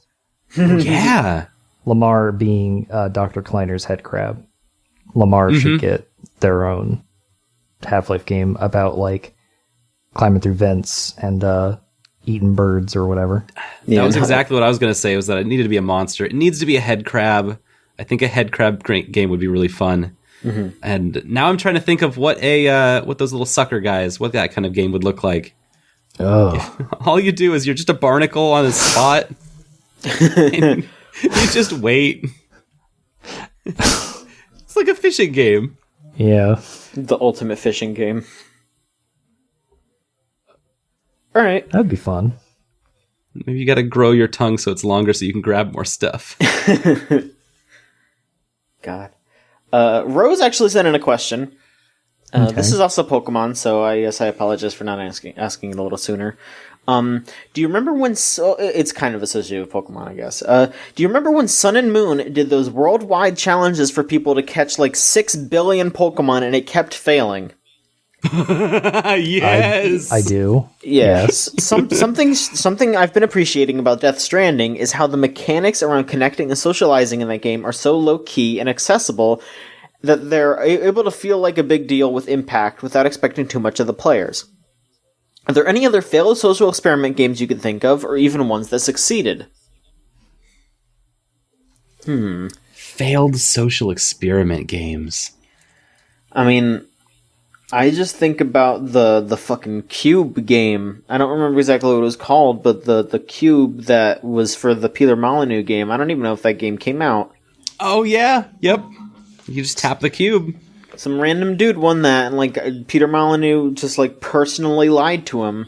[SPEAKER 2] Yeah.
[SPEAKER 3] Lamar being Dr. Kleiner's head crab. Lamar should get their own Half-Life game about like climbing through vents and eating birds or whatever.
[SPEAKER 2] That was exactly what I was going to say, was that it needed to be a monster. It needs to be a head crab. I think a head crab game would be really fun. Mm-hmm. And now I'm trying to think of what those little sucker guys, what that kind of game would look like.
[SPEAKER 3] Oh.
[SPEAKER 2] All you do is you're just a barnacle on a spot. And you just wait. It's like a fishing game.
[SPEAKER 3] Yeah.
[SPEAKER 1] The ultimate fishing game. All right.
[SPEAKER 3] That'd be fun.
[SPEAKER 2] Maybe you got to grow your tongue so it's longer so you can grab more stuff.
[SPEAKER 1] God. Rose actually sent in a question. Okay. This is also Pokemon, so I guess I apologize for not asking it a little sooner. Do you remember when... it's kind of associated with Pokemon, I guess. Do you remember when Sun and Moon did those worldwide challenges for people to catch like 6 billion Pokemon and it kept failing?
[SPEAKER 2] Yes!
[SPEAKER 3] I do.
[SPEAKER 1] Yes. Something I've been appreciating about Death Stranding is how the mechanics around connecting and socializing in that game are so low-key and accessible that they're able to feel like a big deal with impact without expecting too much of the players. Are there any other failed social experiment games you could think of, or even ones that succeeded?
[SPEAKER 2] Failed social experiment games.
[SPEAKER 1] I mean, I just think about the fucking Cube game. I don't remember exactly what it was called, but the Cube that was for the Peter Molyneux game. I don't even know if that game came out.
[SPEAKER 2] Oh, yeah. Yep. You just tap the cube.
[SPEAKER 1] Some random dude won that, and like Peter Molyneux just like personally lied to him.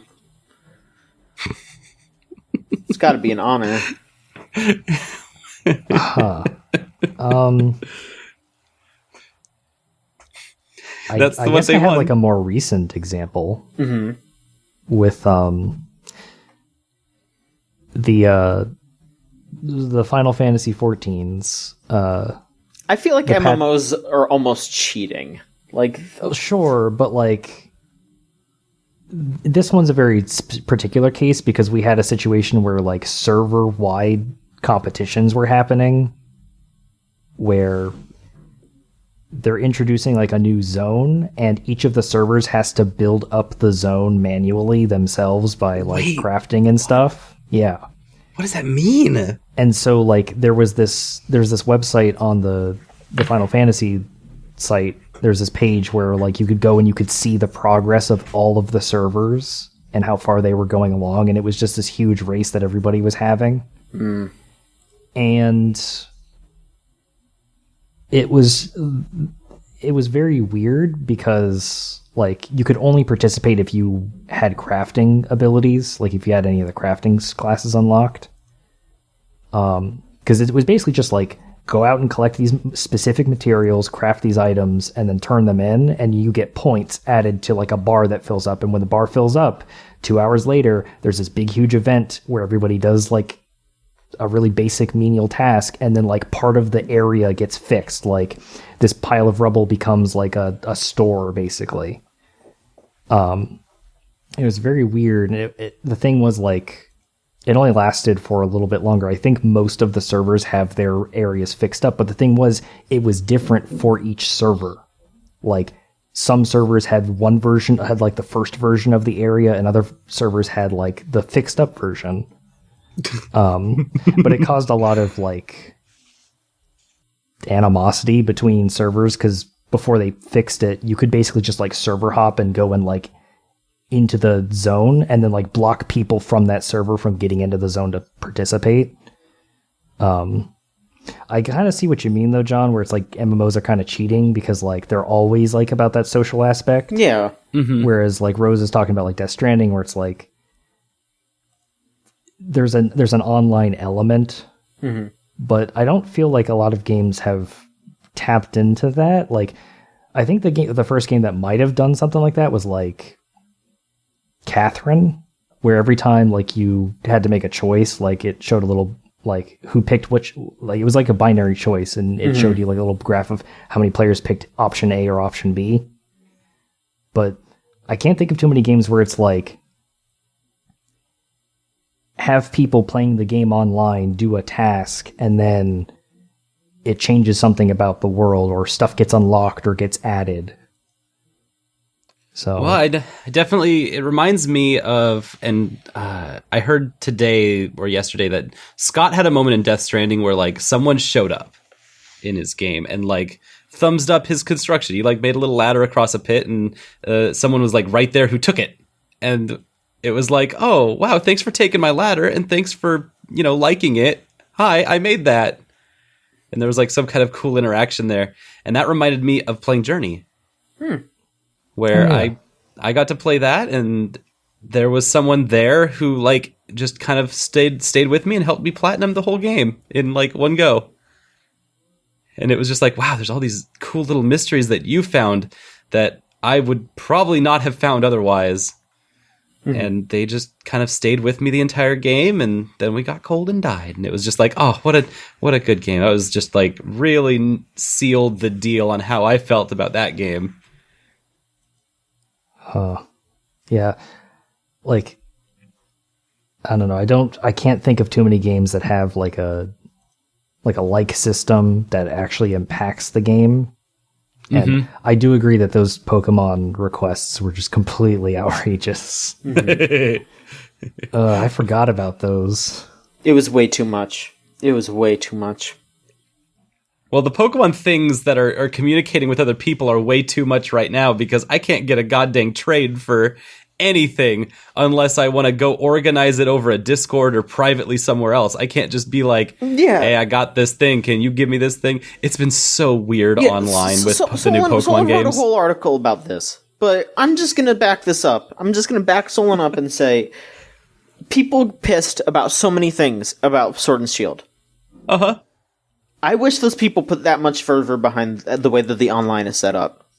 [SPEAKER 1] It's got to be an honor.
[SPEAKER 2] That's
[SPEAKER 3] I guess I have like a more recent example with the Final Fantasy 14s.
[SPEAKER 1] I feel like MMOs are almost cheating. Like,
[SPEAKER 3] sure, but like this one's a very particular case because we had a situation where like server-wide competitions were happening where they're introducing like a new zone and each of the servers has to build up the zone manually themselves by like crafting and stuff. Yeah.
[SPEAKER 2] What does that mean?
[SPEAKER 3] And so like there's this website on the Final Fantasy site. There's this page where like you could go and you could see the progress of all of the servers and how far they were going along, and it was just this huge race that everybody was having. And it was very weird because like you could only participate if you had crafting abilities, like if you had any of the crafting classes unlocked. Because it was basically just like go out and collect these specific materials, craft these items, and then turn them in, and you get points added to like a bar that fills up. And when the bar fills up, 2 hours later, there's this big huge event where everybody does like a really basic menial task, and then like part of the area gets fixed. Like this pile of rubble becomes like a store, basically. It was very weird. And the thing was like, it only lasted for a little bit longer. I think most of the servers have their areas fixed up, but the thing was, it was different for each server. Like some servers had one version, had like the first version of the area, and other servers had like the fixed up version. But it caused a lot of like animosity between servers because before they fixed it, you could basically just like server hop and go and like into the zone and then like block people from that server from getting into the zone to participate. I kind of see what you mean though, John, where it's like MMOs are kind of cheating because like they're always like about that social aspect.
[SPEAKER 1] Yeah.
[SPEAKER 3] Whereas like Rose is talking about like Death Stranding, where it's like there's an online element, but I don't feel like a lot of games have tapped into that. Like I think the first game that might have done something like that was like Catherine, where every time like you had to make a choice, like it showed a little like who picked which, like it was like a binary choice, and it showed you like a little graph of how many players picked option A or option B. But I can't think of too many games where it's like have people playing the game online do a task and then it changes something about the world or stuff gets unlocked or gets added. So,
[SPEAKER 2] well, definitely, it reminds me of, and I heard today or yesterday that Scott had a moment in Death Stranding where like someone showed up in his game and like thumbs up his construction. He like made a little ladder across a pit, and someone was like right there who took it, and it was like, oh wow, thanks for taking my ladder, and thanks for liking it. Hi, I made that, and there was like some kind of cool interaction there, and that reminded me of playing Journey. Where I got to play that, and there was someone there who like just kind of stayed with me and helped me platinum the whole game in like one go. And it was just like, wow, there's all these cool little mysteries that you found that I would probably not have found otherwise. Mm-hmm. And they just kind of stayed with me the entire game, and then we got cold and died. And it was just like, oh, what a good game. I was just like really sealed the deal on how I felt about that game.
[SPEAKER 3] Yeah, like I don't know. I can't think of too many games that have like a system that actually impacts the game. And I do agree that those Pokemon requests were just completely outrageous. I forgot about those.
[SPEAKER 1] It was way too much.
[SPEAKER 2] Well, the Pokemon things that are communicating with other people are way too much right now, because I can't get a goddamn trade for anything unless I want to go organize it over a Discord or privately somewhere else. I can't just be like, hey, I got this thing. Can you give me this thing? It's been so weird online with the new Pokemon games.
[SPEAKER 1] Someone wrote a whole article about this, but I'm just going to back this up. I'm just going to back someone up and say, people pissed about so many things about Sword and Shield.
[SPEAKER 2] Uh-huh.
[SPEAKER 1] I wish those people put that much fervor behind the way that the online is set up.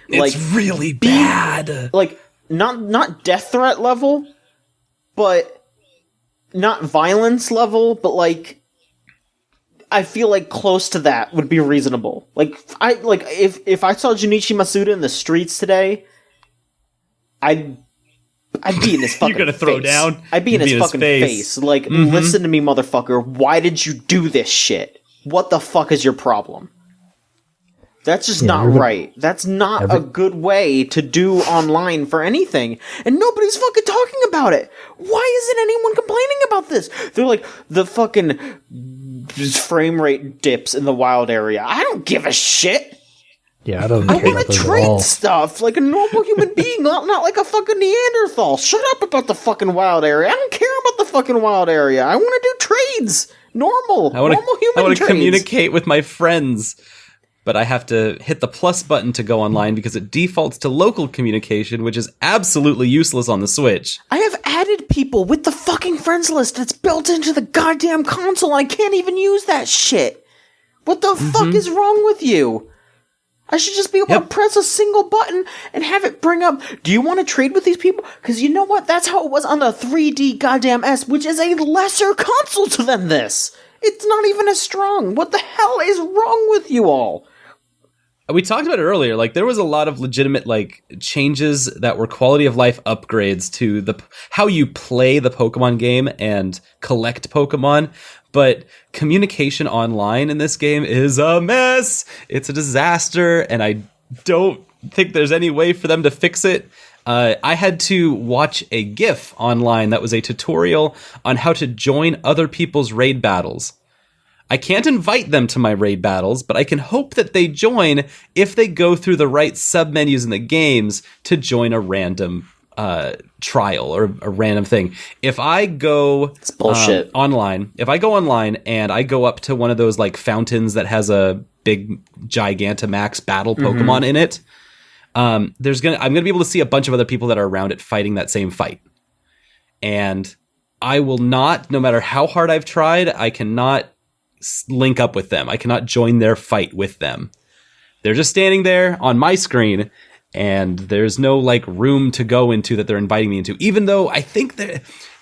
[SPEAKER 2] It's really bad.
[SPEAKER 1] Like, not death threat level, but not violence level, but like, I feel like close to that would be reasonable. If I saw Junichi Masuda in the streets today, I'd be in his fucking face.
[SPEAKER 2] You're gonna throw down?
[SPEAKER 1] I'd be in his fucking face. Like, listen to me, motherfucker. Why did you do this shit? What the fuck is your problem? That's just not right. That's not a good way to do online for anything. And nobody's fucking talking about it. Why isn't anyone complaining about this? They're like, the fucking frame rate dips in the wild area. I don't give a shit.
[SPEAKER 3] Yeah, I don't.
[SPEAKER 1] I want to trade stuff like a normal human being, not like a fucking Neanderthal. Shut up about the fucking wild area. I don't care about the fucking wild area. I want to do trades. Normal human trades.
[SPEAKER 2] I want to communicate with my friends, but I have to hit the plus button to go online because it defaults to local communication, which is absolutely useless on the Switch.
[SPEAKER 1] I have added people with the fucking friends list that's built into the goddamn console. I can't even use that shit. What the fuck is wrong with you? I should just be able to press a single button and have it bring up, do you want to trade with these people? Because you know what? That's how it was on the 3D goddamn S, which is a lesser console than this. It's not even as strong. What the hell is wrong with you all?
[SPEAKER 2] We talked about it earlier. Like, there was a lot of legitimate like changes that were quality of life upgrades to how you play the Pokemon game and collect Pokemon. But communication online in this game is a mess. It's a disaster, and I don't think there's any way for them to fix it. I had to watch a GIF online that was a tutorial on how to join other people's raid battles. I can't invite them to my raid battles, but I can hope that they join if they go through the right submenus in the games to join a random trial or a random thing. If I go online, and I go up to one of those like fountains that has a big Gigantamax battle Pokemon in it, I'm gonna be able to see a bunch of other people that are around it fighting that same fight. And I will not, no matter how hard I've tried, I cannot link up with them. I cannot join their fight with them. They're just standing there on my screen, and there's no like room to go into that they're inviting me into, even though I think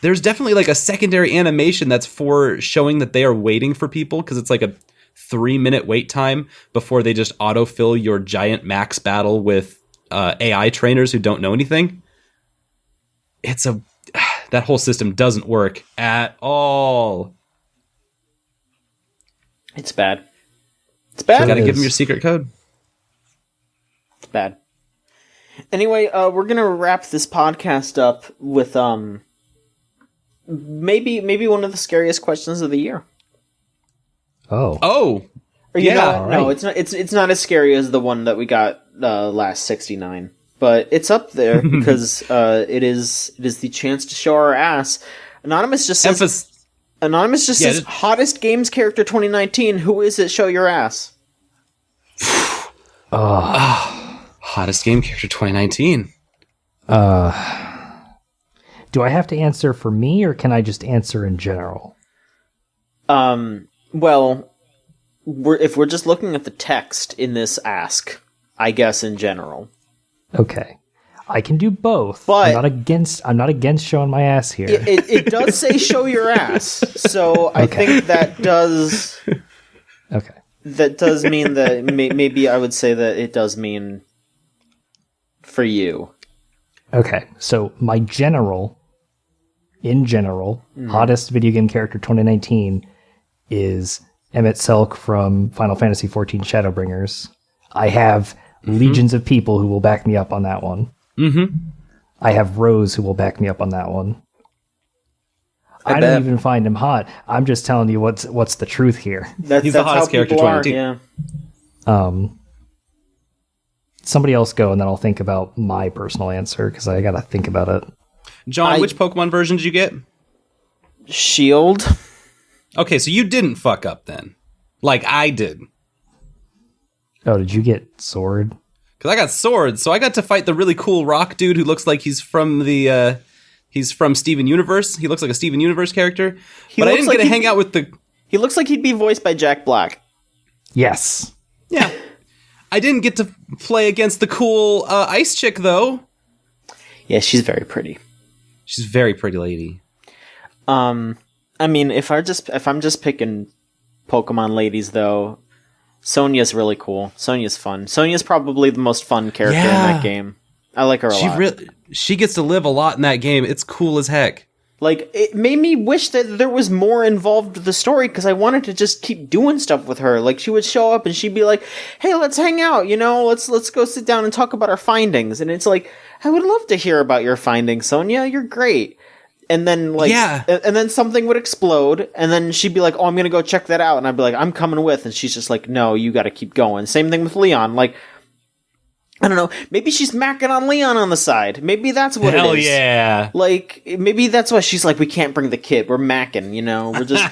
[SPEAKER 2] there's definitely like a secondary animation that's for showing that they are waiting for people, because it's like a 3-minute wait time before they just autofill your giant max battle with AI trainers who don't know anything. That whole system doesn't work at all.
[SPEAKER 1] It's bad. It's bad.
[SPEAKER 2] You gotta give them your secret code.
[SPEAKER 1] It's bad. Anyway, we're gonna wrap this podcast up with maybe one of the scariest questions of the year.
[SPEAKER 2] Oh.
[SPEAKER 1] Or, you know what?
[SPEAKER 3] All
[SPEAKER 1] No,
[SPEAKER 3] right.
[SPEAKER 1] it's not as scary as the one that we got last 69, but it's up there because it is the chance to show our ass. Anonymous just says says hottest games character 2019. Who is it? Show your ass.
[SPEAKER 2] Hottest game character 2019.
[SPEAKER 3] Do I have to answer for me, or can I just answer in general?
[SPEAKER 1] Well, if we're just looking at the text in this ask, I guess in general.
[SPEAKER 3] Okay, I can do both.
[SPEAKER 1] But
[SPEAKER 3] I'm not against showing my ass here.
[SPEAKER 1] It does say show your ass, so I think that does.
[SPEAKER 3] Okay.
[SPEAKER 1] That does mean that maybe I would say that it does mean for you.
[SPEAKER 3] Okay, so my hottest video game character 2019 is Emmett Selk from Final Fantasy XIV Shadowbringers. I have legions of people who will back me up on that one.
[SPEAKER 2] Mm-hmm.
[SPEAKER 3] I have Rose who will back me up on that one. I don't even find him hot. I'm just telling you what's the truth here.
[SPEAKER 2] He's the hottest character 2019.
[SPEAKER 1] Yeah.
[SPEAKER 3] Somebody else go, and then I'll think about my personal answer, because I gotta think about it.
[SPEAKER 2] John, which Pokemon version did you get?
[SPEAKER 1] Shield.
[SPEAKER 2] Okay, so you didn't fuck up then. Like I did.
[SPEAKER 3] Oh, did you get Sword?
[SPEAKER 2] Because I got Sword, so I got to fight the really cool rock dude who looks like he's from the... He's from Steven Universe. He looks like a Steven Universe character. But I didn't get to hang out with the...
[SPEAKER 1] He looks like he'd be voiced by Jack Black.
[SPEAKER 3] Yes.
[SPEAKER 2] Yeah. I didn't get to play against the cool ice chick, though.
[SPEAKER 1] Yeah, she's very pretty.
[SPEAKER 2] She's a very pretty lady.
[SPEAKER 1] I mean, if I'm just picking Pokemon ladies, though, Sonya's really cool. Sonya's fun. Sonya's probably the most fun character in that game. I like her a lot.
[SPEAKER 2] She gets to live a lot in that game. It's cool as heck.
[SPEAKER 1] Like, it made me wish that there was more involved with the story, because I wanted to just keep doing stuff with her. Like, she would show up and she'd be like, hey, let's hang out, let's go sit down and talk about our findings. And it's like, I would love to hear about your findings, Sonya. You're great. And then, and then something would explode, and then she'd be like, oh, I'm gonna go check that out. And I'd be like, I'm coming with. And she's just like, no, you gotta keep going. Same thing with Leon. Like, I don't know. Maybe she's macking on Leon on the side. Maybe that's what it is.
[SPEAKER 2] Hell yeah.
[SPEAKER 1] Like, maybe that's why she's like, we can't bring the kid. We're macking, We're just...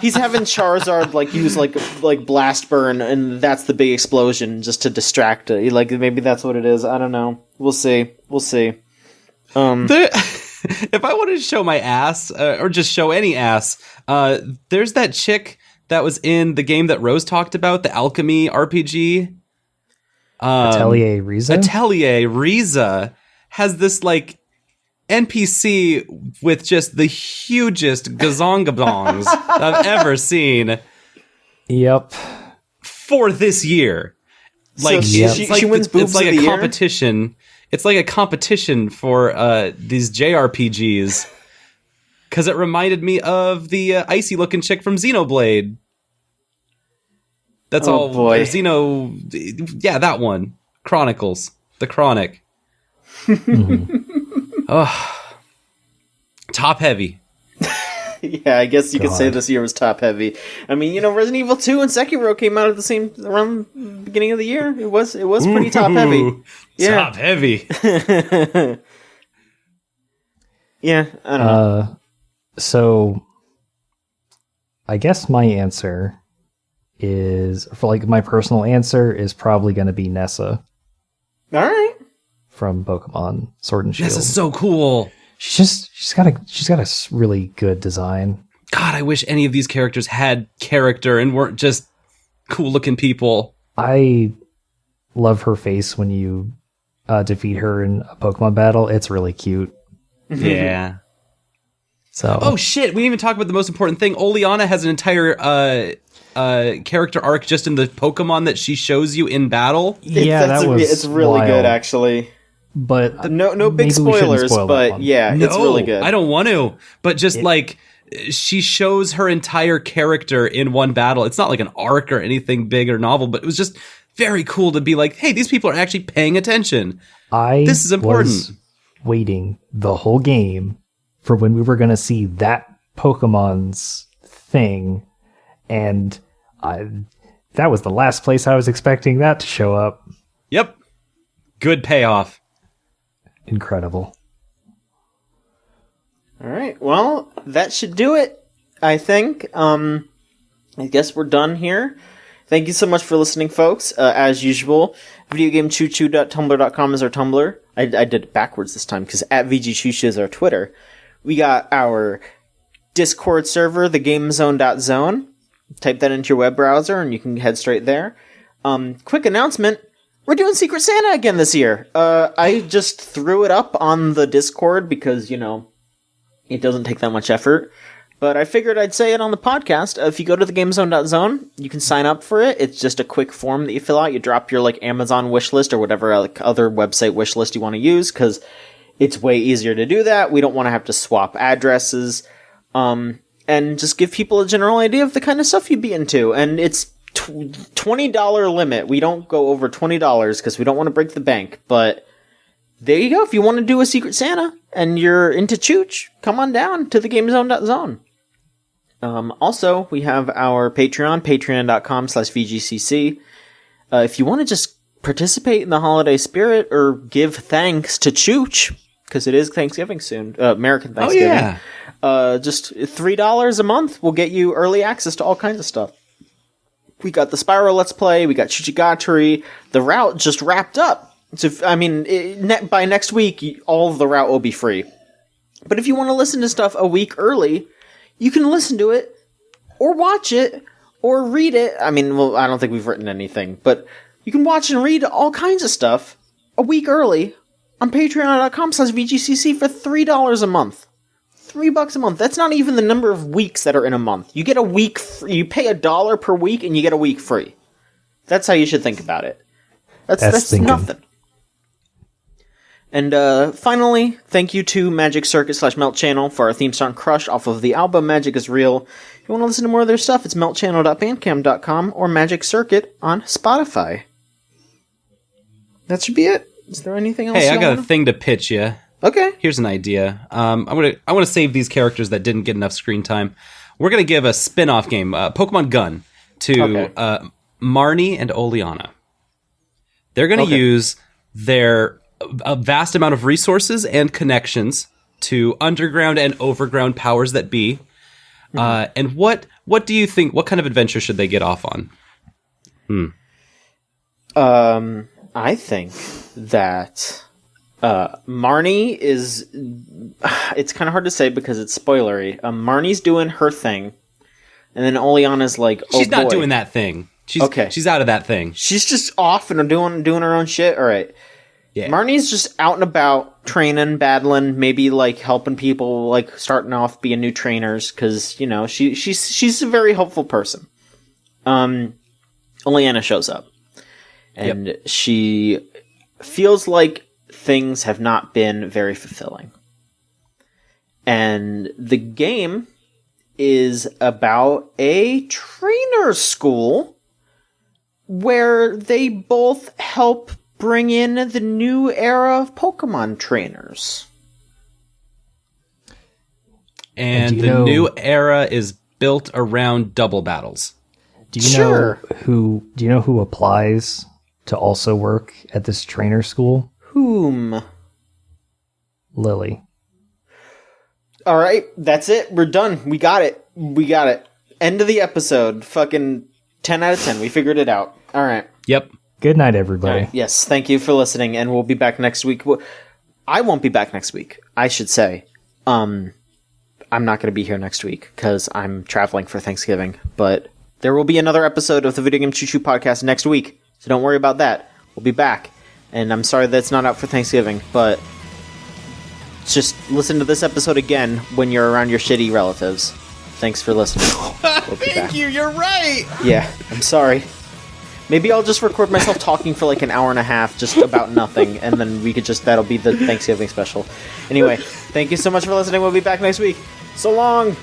[SPEAKER 1] he's having Charizard, use, Blast Burn, and that's the big explosion, just to distract it. Like, maybe that's what it is. I don't know. We'll see.
[SPEAKER 2] If I wanted to show my ass, or just show any ass, there's that chick that was in the game that Rose talked about, the Alchemy RPG.
[SPEAKER 3] Atelier
[SPEAKER 2] Riza has this NPC with just the hugest gazongabongs I've ever seen.
[SPEAKER 3] Yep.
[SPEAKER 2] For this year.
[SPEAKER 1] She wins boobs
[SPEAKER 2] it's like
[SPEAKER 1] of
[SPEAKER 2] a
[SPEAKER 1] the
[SPEAKER 2] competition.
[SPEAKER 1] Year?
[SPEAKER 2] It's like a competition for these JRPGs. Because it reminded me of the icy looking chick from Xenoblade. That's all.
[SPEAKER 1] Boy.
[SPEAKER 2] Yeah, that one. Chronicles. The Chronic. Top heavy.
[SPEAKER 1] Yeah, I guess you could say this year was top heavy. I mean, Resident Evil 2 and Sekiro came out at the same around the beginning of the year. It was pretty top heavy. Yeah.
[SPEAKER 2] Top heavy.
[SPEAKER 1] Yeah, I don't know.
[SPEAKER 3] So I guess my answer is, for my personal answer, is probably going to be Nessa.
[SPEAKER 1] All right.
[SPEAKER 3] From Pokemon Sword and Shield.
[SPEAKER 2] Nessa's so cool.
[SPEAKER 3] She's got a really good design.
[SPEAKER 2] God, I wish any of these characters had character and weren't just cool looking people.
[SPEAKER 3] I love her face when you defeat her in a Pokemon battle. It's really cute.
[SPEAKER 2] Yeah.
[SPEAKER 3] So.
[SPEAKER 2] Oh shit! We didn't even talk about the most important thing. Oleana has an entire character arc just in the Pokemon that she shows you in battle.
[SPEAKER 3] Yeah,
[SPEAKER 1] it's really
[SPEAKER 3] wild.
[SPEAKER 1] Good, actually.
[SPEAKER 3] But
[SPEAKER 1] no big spoilers. But yeah,
[SPEAKER 2] no,
[SPEAKER 1] it's really good.
[SPEAKER 2] I don't want to. But just she shows her entire character in one battle. It's not like an arc or anything big or novel, but it was just very cool to be like, hey, these people are actually paying attention.
[SPEAKER 3] This
[SPEAKER 2] is important.
[SPEAKER 3] Was waiting the whole game for when we were going to see that Pokemon's thing, and that was the last place I was expecting that to show up.
[SPEAKER 2] Yep. Good payoff.
[SPEAKER 3] Incredible.
[SPEAKER 1] All right. Well, that should do it, I think. I guess we're done here. Thank you so much for listening, folks. As usual, videogamechoochoo.tumblr.com is our Tumblr. I did it backwards this time because at VGCC is our Twitter. We got our Discord server, the GameZone.zone. Type that into your web browser and you can head straight there. Quick announcement. We're doing Secret Santa again this year. I just threw it up on the Discord because, it doesn't take that much effort. But I figured I'd say it on the podcast. If you go to the GameZone.zone, you can sign up for it. It's just a quick form that you fill out. You drop your Amazon wish list or whatever other website wish list you want to use because it's way easier to do that. We don't want to have to swap addresses. And just give people a general idea of the kind of stuff you'd be into. And it's $20 limit. We don't go over $20 because we don't want to break the bank. But there you go. If you want to do a Secret Santa and you're into Chooch, come on down to the GameZone.zone. Also, we have our Patreon, patreon.com/VGCC. If you want to just participate in the holiday spirit or give thanks to Chooch, because it is Thanksgiving soon, American Thanksgiving.
[SPEAKER 2] Oh, yeah.
[SPEAKER 1] Just $3 a month will get you early access to all kinds of stuff. We got the Spyro Let's Play, we got Chuchigatari, the route just wrapped up. So, by next week, all of the route will be free. But if you want to listen to stuff a week early, you can listen to it, or watch it, or read it. I don't think we've written anything, but you can watch and read all kinds of stuff a week early on patreon.com/VGCC for $3 a month. $3 a month. That's not even the number of weeks that are in a month. You get a week, you pay $1 per week, and you get a week free. That's how you should think about it. That's nothing. And finally, thank you to Magic Circuit/Melt Channel for our theme song Crush off of the album Magic is Real. If you want to listen to more of their stuff, it's meltchannel.bandcamp.com or Magic Circuit on Spotify. That should be it. Is there anything else?
[SPEAKER 2] Hey, I got a thing to pitch you.
[SPEAKER 1] Okay.
[SPEAKER 2] Here's an idea. I want to save these characters that didn't get enough screen time. We're going to give a spin-off game, Pokemon Gun, to Marnie and Oleana. They're going to use their a vast amount of resources and connections to underground and overground powers that be. And what do you think? What kind of adventure should they get off on?
[SPEAKER 1] I think that Marnie is... It's kind of hard to say because it's spoilery. Marnie's doing her thing, and then Oleana's like, oh,
[SPEAKER 2] she's not doing that thing. She's out of that thing.
[SPEAKER 1] She's just off and doing her own shit? All right.
[SPEAKER 2] Yeah.
[SPEAKER 1] Marnie's just out and about, training, battling, maybe like helping people, like starting off being new trainers, because she's a very hopeful person. Oleana shows up, and she feels like things have not been very fulfilling, and the game is about a trainer school where they both help bring in the new era of Pokemon trainers.
[SPEAKER 2] And the new era is built around double battles.
[SPEAKER 3] Do you know who applies to also work at this trainer school?
[SPEAKER 1] Whom?
[SPEAKER 3] Lily.
[SPEAKER 1] All right, that's it. We're done. We got it. End of the episode. Fucking 10 out of 10. We figured it out. All right.
[SPEAKER 2] Yep.
[SPEAKER 3] Good night, everybody.
[SPEAKER 1] Right. Yes, thank you for listening, and we'll be back next week. I won't be back next week, I should say. I'm not going to be here next week because I'm traveling for Thanksgiving, but there will be another episode of the Video Game Choo Choo podcast next week, so don't worry about that. We'll be back, and I'm sorry that it's not out for Thanksgiving, but just listen to this episode again when you're around your shitty relatives. Thanks for listening. We'll
[SPEAKER 2] Thank you, you're right!
[SPEAKER 1] Yeah, I'm sorry. Maybe I'll just record myself talking for like an hour and a half just about nothing, and then that'll be the Thanksgiving special. Anyway, thank you so much for listening. We'll be back next week. So long!